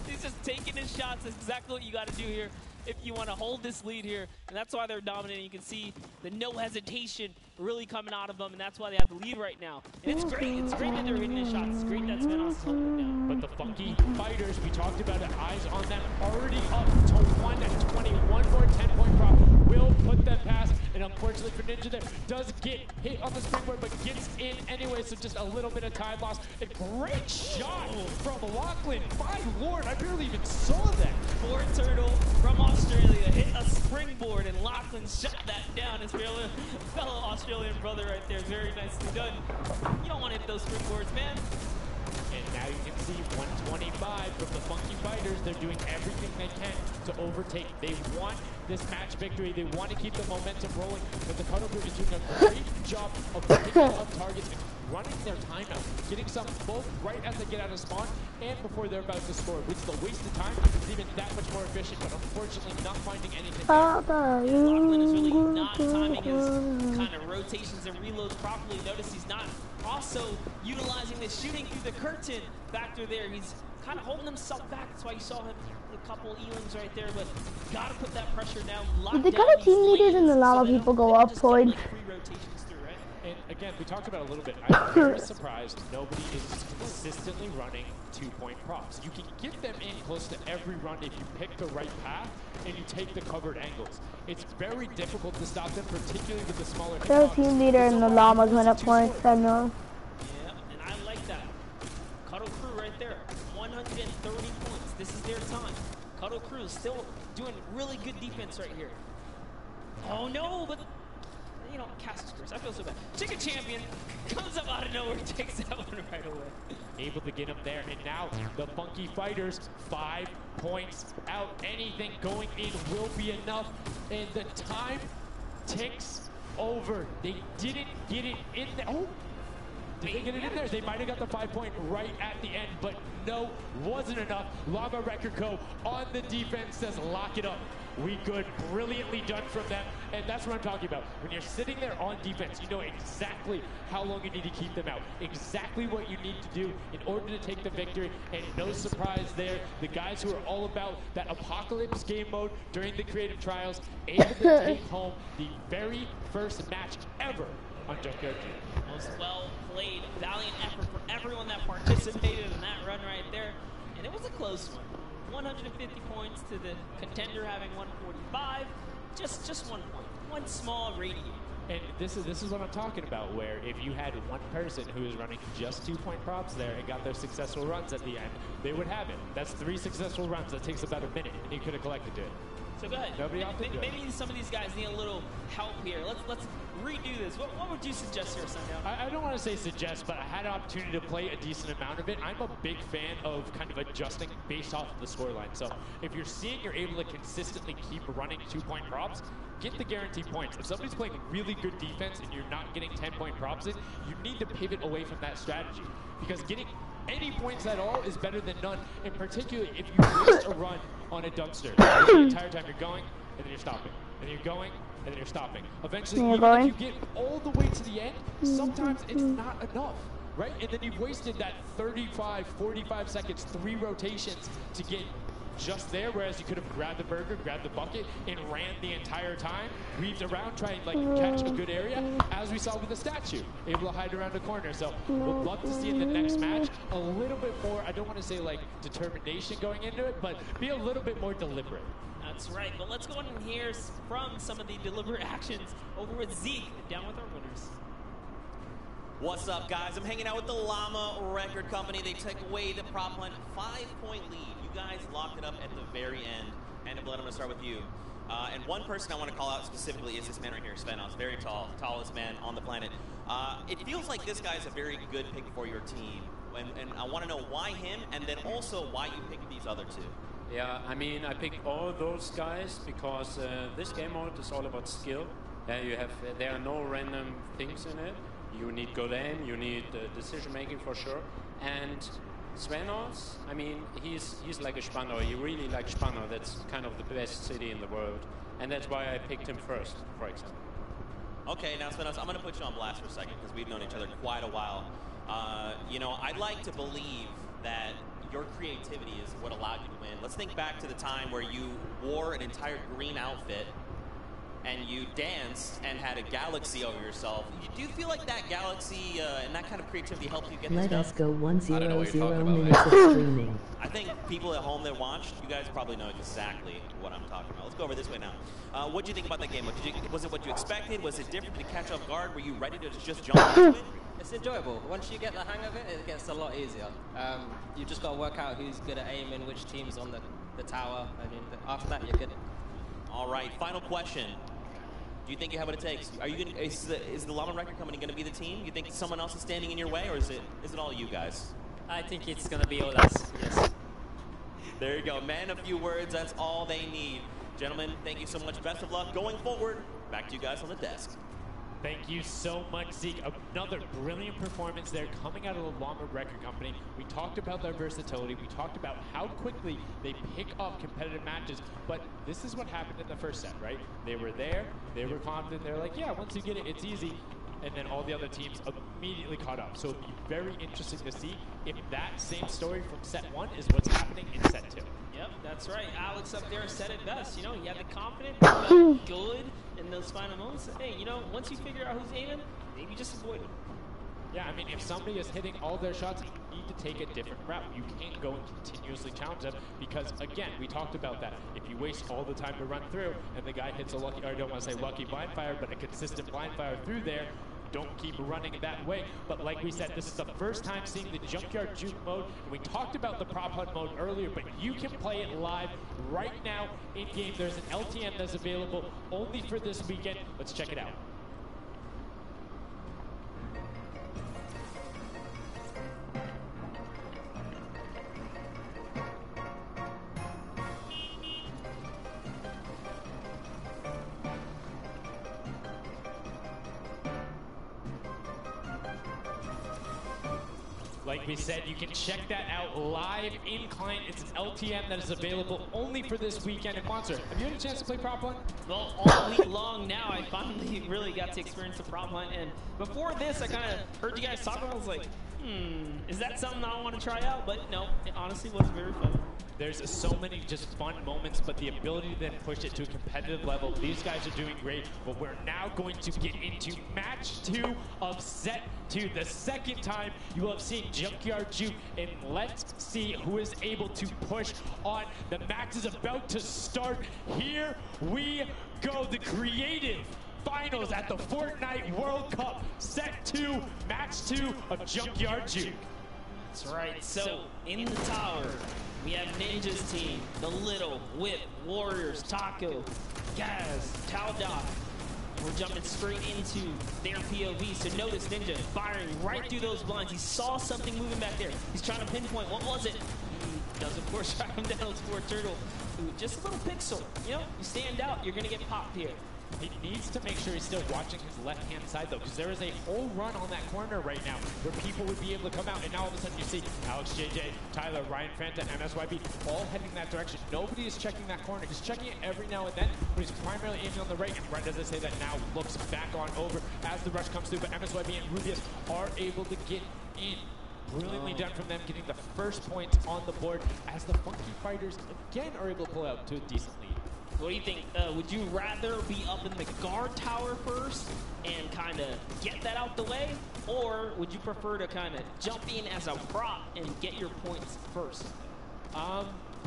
He's just taking his shots. That's exactly what you got to do here if you want to hold this lead here. And that's why they're dominating. You can see the no hesitation really coming out of them, and that's why they have the lead right now. And it's great. It's great that they're hitting the shots. It's great that Svenos is holding them down. But the Funky Fighters, we talked about it, eyes on them, already up to 120. One more 10-point prop will put them past. And unfortunately for Ninja there, does get hit on the springboard, but gets in anyway, so just a little bit of time loss. A great shot from Lachlan. My lord, I barely even saw that. Ford Turtle from Australia hit a springboard, and Lachlan shot that down. His fellow Australian brother right there. Very nicely done. You don't want to hit those springboards, man. And now you can see 125 from the Funky Fighters. They're doing everything they can to overtake. They want this match victory. They want to keep the momentum rolling. But the Cuddle Group is doing a great job of picking up targets and running their timeout, getting some both right as they get out of spawn and before they're about to score, which is a waste of time. It's even that much more efficient, but unfortunately not finding anything. Lachlan is really not timing his kind of rotations and reloads properly. Notice he's not also utilizing the shooting through the curtain back through there. He's kind of holding himself back. That's why you saw him a couple elims right there, but gotta put that pressure down. Did the kind of team leaders and the Llama people go up points? And again, we talked about it a little bit. I'm very surprised nobody is consistently running 2-point props. You can get them in close to every run if you pick the right path and you take the covered angles. It's very difficult to stop them, particularly with the smaller The team leader and the Llamas went up points, I know. Yeah, and I like that. Cuddle Crew right there, 130 points. This is their time. Cuddle Crew is still doing really good defense right here. Oh no, but you know, cast first. I feel so bad. Chicken Champion comes up out of nowhere, takes that one right away. Able to get him there, and now the Funky Fighters 5 points out. Anything going in will be enough, and the time ticks over. They didn't get it in there. Oh, did they get it in there? They might have got the 5-point right at the end, but no, wasn't enough. Llama Record Co. on the defense says lock it up. We good, brilliantly done from them, and that's what I'm talking about. When you're sitting there on defense, you know exactly how long you need to keep them out, exactly what you need to do in order to take the victory, and no surprise there, the guys who are all about that apocalypse game mode during the creative trials, able to take home the very first match ever on Junkyard June. Most well played, valiant effort for everyone that participated in that run right there, and it was a close one. 150 points to the contender having 145. Just 1 point, one small radius. And this is what I'm talking about, where if you had one person who was running just 2-point props there and got their successful runs at the end, they would have it. That's 3 successful runs. That takes about a minute, and you could have collected it. So go ahead. Nobody else did Maybe some of these guys need a little help here. Let's redo this. What would you suggest here, Sundown? I don't want to say suggest, but I had an opportunity to play a decent amount of it. I'm a big fan of kind of adjusting based off of the scoreline. So if you're seeing you're able to consistently keep running 2-point props, get the guaranteed points. If somebody's playing really good defense and you're not getting 10-point props in, you need to pivot away from that strategy. Because getting any points at all is better than none, and particularly if you waste a run on a dumpster. The entire time you're going, and then you're stopping, and then you're going, and then you're stopping. Eventually, even if you get all the way to the end, sometimes it's not enough, right? And then you've wasted that 35, 45 seconds, 3 rotations to get just there, whereas you could have grabbed the burger, grabbed the bucket, and ran the entire time, weaved around, trying to catch a good area, as we saw with the statue, able to hide around the corner. So we'll love to see in the next match a little bit more, I don't want to say like determination going into it, but be a little bit more deliberate. That's right, but let's go on and hear from some of the deliberate actions over with Zeke, down with our winners. What's up, guys? I'm hanging out with the Llama Record Company. They took away the prop hunt 5-point lead. You guys locked it up at the very end. And Blood, I'm going to start with you. And one person I want to call out specifically is this man right here, Svenos. Very tall, tallest man on the planet. It feels like this guy's a very good pick for your team. And I want to know why him, and then also why you picked these other two. Yeah, I mean, I picked all those guys because this game mode is all about skill. There are no random things in it. You need good aim, you need decision making for sure. And Svenos, I mean, he's like a Spanner. He really likes Spanner. That's kind of the best city in the world. And that's why I picked him first, for example. Okay, now Svenos, I'm going to put you on blast for a second because we've known each other quite a while. You know, I'd like to believe that your creativity is what allowed you to win. Let's think back to the time where you wore an entire green outfit and you danced and had a galaxy over yourself. Do you feel like that galaxy and that kind of creativity helped you get this done? Let us go 100 minutes of streaming. I think people at home that watched, you guys probably know exactly what I'm talking about. Let's go over this way now. What do you think about that game? Was it what you expected? Was it different? Did it catch off guard? Were you ready to just jump into it? It's enjoyable. Once you get the hang of it, it gets a lot easier. You just got to work out who's good at aiming, which team's on the tower. I mean, after that, you're good. All right, final question. Do you think you have what it takes? Are you gonna, is the Llama Record Company going to be the team? You think someone else is standing in your way, or is it all you guys? I think it's going to be all us, yes. There you go. Man, a few words, that's all they need. Gentlemen, thank you so much. Best of luck going forward. Back to you guys on the desk. Thank you so much, Zeke. Another brilliant performance there coming out of the Llama Record Company. We talked about their versatility. We talked about how quickly they pick up competitive matches. But this is what happened in the first set, right? They were there. They were confident. They're like, yeah, once you get it, it's easy. And then all the other teams immediately caught up. So it'll be very interesting to see if that same story from set 1 is what's happening in set 2. Yep, that's right. Alex up there said it best. You know, he had the confidence, he felt good in those final moments. Hey, you know, once you figure out who's aiming, maybe just avoid him. Yeah, I mean, if somebody is hitting all their shots, you need to take a different route. You can't go and continuously challenge them because, again, we talked about that. If you waste all the time to run through and the guy hits a lucky, or I don't want to say lucky blind fire, but a consistent blind fire through there, don't keep running that way. But like we said, this is the first time seeing the Junkyard Juke mode. And we talked about the prop hunt mode earlier, but you can play it live right now in-game. There's an LTN that's available only for this weekend. Let's check it out. Like we said, you can check that out live in client. It's an LTM that is available only for this weekend. And Monster, have you had a chance to play Prop Hunt? Well, all week long now, I finally really got to experience the Prop Hunt. And before this, I kind of heard you guys talk about it. I was like, is that something I want to try out? But no, it honestly was very fun. There's so many just fun moments, but the ability to then push it to a competitive level, these guys are doing great. But we're now going to get into match 2 of set 2. The second time you will have seen Junkyard Juke, and let's see who is able to push on. The match is about to start. Here we go, the creative finals at the Fortnite World Cup, set 2, match 2 of Junkyard Juke. That's right, so in the tower, we have Ninja's team, The Little, Whip, Warriors, Taco, Gaz, Taldoc. We're jumping straight into their POV, so notice Ninja firing right through those blinds. He saw something moving back there. He's trying to pinpoint, what was it? He does, of course, track him down with Sport Turtle. Ooh, just a little pixel, you know, you stand out, you're gonna get popped here. He needs to make sure he's still watching his left-hand side, though, because there is a whole run on that corner right now where people would be able to come out, and now all of a sudden you see Alex, JJ, Tyler, Ryan Fanta, MSYB all heading that direction. Nobody is checking that corner. He's checking it every now and then, but he's primarily aiming on the right, and Brent, as I say that now, looks back on over as the rush comes through, but MSYB and Rubius are able to get in. Brilliantly done from them, getting the first points on the board as the Funky Fighters again are able to pull out to a decent lead. What do you think? Would you rather be up in the guard tower first and kind of get that out the way? Or would you prefer to kind of jump in as a prop and get your points first?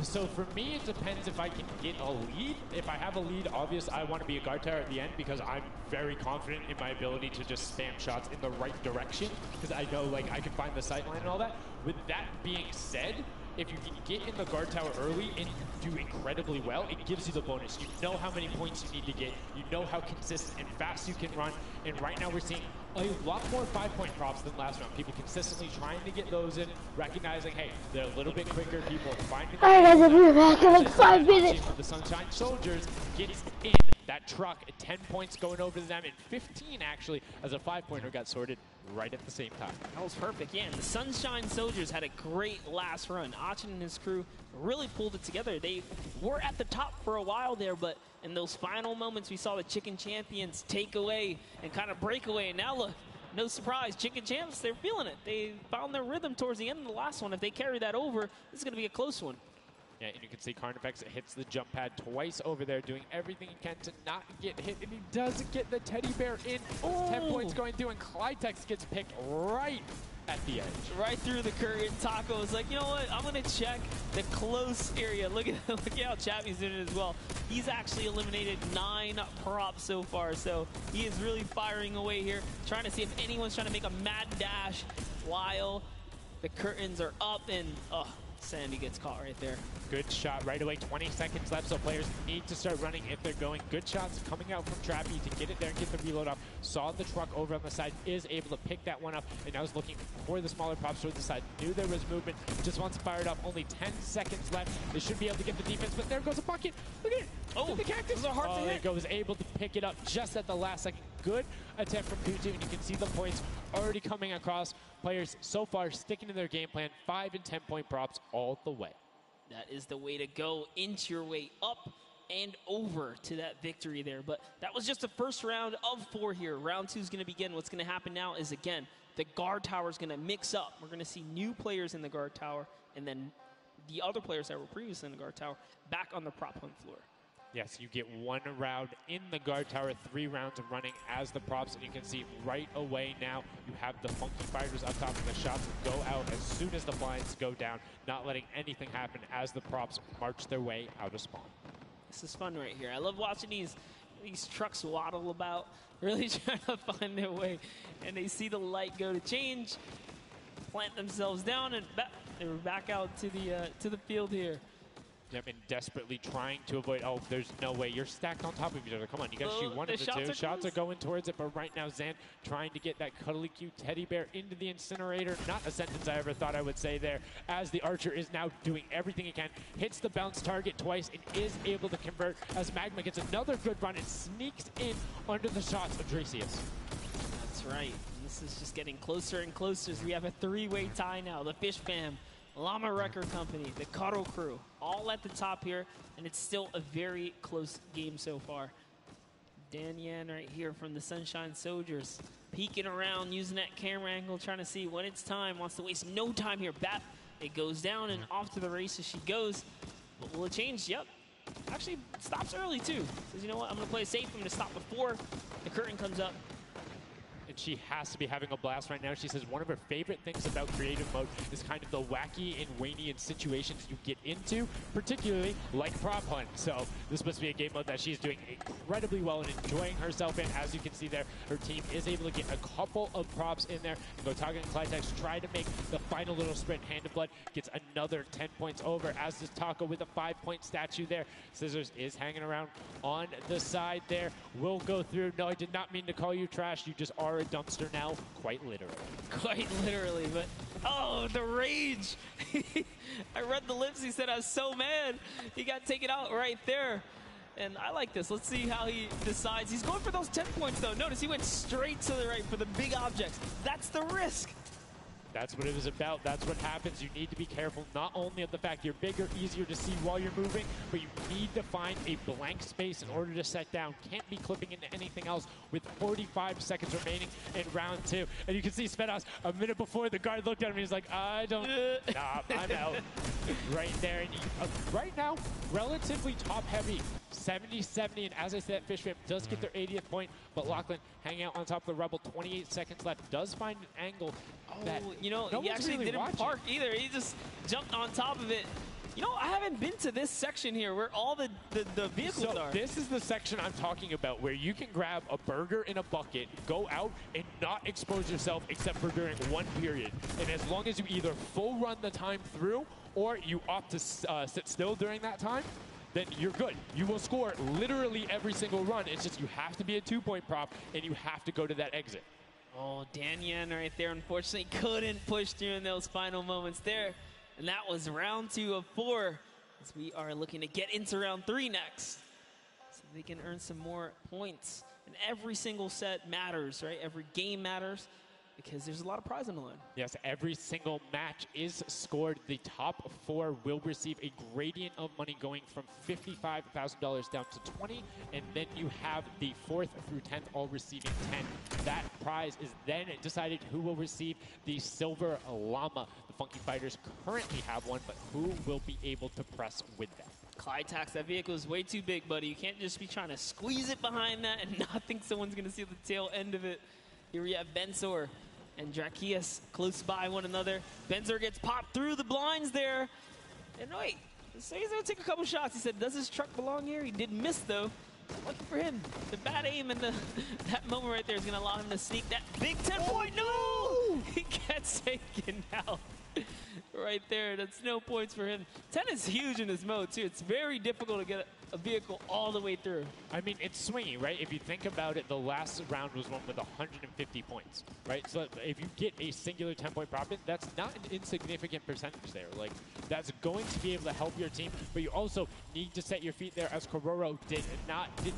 So for me, it depends if I can get a lead. If I have a lead, obviously I want to be a guard tower at the end because I'm very confident in my ability to just spam shots in the right direction because I know like I can find the sight line and all that. With that being said, if you can get in the guard tower early and you do incredibly well, it gives you the bonus. You know how many points you need to get. You know how consistent and fast you can run. And right now we're seeing a lot more 5-point props than last round. People consistently trying to get those in, recognizing, hey, they're a little bit quicker. People finding Alright guys, I'll be back in like 5 minutes. The Sunshine Soldiers gets in that truck at 10 points going over to them, and 15 actually as a 5-pointer got sorted right at the same time. That was perfect, yeah. And the Sunshine Soldiers had a great last run. Achin and his crew really pulled it together. They were at the top for a while there, but in those final moments, we saw the Chicken Champions take away and kind of break away. And now look, no surprise, Chicken Champs, they're feeling it. They found their rhythm towards the end of the last one. If they carry that over, this is going to be a close one. Yeah, and you can see Carnifex hits the jump pad twice over there, doing everything he can to not get hit, and he does get the teddy bear in. Oh. 10 points going through, and Clytex gets picked right at the edge. Right through the curtain. Taco is like, you know what, I'm going to check the close area. Look at how Chappie's doing it as well. He's actually eliminated 9 props so far, so he is really firing away here, trying to see if anyone's trying to make a mad dash while the curtains are up, and Sandy gets caught right there. Good shot right away. 20 seconds left, so players need to start running if they're going. Good shots coming out from Trappy to get it there and get the reload off. Saw the truck over on the side, is able to pick that one up, and now is looking for the smaller props towards the side. Knew there was movement, just wants to fire it up. Only 10 seconds left. They should be able to get the defense, but there goes a bucket. Look at it. Oh, the cactus. Those are hard to hit. There goes, able to pick it up just at the last second. Good attempt from Kutu, and you can see the points already coming across. Players so far sticking to their game plan. 5 and 10 point props all the way. That is the way to go. Inch your way up and over to that victory there. But that was just the first round of 4 here. Round 2 is going to begin. What's going to happen now is, again, the guard tower is going to mix up. We're going to see new players in the guard tower, and then the other players that were previously in the guard tower back on the prop hunt floor. Yes, you get 1 round in the guard tower, 3 rounds of running as the props, and you can see right away now you have the Funky Fighters up top, and the shots go out as soon as the blinds go down, not letting anything happen as the props march their way out of spawn. This is fun right here. I love watching these trucks waddle about, really trying to find their way, and they see the light go to change, plant themselves down, and they were back out to the field here. Yep, and desperately trying to avoid. Oh, there's no way. You're stacked on top of each other. Come on, you got to shoot one of the two. Shots are going towards it, but right now Zan trying to get that cuddly cute teddy bear into the incinerator. Not a sentence I ever thought I would say there, as the Archer is now doing everything he can. Hits the bounce target twice and is able to convert as Magma gets another good run and sneaks in under the shots of Dracius. That's right. And this This is just getting closer and closer as we have a three-way tie now. The Fish Fam, Llama Record Company, the Cuddle Crew, all at the top here, and it's still a very close game so far. Dan Yan right here from the Sunshine Soldiers, peeking around, using that camera angle, trying to see when it's time, wants to waste no time here. Bat, it goes down and off to the races she goes. But will it change? Yep. Actually, stops early too. Says, you know what, I'm gonna play it safe. I'm gonna stop before the curtain comes up. And she has to be having a blast right now. She says one of her favorite things about creative mode is kind of the wacky and Waynian situations you get into, particularly like prop hunt. So this must be a game mode that she's doing incredibly well and enjoying herself in. As you can see there, her team is able to get a couple of props in there. Gotaga and Clytex try to make the final little sprint. Hand of Blood gets another 10 points over, as does Taco with a 5-point statue there. Scissors is hanging around on the side there. Will go through. No, I did not mean to call you trash. You just are a dumpster now, quite literally. Quite literally, but oh, the rage. I read the lips. He said, I was so mad. He got taken out right there. And I like this. Let's see how he decides. He's going for those 10 points, though. Notice he went straight to the right for the big objects. That's the risk. That's what it was about. That's what happens. You need to be careful not only of the fact you're bigger, easier to see while you're moving, but you need to find a blank space in order to set down. Can't be clipping into anything else with 45 seconds remaining in round 2. And you can see Svetos a minute before the guard looked at him. He's like, I don't, nah, I'm out. Right there. And right now, relatively top heavy. 70-70, and as I said, Fish Fam does get their 80th point, but Lachlan hanging out on top of the Rebel, 28 seconds left, does find an angle that you know, no he actually really didn't watching. park either. He just jumped on top of it. You know, I haven't been to this section here where all the vehicles are. This is the section I'm talking about, where you can grab a burger in a bucket, go out, and not expose yourself except for during one period. And as long as you either full run the time through, or you opt to sit still during that time, then you're good. You will score literally every single run. It's just you have to be a 2-point prop, and you have to go to that exit. Oh, Dan Yan right there, unfortunately, couldn't push through in those final moments there. And that was round 2 of 4, as we are looking to get into round 3 next. So they can earn some more points. And every single set matters, right? Every game matters, because there's a lot of prize on the line. Yes, every single match is scored. The top 4 will receive a gradient of money going from $55,000 down to 20, and then you have the 4th through 10th all receiving 10. That prize is then decided who will receive the Silver Llama. The Funky Fighters currently have one, but who will be able to press with them? Clytax, that vehicle is way too big, buddy. You can't just be trying to squeeze it behind that and not think someone's going to see the tail end of it. Here we have Bensor and Drakias close by one another. Bensor gets popped through the blinds there. And wait, so he's going to take a couple shots. He said, does this truck belong here? He did miss, though. Lucky for him. The bad aim and that moment right there is going to allow him to sneak that big 10-point. No! He gets taken out. Right there, that's no points for him. 10 is huge in this mode, too. It's very difficult to get a vehicle all the way through. I mean, it's swingy, right? If you think about it, the last round was one with 150 points, right? So if you get a singular 10-point profit, that's not an insignificant percentage there. Like, that's going to be able to help your team, but you also need to set your feet there, as Kororo didn't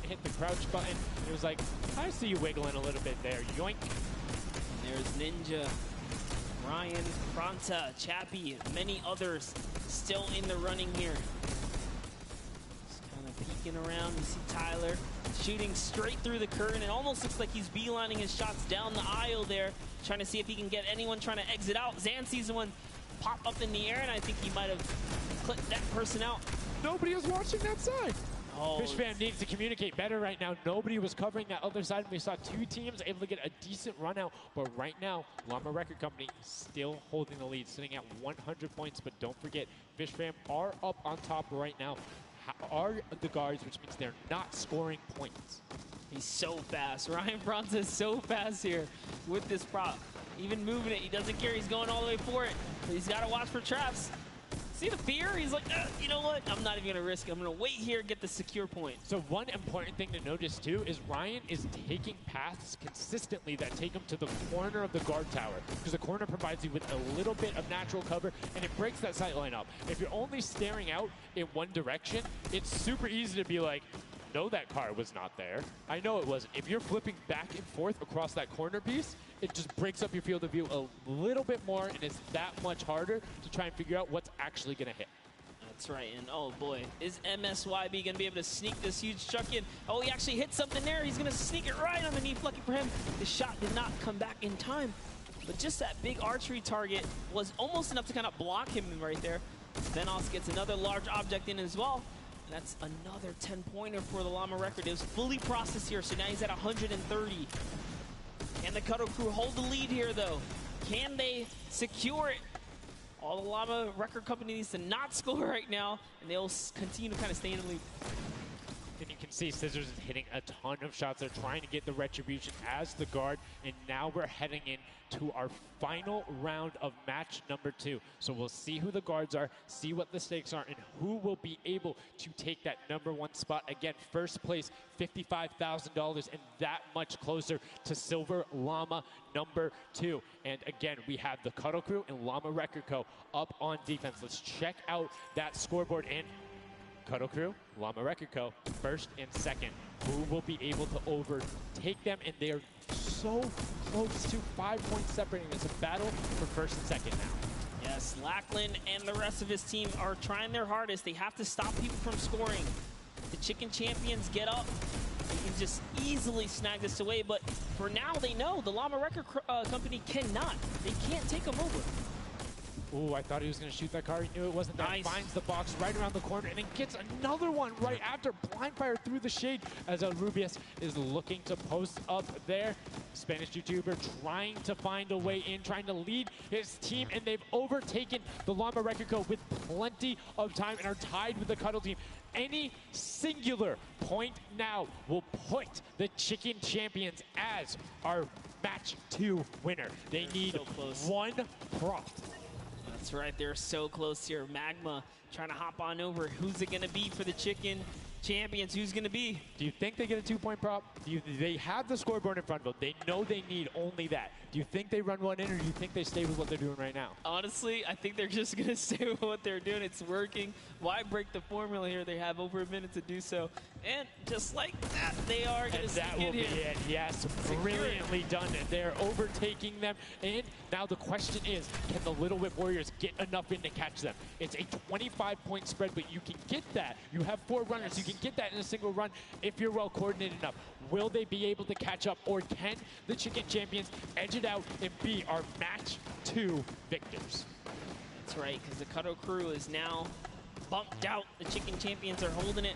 hit the crouch button. It was like, I see you wiggling a little bit there. Yoink. And there's Ninja, Ryan, Fronta, Chappie, and many others still in the running here. Just kind of peeking around. You see Tyler shooting straight through the curtain. It almost looks like he's beelining his shots down the aisle there, trying to see if he can get anyone trying to exit out. Zan sees one pop up in the air, and I think he might have clipped that person out. Nobody was watching that side. Oh, Fish Fam needs to communicate better right now. Nobody was covering that other side. We saw 2 teams able to get a decent run out. But right now, Llama Record Company still holding the lead, sitting at 100 points. But don't forget, Fish Fam are up on top right now. Are the guards, which means they're not scoring points. He's so fast. Ryan Fronta is so fast here with this prop. Even moving it, he doesn't care. He's going all the way for it. But he's got to watch for traps. See the fear? He's like, you know what? I'm not even going to risk it. I'm going to wait here and get the secure point. So one important thing to notice, too, is Ryan is taking paths consistently that take him to the corner of the guard tower, because the corner provides you with a little bit of natural cover, and it breaks that sight line up. If you're only staring out in one direction, it's super easy to be like, know that car was not there. I know it wasn't. If you're flipping back and forth across that corner piece, it just breaks up your field of view a little bit more, and it's that much harder to try and figure out what's actually going to hit. That's right, and oh boy, is MSYB going to be able to sneak this huge truck in? Oh, he actually hit something there. He's going to sneak it right underneath. Lucky for him, the shot did not come back in time. But just that big archery target was almost enough to kind of block him right there. Venos gets another large object in as well. And that's another 10-pointer for the Llama record. It was fully processed here, so now he's at 130. Can the Cuddle Crew hold the lead here, though? Can they secure it? All the Llama record company needs to not score right now, and they'll continue to kind of stay in the lead. And you can see Scissors is hitting a ton of shots. They're trying to get the retribution as the guard, and now we're heading into our final round of match number 2. So we'll see who the guards are, see what the stakes are, and who will be able to take that #1 spot. Again, first place, $55,000, and that much closer to Silver Llama #2. And again, we have the Cuddle Crew and Llama Record Co. up on defense. Let's check out that scoreboard. And Cuddle Crew, Llama Record Co., first and second. Who will be able to overtake them? And they are so close to 5 points separating. It's a battle for first and second now. Yes, Lackland and the rest of his team are trying their hardest. They have to stop people from scoring. The Chicken Champions get up. They can just easily snag this away, but for now they know the Llama Record Company cannot. They can't take them over. Ooh, I thought he was going to shoot that car. He knew it wasn't there. Nice. Finds the box right around the corner and then gets another one right after. Blind fire through the shade as Rubius is looking to post up there. Spanish YouTuber trying to find a way in, trying to lead his team, and they've overtaken the Llama Record Co. with plenty of time and are tied with the Cuddle team. Any singular point now will put the Chicken Champions as our match 2 winner. They need one prop. That's right, they're so close here. Magma trying to hop on over. Who's it going to be for the Chicken Champions? Who's going to be? Do you think they get a 2-point prop? They have the scoreboard in front of them. They know they need only that. Do you think they run one in, or do you think they stay with what they're doing right now? Honestly, I think they're just going to stay with what they're doing. It's working. Why break the formula here? They have over a minute to do so. And just like that, they are going to sneak in here. That will be it, yes. Brilliantly done. They're overtaking them. And now the question is, can the Little Whip Warriors get enough in to catch them? It's a 25-point spread, but you can get that. You have 4 runners. You can get that in a single run if you're well coordinated enough. Will they be able to catch up, or can the Chicken Champions edge it out and be our match 2 victors? That's right, because the Cuddle Crew is now bumped out. The Chicken Champions are holding it.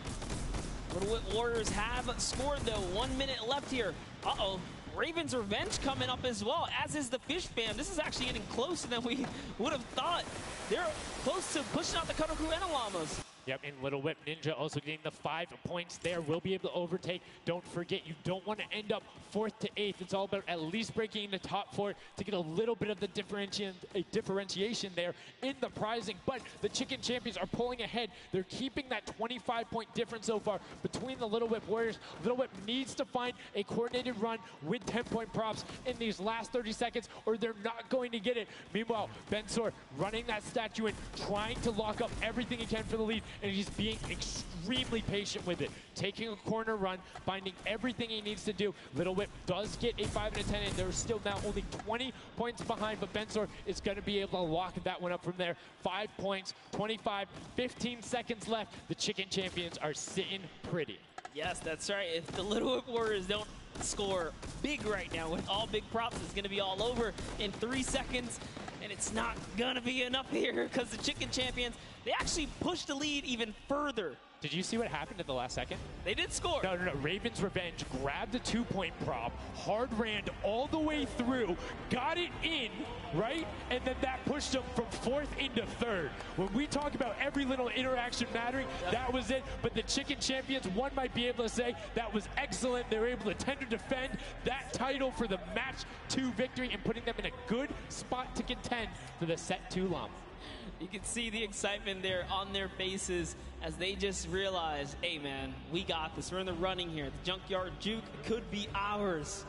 Little Whip Warriors have scored, though. 1 minute left here. Uh-oh. Raven's Revenge coming up as well, as is the Fish Fam. This is actually getting closer than we would have thought. They're close to pushing out the Cuddle Crew and the Llamas. Yep, and Little Whip Ninja also getting the 5 points there. Will be able to overtake. Don't forget, you don't want to end up 4th to 8th. It's all about at least breaking the top 4 to get a little bit of the differentiation there in the prizing. But the Chicken Champions are pulling ahead. They're keeping that 25-point difference so far between the Little Whip Warriors. Little Whip needs to find a coordinated run with 10-point props in these last 30 seconds, or they're not going to get it. Meanwhile, Bensor running that statue in, trying to lock up everything he can for the lead, and he's being extremely patient with it. Taking a corner run, finding everything he needs to do. Little Whip does get a 5 and a 10, and they're still now only 20 points behind, but Bensor is going to be able to lock that one up from there. 5 points, 25, 15 seconds left. The Chicken Champions are sitting pretty. Yes, that's right. If the Little Whip Warriors don't score big right now with all big props, it's going to be all over in 3 seconds. And it's not going to be enough here because the Chicken Champions, they actually pushed the lead even further. Did you see what happened at the last second? They did score. No. Raven's Revenge grabbed the 2-point prop, hard ran all the way through, got it in, right? And then that pushed him from 4th into 3rd. When we talk about every little interaction mattering, that was it. But the Chicken Champions, one might be able to say that was excellent. They were able to tend to defend that title for the match 2 victory and putting them in a good spot to contend for the set 2 Llama. You can see the excitement there on their faces as they just realize, hey man, we got this. We're in the running here. The Junkyard Juke could be ours.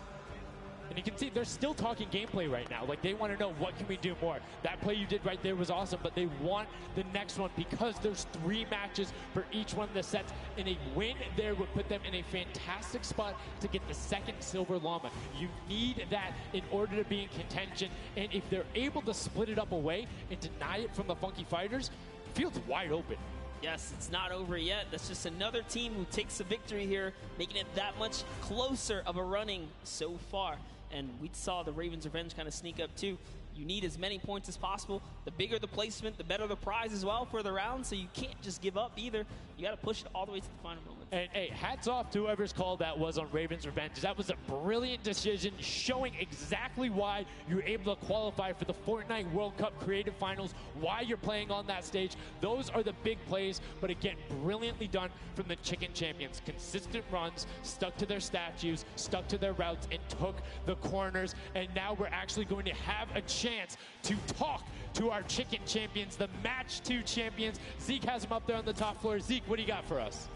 And you can see they're still talking gameplay right now. Like, they want to know, what can we do more? That play you did right there was awesome, but they want the next one because there's 3 matches for each one of the sets, and a win there would put them in a fantastic spot to get the 2nd Silver Llama. You need that in order to be in contention, and if they're able to split it up away and deny it from the Funky Fighters, the field's wide open. Yes, it's not over yet. That's just another team who takes a victory here, making it that much closer of a running so far. And we saw the Ravens' Revenge kind of sneak up too. You need as many points as possible. The bigger the placement, the better the prize as well for the round, so you can't just give up either. You got to push it all the way to the final moment. And hey, hats off to whoever's call that was on Ravens' Revenge. That was a brilliant decision, showing exactly why you're able to qualify for the Fortnite World Cup Creative Finals, why you're playing on that stage. Those are the big plays, but again, brilliantly done from the Chicken Champions. Consistent runs, stuck to their statues, stuck to their routes, and took the corners. And now we're actually going to have a chance to talk to our Chicken Champions, the Match 2 champions. Zeke has them up there on the top floor. Zeke, what do you got for us?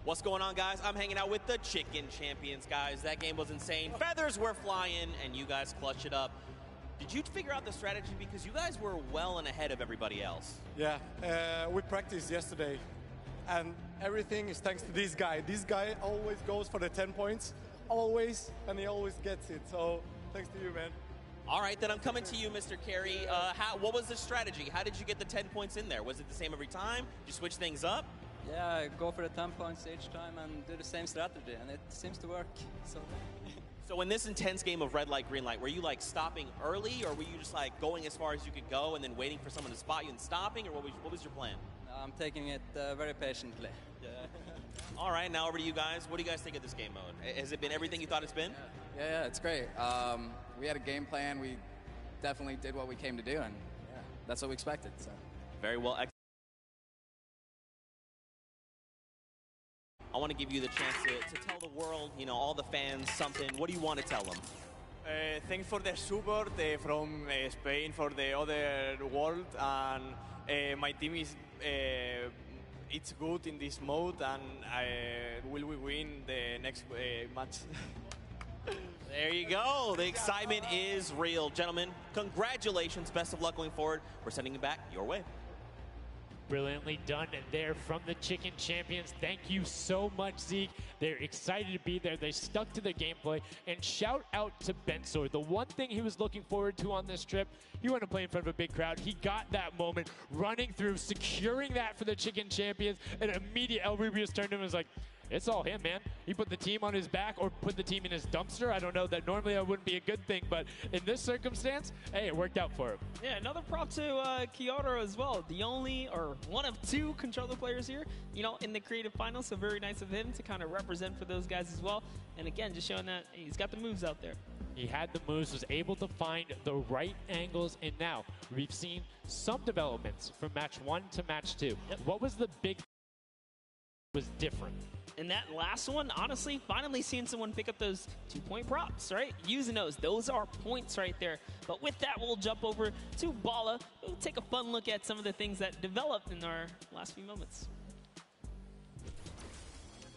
What's going on, guys? I'm hanging out with the Chicken Champions, guys. That game was insane. Feathers were flying, and you guys clutched it up. Did you figure out the strategy? Because you guys were well and ahead of everybody else. Yeah, we practiced yesterday, and everything is thanks to this guy. This guy always goes for the 10 points, always, and he always gets it. So thanks to you, man. All right, then I'm coming to you, Mr. Carey. What was the strategy? How did you get the 10 points in there? Was it the same every time? Did you switch things up? Yeah, go for the 10 points each time and do the same strategy, and it seems to work. So in this intense game of red light, green light, were you like stopping early, or were you just like going as far as you could go and then waiting for someone to spot you and stopping, or what was your plan? I'm taking it very patiently. Yeah. All right, now over to you guys. What do you guys think of this game mode? Has it been everything you thought it's been? Yeah, it's great. We had a game plan. We definitely did what we came to do, and yeah, that's what we expected. So. Very well. I want to give you the chance to tell the world, you know, all the fans something. What do you want to tell them? Thanks for the support from Spain, for the other world, and my team is it's good in this mode, and will we win the next match? There you go. The excitement is real. Gentlemen, congratulations. Best of luck going forward. We're sending it back your way. Brilliantly done there from the Chicken Champions. Thank you so much, Zeke. They're excited to be there. They stuck to the gameplay. And shout out to Bensor. The one thing he was looking forward to on this trip, he wanted to play in front of a big crowd. He got that moment, running through, securing that for the Chicken Champions. And immediate El Rubius turned to him and was like, it's all him, man. He put the team on his back or put the team in his dumpster. I don't know, that normally that wouldn't be a good thing, but in this circumstance, hey, it worked out for him. Yeah, another prop to Kyoto as well. The only, or one of 2 controller players here, you know, in the creative finals, so very nice of him to kind of represent for those guys as well. And again, just showing that he's got the moves out there. He had the moves, was able to find the right angles, and now we've seen some developments from match 1 to match 2. Yep. What was the big was different? In that last one, honestly, finally seeing someone pick up those 2-point props, right? Using those are points right there. But with that, we'll jump over to Bala. We'll take a fun look at some of the things that developed in our last few moments.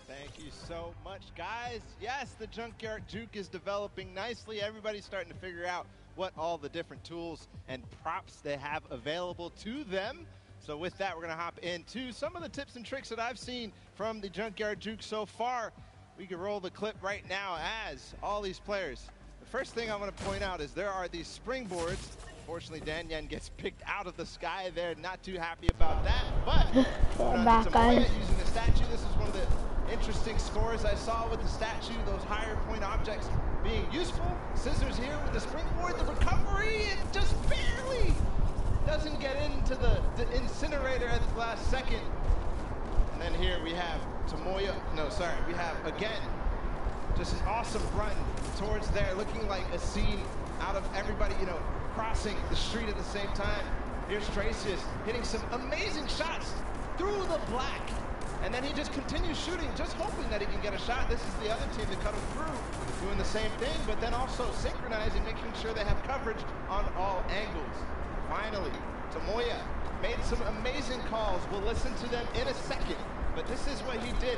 Thank you so much, guys. Yes, the Junkyard Juke is developing nicely. Everybody's starting to figure out what all the different tools and props they have available to them. So with that, we're going to hop into some of the tips and tricks that I've seen from the Junkyard Juke so far. We can roll the clip right now as all these players. The first thing I want to point out is there are these springboards. Unfortunately, Dan Yen gets picked out of the sky there. Not too happy about that. But using the statue, this is one of the interesting scores I saw with the statue. Those higher point objects being useful. Scissors here with the springboard. The recovery, it just barely doesn't get into the incinerator at the last second. And then here we have we have again just an awesome run towards there, looking like a scene out of everybody, you know, crossing the street at the same time. Here's Tracius hitting some amazing shots through the black, and then he just continues shooting, just hoping that he can get a shot. This is the other team that cut him through, doing the same thing, but then also synchronizing, making sure they have coverage on all angles. Finally, Tomoya made some amazing calls. We'll listen to them in a second, but this is what he did.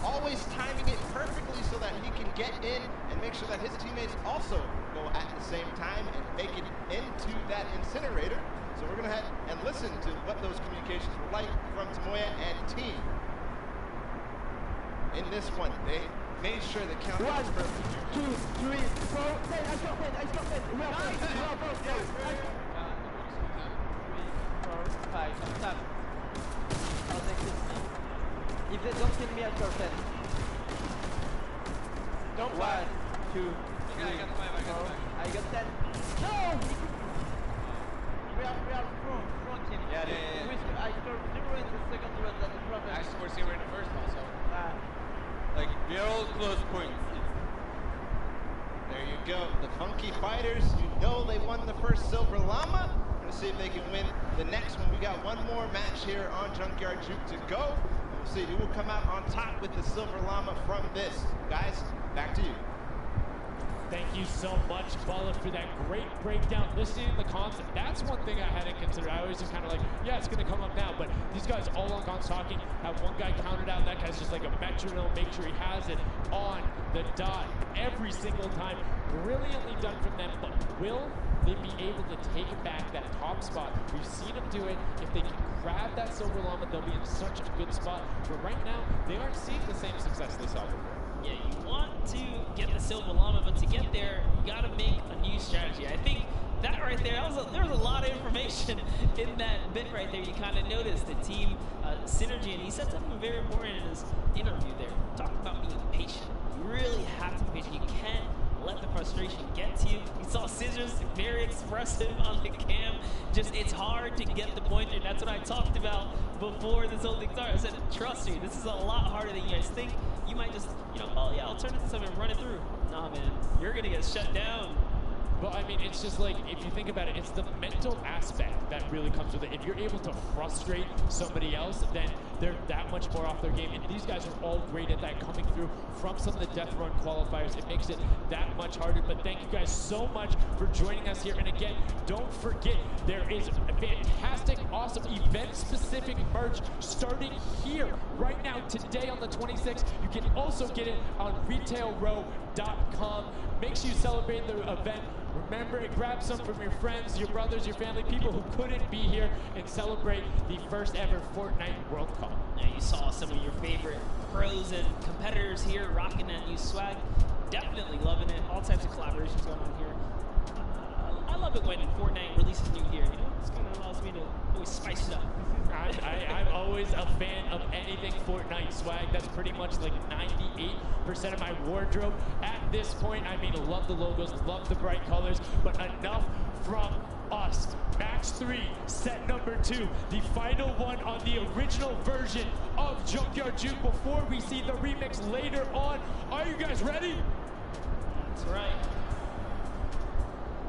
Always timing it perfectly so that he can get in and make make sure that his teammates also go at the same time and make it into that incinerator. So we're going to head and listen to what those communications were like from Tomoya and team. In this one, they made sure the count was perfect. 2, 3, 4. I got win. We are both. 3, 4, 5. Stop. I'll take this. If they don't kill me, I'll score 10. Don't 1, 2, 3, 4. I got 10. No! We are strong team. Yeah. I scored 0 in the second round. That's the problem. I scored 0 in the first one, so. Like, we are all close points. There you go. The Funky Fighters, you know they won the first Silver Llama. We're going to see if they can win the next one. We got one more match here on Junkyard Juke to go. And we'll see who will come out on top with the Silver Llama from this. Guys, back to you. Thank you so much, Bala, for that great breakdown, listening to the concept. That's one thing I hadn't considered. I always just kind of like, yeah, it's going to come up now, but these guys all along talking, have one guy counted out, that guy's just like a metronome, make sure he has it on the dot every single time. Brilliantly done from them, but will they be able to take back that top spot? We've seen them do it. If they can grab that Silver Llama, they'll be in such a good spot. But right now, they aren't seeing the same success they saw before. Yeah, you want to get the Silver Llama, but to get there, you got to make a new strategy. I think that right there, there was a lot of information in that bit right there. You kind of noticed the team synergy, and he said something very important in his interview there. Talking about being patient. You really have to be patient. You can't let the frustration get to you. You saw Scissors, very expressive on the cam. Just, it's hard to get the pointer. That's what I talked about before this whole thing started. I said, trust me, this is a lot harder than you guys think. You might just, oh yeah, I'll turn it to something and run it through. Nah, man, you're gonna get shut down. Well, I mean, it's just like, if you think about it, it's the mental aspect that really comes with it. If you're able to frustrate somebody else, then they're that much more off their game. And these guys are all great at that, coming through from some of the Death Run qualifiers. It makes it that much harder. But thank you guys so much for joining us here. And again, don't forget, there is fantastic, awesome event-specific merch starting here right now, today on the 26th. You can also get it on retailrow.com. Make sure you celebrate the event. Remember, grab some from your friends, your brothers, your family, people who couldn't be here, and celebrate the first ever Fortnite World Cup. Now, you saw some of your favorite pros and competitors here rocking that new swag. Definitely loving it. All types of collaborations going on here. I love it when Fortnite releases new gear. This kind of allows me to always spice it up. I'm always a fan of anything Fortnite swag. That's pretty much like 98% of my wardrobe at this point. I mean, love the logos, love the bright colors, but enough from us. Match 3, set number 2, the final one on the original version of Junkyard Juke before we see the remix later on. Are you guys ready? That's right.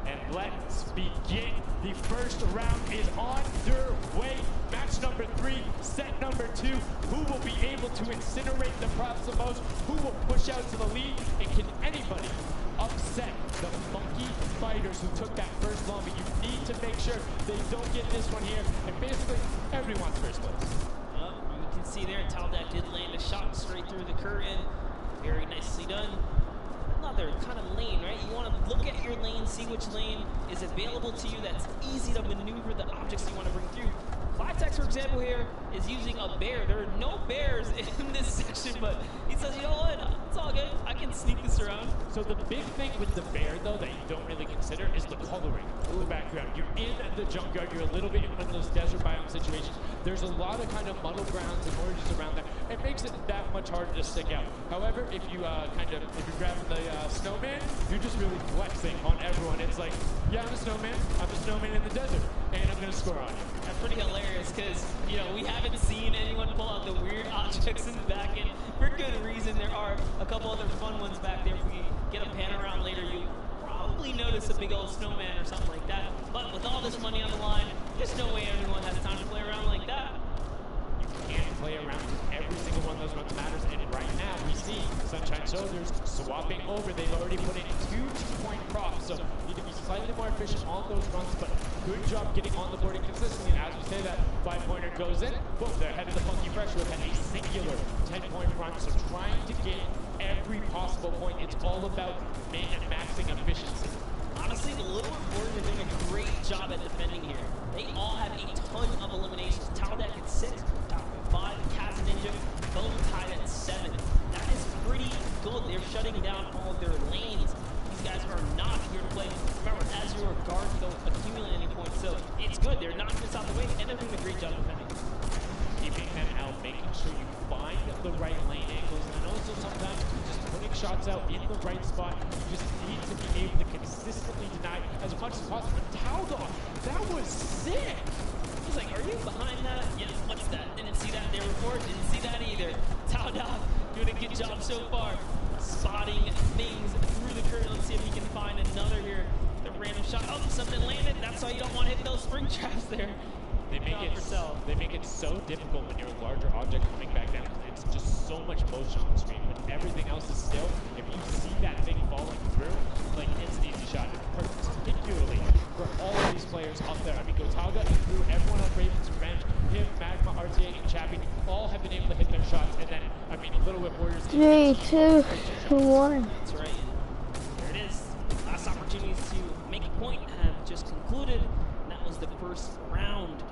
And let's begin. The first round is underway. Match number 3, set number 2. Who will be able to incinerate the props the most? Who will push out to the lead? And can anybody upset the Funky Fighters who took that first llama? You need to make sure they don't get this one here. And basically, everyone's first place. You can see there, Taldak did land a shot straight through the curtain. Very nicely done. Another kind of lane, right? You want to look at your lane, see which lane is available to you that's easy to maneuver the objects you want to bring through. Vitex, for example, here is using a bear. There are no bears in this section, but he says, you know what? It's all good. I can sneak this around. So the big thing with the bear, though, that you don't really consider is the coloring of the background. You're in the junkyard. You're a little bit in one of those desert biome situations. There's a lot of kind of muddle grounds and oranges around there. It makes it that much harder to stick out. However, if you if you grab the snowman, you're just really flexing on everyone. It's like, yeah, I'm a snowman. I'm a snowman in the desert, and I'm going to score on you. That's pretty hilarious because, we haven't seen anyone pull out the weird objects in the back end for good reason. There are a couple other fun ones back there. If we get a pan around later, you probably notice a big old snowman or something like that. But with all this money on the line, there's no way everyone has time to play around like that. You can't play around with every single one of those runs matters. And right now, we see Sunshine Soldiers swapping over. They've already put in 2 2-point props, so you need to be slightly more efficient on those runs, but good job getting on the board consistently. And as we say that 5-pointer goes in, boom, they're ahead of the Funky Fresh with a singular 10-point run. So trying to get every possible possible point. It's all about maxing efficiency. Honestly, the Little Warriors are doing a great job at defending here. They all have a ton of eliminations. Taldeck at 6, Top 5, Kaz and Ninja, both tied at 7. That is pretty good. They're shutting down all of their lanes. These guys are not here to play. Remember, as your guards don't accumulate any points, so it's good. They're knocking this out the way, and they're doing a great job defending. Keeping them out, making sure you find the right lane angles, and also sometimes just putting shots out in the right spot. You just need to be able to consistently deny as much as possible. Taldoff, that was sick! He's like, are you behind that? Yeah, what's that? Didn't see that there before, didn't see that either. Taldoff doing a good job so far. Spotting things through the curtain. Let's see if he can find another here. The random shot. Oh, something landed. That's why you don't want to hit those spring traps there. They make it so difficult when you're a larger object coming back down. It's just so much motion on the screen. When everything else is still, if you see that thing falling through, like it's an easy shot. Particularly for all of these players up there. I mean, Gotaga and through everyone on Raven's Revenge, him, Magma, RTA, and Chappie, all have been able to hit their shots. And then, I mean, Little Whip Warriors. 3, 2, 1. That's right. And there it is. Last opportunities to make a point have just concluded. And that was the first round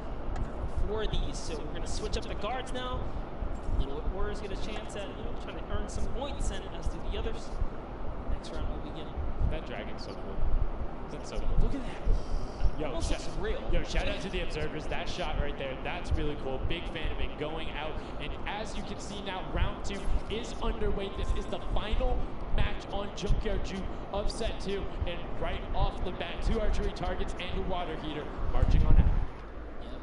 for these. So we're going to switch up the guards now. Little Whip Warriors get a chance at, trying to earn some points, and as do the others. Next round will begin. That dragon's so cool. That's so cool. Look at that. Yo, shout out to the observers. That shot right there, that's really cool. Big fan of it going out. And as you can see now, round 2 is underway. This is the final match on Junkyard Juke of set 2. And right off the bat, 2 archery targets and a water heater marching on out.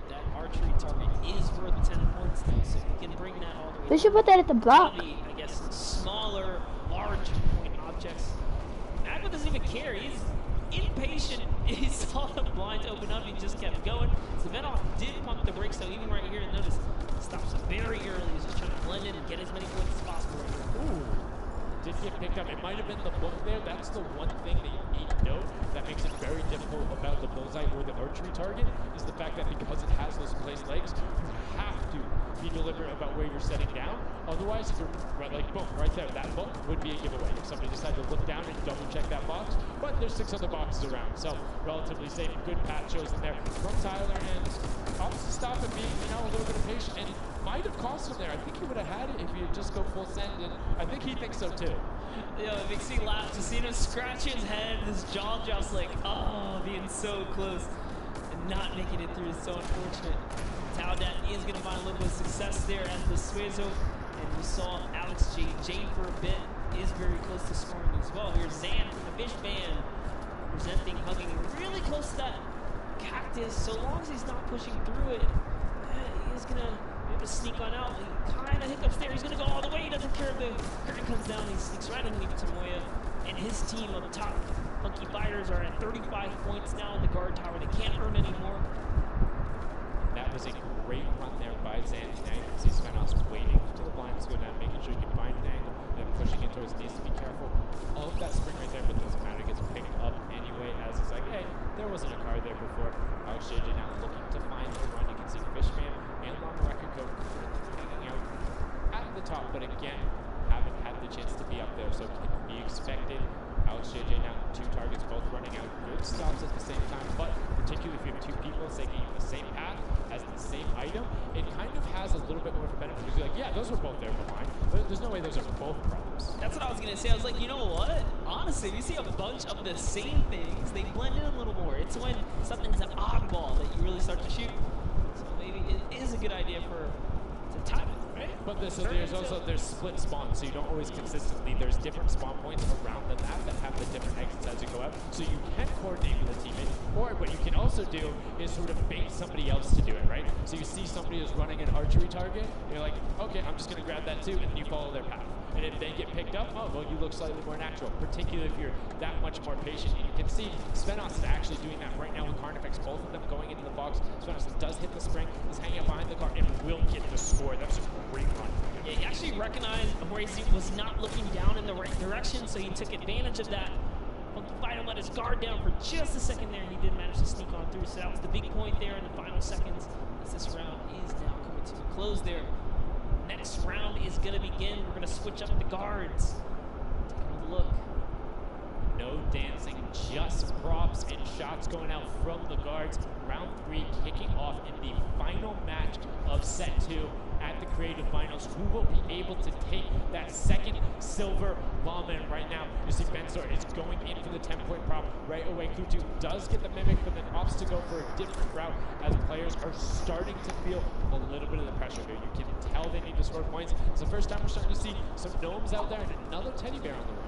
That archery target is worth 10 points now, so we can bring that all the way. We should put that at the block. I guess smaller, large point objects. Magma doesn't even care. He's impatient. He saw the blinds open up. He just kept going. Savenoff did pump the brakes, though. Even right here, notice stops very early. He's just trying to blend in and get as many points as possible right here. Ooh. Did get picked up. It might have been the book there. That's the one thing that you need to note that makes it very difficult about the bullseye or the archery target is the fact that because it has those placed legs, you have to be deliberate about where you're setting down. Otherwise, if you're like boom, right there, that book would be a giveaway if somebody decided to look down and double check that box. But there's 6 other boxes around, so relatively safe. Good patch shows in there from Tyler, and obviously stop it being, a little bit impatient, and might have cost him there. I think he would have had it if he had just go full send, and I think he thinks so too. Yo, it makes me laugh to see him scratch his head, his jaw drops like, oh, being so close and not making it through is so unfortunate. Taldat is going to find a little bit of success there as the Suezo, and we saw Alex J. Jane for a bit is very close to scoring as well. Here's Zan from the Fish Band, presenting, hugging really close to that cactus. So long as he's not pushing through it, he is going to sneak on out. He kind of hiccups there. He's going to go all the way. He doesn't care if the curtain comes down. He sneaks right underneath Tamoya. And his team up top, Funky Fighters, are at 35 points now in the guard tower. They can't earn any more. That was a great run there by Zan. Now you can see Svenos waiting until the blinds go down, making sure he can find an angle. Then pushing into his knees to be careful of that spring right there, but doesn't matter. It gets picked up anyway as it's like, hey, there wasn't a car there before. Alex JJ now looking to find the run. You can see Fishman and on the record code hanging out at the top, but again, haven't had the chance to be up there, so it can be expected. Alex JJ now 2 targets, both running out. Good stops at the same time, but particularly if you have 2 people taking the same path as the same item, it kind of has a little bit more of a benefit because you're like, yeah, those were both there for mine. But there's no way those are both problems. That's what I was going to say. I was like, you know what? Honestly, we see a bunch of the same things. They blend in a little more. It's when something's an oddball that you really start to shoot. So maybe it is a good idea to time it, right? But there's split spawns, so you don't always consistently. There's different spawn points around the map that have the different exits as you go out, so you can coordinate with a teammate. Or what you can also do is sort of bait somebody else to do it, right? So you see somebody is running an archery target, and you're like, okay, I'm just going to grab that too, and you follow their path. And if they get picked up, oh, well, you look slightly more natural, particularly if you're that much more patient. And you can see Svenos is actually doing that right now with Carnifex, both of them going into the box. Svenos does hit the spring, is hanging up behind the car, and will get the score. That's a great run. Yeah, he actually recognized Horace was not looking down in the right direction, so he took advantage of that. Funky Fighter let his guard down for just a second there, and he did manage to sneak on through. So that was the big point there in the final seconds, as this round is now coming to a close there. Next round is going to begin. We're going to switch up the guards. Take a from the guards. Round 3 kicking off in the final match of set 2 at the Creative Finals. Who will be able to take that second silver llama? And right now, you see Benzor is going in for the 10-point prop right away. Kutu does get the Mimic, but then opts to go for a different route as players are starting to feel a little bit of the pressure here. You can tell they need to score points. It's the first time we're starting to see some gnomes out there and another teddy bear on the run.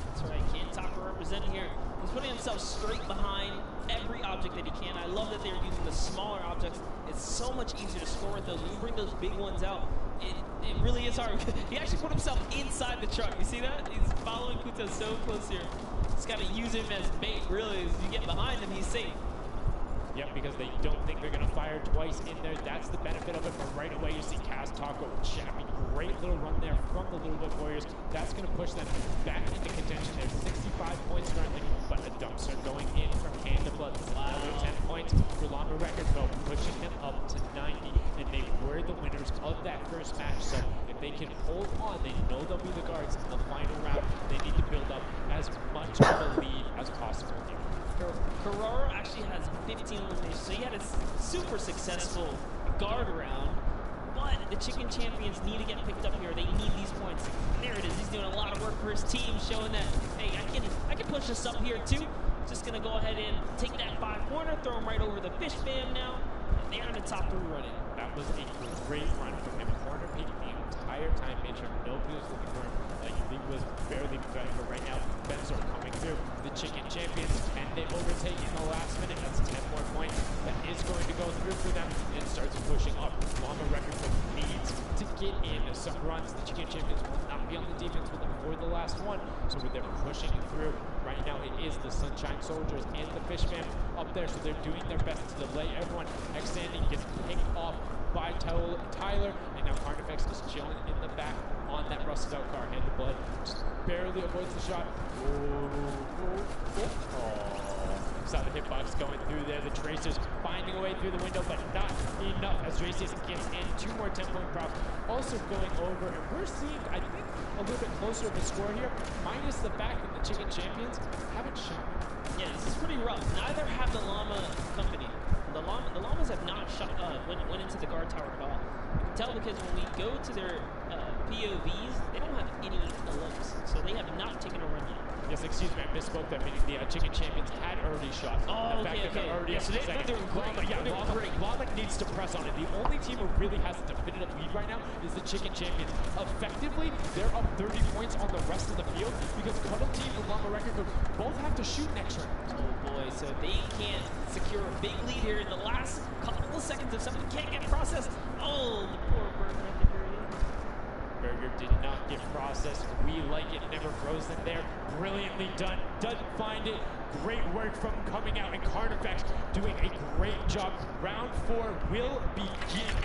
That's right, Kantaka representing here. He's putting himself straight behind every object that he can. I love that they're using the smaller objects. It's so much easier to score with those. When you bring those big ones out, it really is hard. He actually put himself inside the truck. You see that? He's following Kuta so close here. Just got to use him as bait, really. As you get behind him, he's safe. Yep, because they don't think they're going to fire twice in there. That's the benefit of it. But right away, you see Kaz Taco Chappy. Great little run there from the Little Bit Warriors. That's going to push them back into contention. There's 65 points currently, but a dumpster going in from Hand of Blood. Another 10 points for Llama Records, though, pushing them up to 90. And they were the winners of that first match. So if they can hold on, they know they'll be the guards in the final round. They need to build up as much of a lead as possible here. Carraro actually has 15 eliminations, so he had a super successful guard round. But the Chicken Champions need to get picked up here. They need these points. There it is. He's doing a lot of work for his team, showing that, hey, I can push this up here too. Just gonna go ahead and take that 5-pointer, throw him right over the fish fam now. And they're in the top 3 running. That was a great run from him. Corner peak the entire time, made sure nobody was looking for him. He was barely prepared, but right now, Benzor coming through. The Chicken Champions, and they overtake in the last minute. That's 10 more points. That is going to go through for them and starts pushing up. Llama Records needs to get in some runs. The Chicken Champions will not be on the defense with them for the last one. So they're pushing through. Right now, it is the Sunshine Soldiers and the Fish Fam up there. So they're doing their best to delay everyone. X-Sandy gets picked off by Tyler, and now Carnifex is chilling in the back on that rusted out car. Hand of Blood just barely avoids the shot. Saw the hitbox going through there. The Tracers finding a way through the window, but not enough as Tracers gets in. 2 more 10-point props also going over, and we're seeing, I think, a little bit closer of a score here, minus the fact that the Chicken Champions haven't shot. Yeah, this is pretty rough. Neither have the Llama Company. The Llamas have not shot, went into the guard tower at all. You can tell because when we go to their POVs, they don't have any elims, so they have not taken a run yet. Yes, excuse me, I misspoke there, meaning the Chicken Champions had already shot. Oh, the fact that they're already so they're doing great. Llama needs to press on it. The only team who really has a definitive lead right now is the Chicken Champions. Effectively, they're up 30 points on the rest of the field because Cuddle Team and Llama Record both have to shoot next round. Oh boy, so they can't secure a big lead here in the last couple of seconds if something can't get processed. Oh, the poor Burger at the very end. Burger did not get processed. We like it, never frozen there. Brilliantly done. Doesn't find it. Great work from coming out, and Carnifex doing a great job. Round 4 will begin.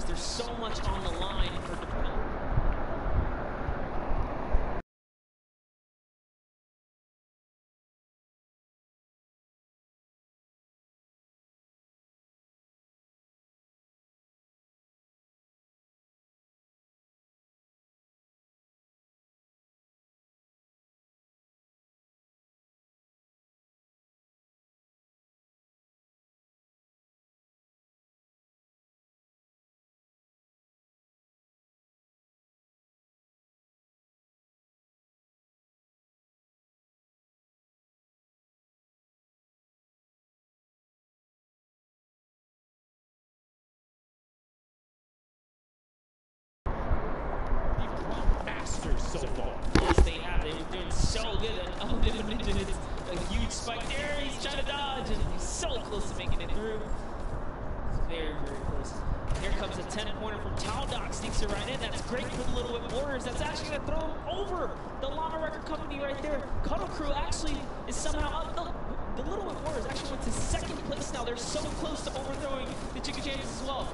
There's so much on the line for defense. So far. Yes, they have. They were doing so good. Oh, Ninja hits a huge spike there. He's trying to dodge, and he's so close to making it through. very, very close. Here comes a 10-pointer from Taldock, sneaks it right in. That's great for the Little Whip Warriors. That's actually going to throw them over the Llama Record Company right there. Cuddle Crew actually is somehow up. No, the Little Whip Warriors actually went to second place now. They're so close to overthrowing the Chicken Champions as well.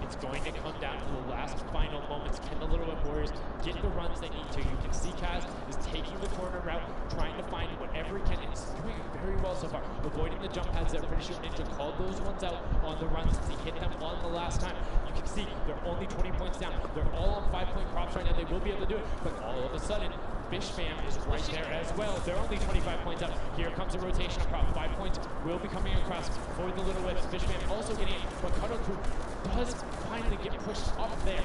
It's going to come down to the last final moments. Can the Little Whip Warriors get the runs they need to? You can see Kaz is taking the corner route, trying to find whatever he can. It's doing very well so far, avoiding the jump pads there. Pretty sure Ninja called those ones out on the runs since he hit them on the last time. You can see they're only 20 points down. They're all on 5-point props right now. They will be able to do it, but all of a sudden, Fish Fam is right there as well. They're only 25 points up. Here comes a rotation of prop. 5 points will be coming across for the Little Whips. Fish Fam also getting it, but Cuddle Crew does finally get pushed up there.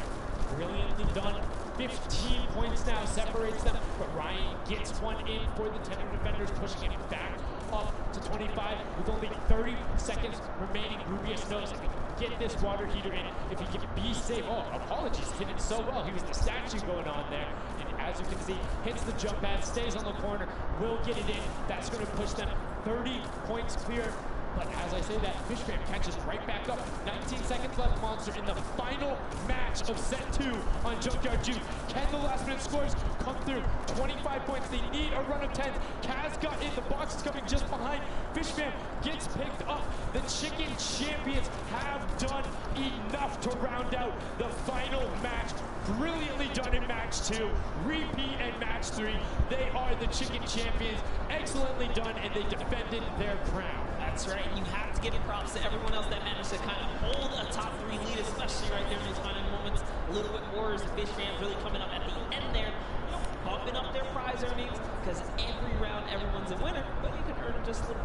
Brilliantly done. 15 points now separates them, but Ryan gets one in for the Tender Defenders, pushing it back up to 25 with only 30 seconds remaining. Rubius knows if he can get this water heater in, if he can be safe. Oh, apologies, did it so well. He was the statue going on there. And as you can see, hits the jump pad, stays on the corner, will get it in. That's going to push them 30 points clear. But as I say that, Fish Fam catches right back up. 19 seconds left, Monster, in the final match of set 2 on Junkyard Juke. Can the last minute scores come through? 25 points, they need a run of 10. Kaz got in, the box is coming just behind. Fish Fam gets picked up. The Chicken Champions have done enough to round out the final match. Brilliantly done in match 2, repeat in match 3. They are the Chicken Champions. Excellently done, and they defended their crown. That's right, and you have to give props to everyone else that managed to kind of hold a top 3 lead, especially right there in those final moments. A Little Bit Warriors and Fish Fam really coming up at the end there, you know, bumping up their prize earnings, because every round everyone's a winner, but you can earn just a little,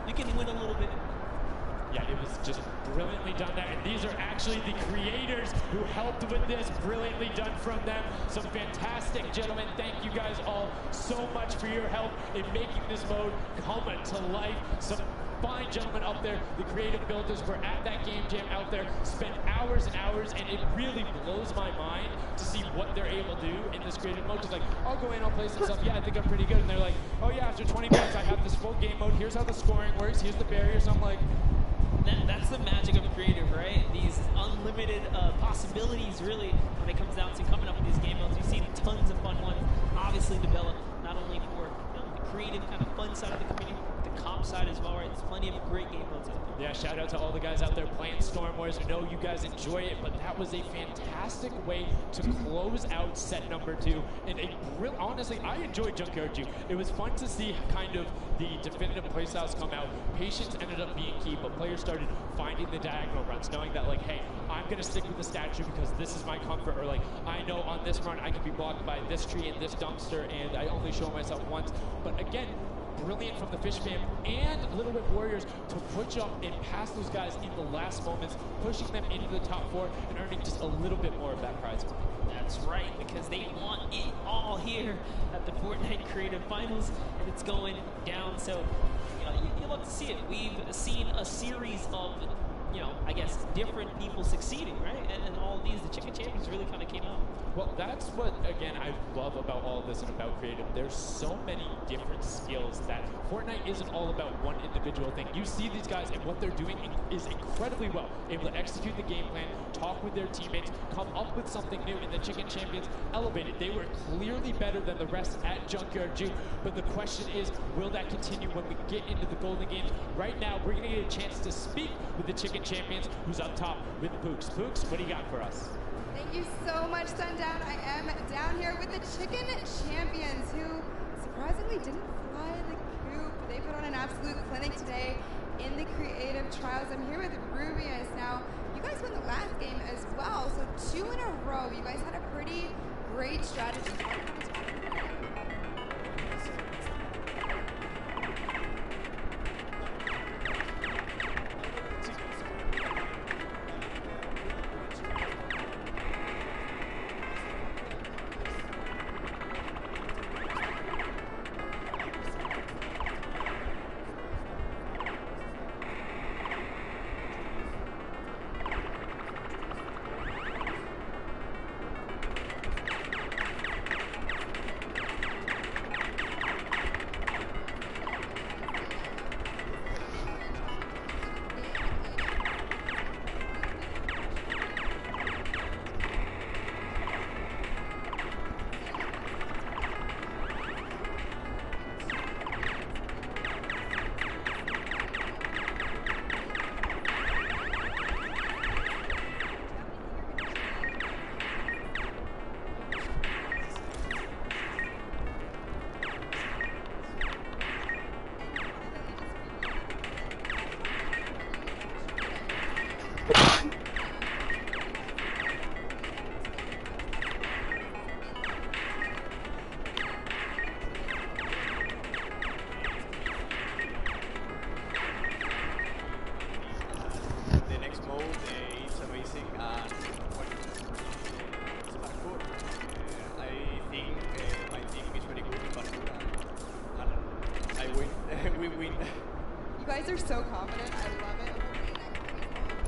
you can win a little bit. Yeah, it was just brilliantly done there. And these are actually the creators who helped with this. Brilliantly done from them. Some fantastic gentlemen. Thank you guys all so much for your help in making this mode come to life. Some fine gentlemen up there, the creative builders, were at that game jam out there, spent hours and hours, and it really blows my mind to see what they're able to do in this creative mode. Just like, I'll go in, I'll play some stuff, yeah, I think I'm pretty good. And they're like, oh yeah, after 20 minutes, I have this full game mode, here's how the scoring works, here's the barriers. I'm like, that's the magic of creative, right? These unlimited possibilities, really, when it comes down to coming up with these game modes. You've seen tons of fun ones, obviously developed not only for the creative kind of fun side of the community, but the comp side as well, right? There's plenty of great game modes out there. Yeah, shout out to all the guys out there playing Storm Wars. I know you guys enjoy it, but that was a fantastic way to close out set number 2. And honestly, I enjoyed Junkyard Juke. It was fun to see kind of the definitive playstyles come out. Patience ended up being key, but players started finding the diagonal runs, knowing that, like, hey, I'm going to stick with the statue because this is my comfort, or like, I know on this run I can be blocked by this tree and this dumpster, and I only show myself once. But again, brilliant from the Fish Fam and Little Whip Warriors to push up and pass those guys in the last moments, pushing them into the top 4 and earning just a little bit more of that prize money. That's right, because they want it all here at the Fortnite Creative Finals, and it's going down. So, you know, you love to see it. We've seen a series of, you know, I guess, different people succeeding, right? And all of these, the Chicken Champions really kind of came out. Well, that's what, again, I love about all of this and about creative. There's so many different skills that Fortnite isn't all about one individual thing. You see these guys, and what they're doing is incredibly well. Able to execute the game plan, talk with their teammates, come up with something new, and the Chicken Champions elevated. They were clearly better than the rest at Junkyard Juke, but the question is, will that continue when we get into the Golden Games? Right now, we're going to get a chance to speak with the Chicken Champions, who's up top with Pooks. Pooks, what do you got for us? Thank you so much, Sundown. I am down here with the Chicken Champions, who surprisingly didn't fly the coop. They put on an absolute clinic today in the creative trials. I'm here with Rubius. Now, you guys won the last game as well, so 2 in a row. You guys had a pretty great strategy. the next mode. It's amazing, and well, it's parkour. I think my team is very good in parkour, and I win. We win. You guys are so confident. I love it.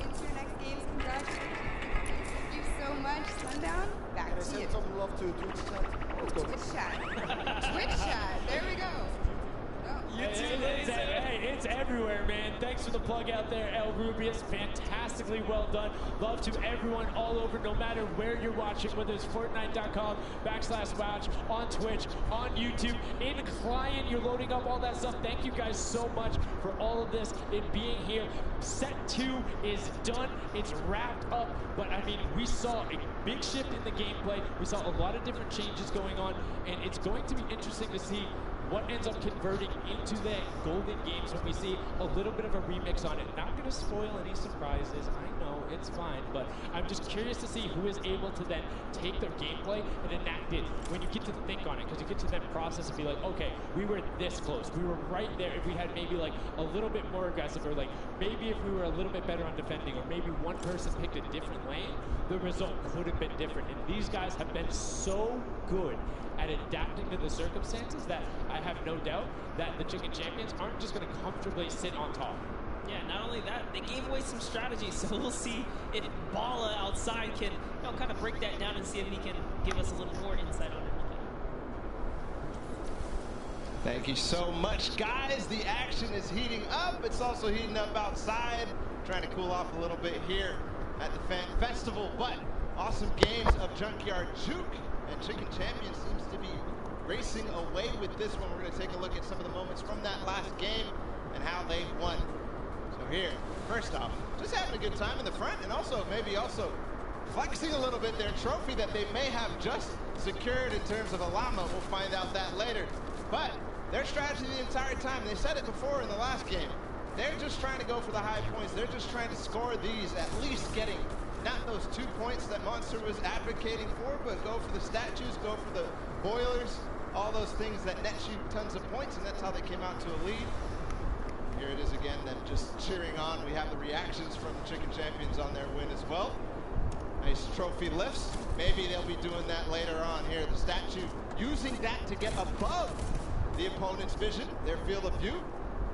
Into your next games. Congratulations. Thank you so much. Sundown, back Can I to send you. some love to Twitch chat? Let's go. Twitch chat. Twitch chat. There we go. It's everywhere, man. Thanks for the plug out there, El Rubius. Fantastically well done. Love to everyone all over, no matter where you're watching, whether it's Fortnite.com/watch, on Twitch, on YouTube, in client, you're loading up all that stuff. Thank you guys so much for all of this and being here. Set 2 is done. It's wrapped up. But, I mean, we saw a big shift in the gameplay. We saw a lot of different changes going on, and it's going to be interesting to see what ends up converting into the Golden Games when we see a little bit of a remix on it. Not going to spoil any surprises. I know, it's fine, but I'm just curious to see who is able to then take their gameplay and enact it when you get to think on it, because you get to then process and be like, okay, we were this close. We were right there. If we had maybe like a little bit more aggressive, or like maybe if we were a little bit better on defending, or maybe one person picked a different lane, the result could have been different. And these guys have been so good at adapting to the circumstances that I have no doubt that the Chicken Champions aren't just going to comfortably sit on top. Yeah, not only that, they gave away some strategies, so we'll see if Bala outside can kind of break that down and see if he can give us a little more insight on it. Thank you so much, guys. The action is heating up. It's also heating up outside. Trying to cool off a little bit here at the Fan Festival, but awesome games of Junkyard Juke, and Chicken Champions seems to be racing away with this one. We're going to take a look at some of the moments from that last game and how they won. So here, first off, just having a good time in the front, and also maybe also flexing a little bit their trophy that they may have just secured in terms of a llama. We'll find out that later. But their strategy the entire time, they said it before in the last game, they're just trying to go for the high points. They're just trying to score these, at least getting not those 2 points that Monster was advocating for, but go for the statues, go for the boilers, all those things that net you tons of points, and that's how they came out to a lead. Here it is again, then just cheering on. We have the reactions from the Chicken Champions on their win as well. Nice trophy lifts. Maybe they'll be doing that later on here. The statue using that to get above the opponent's vision, their field of view,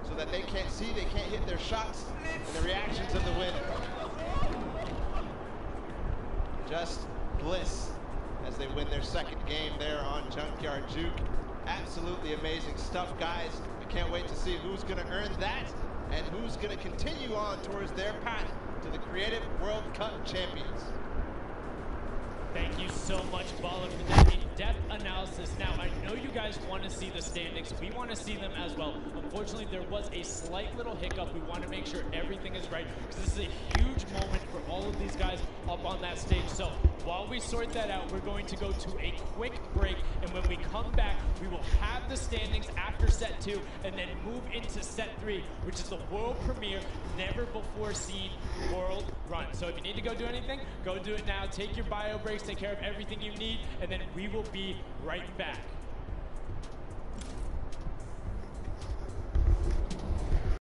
so that they can't see, they can't hit their shots, and the reactions of the win. Just bliss as they win their second game there on Junkyard Juke. Absolutely amazing stuff, guys. I can't wait to see who's going to earn that and who's going to continue on towards their path to the Creative World Cup Champions. Thank you so much, Baller, for that in-depth analysis. Now, I know you guys want to see the standings. We want to see them as well. Unfortunately, there was a slight little hiccup. We want to make sure everything is right, because this is a huge moment for all of these guys up on that stage. So while we sort that out, we're going to go to a quick break, and when we come back, we will have the standings after set 2, and then move into set 3, which is the world premiere, never before seen world run. So if you need to go do anything, go do it now. Take your bio breaks, take care of everything you need, and then we will be right back.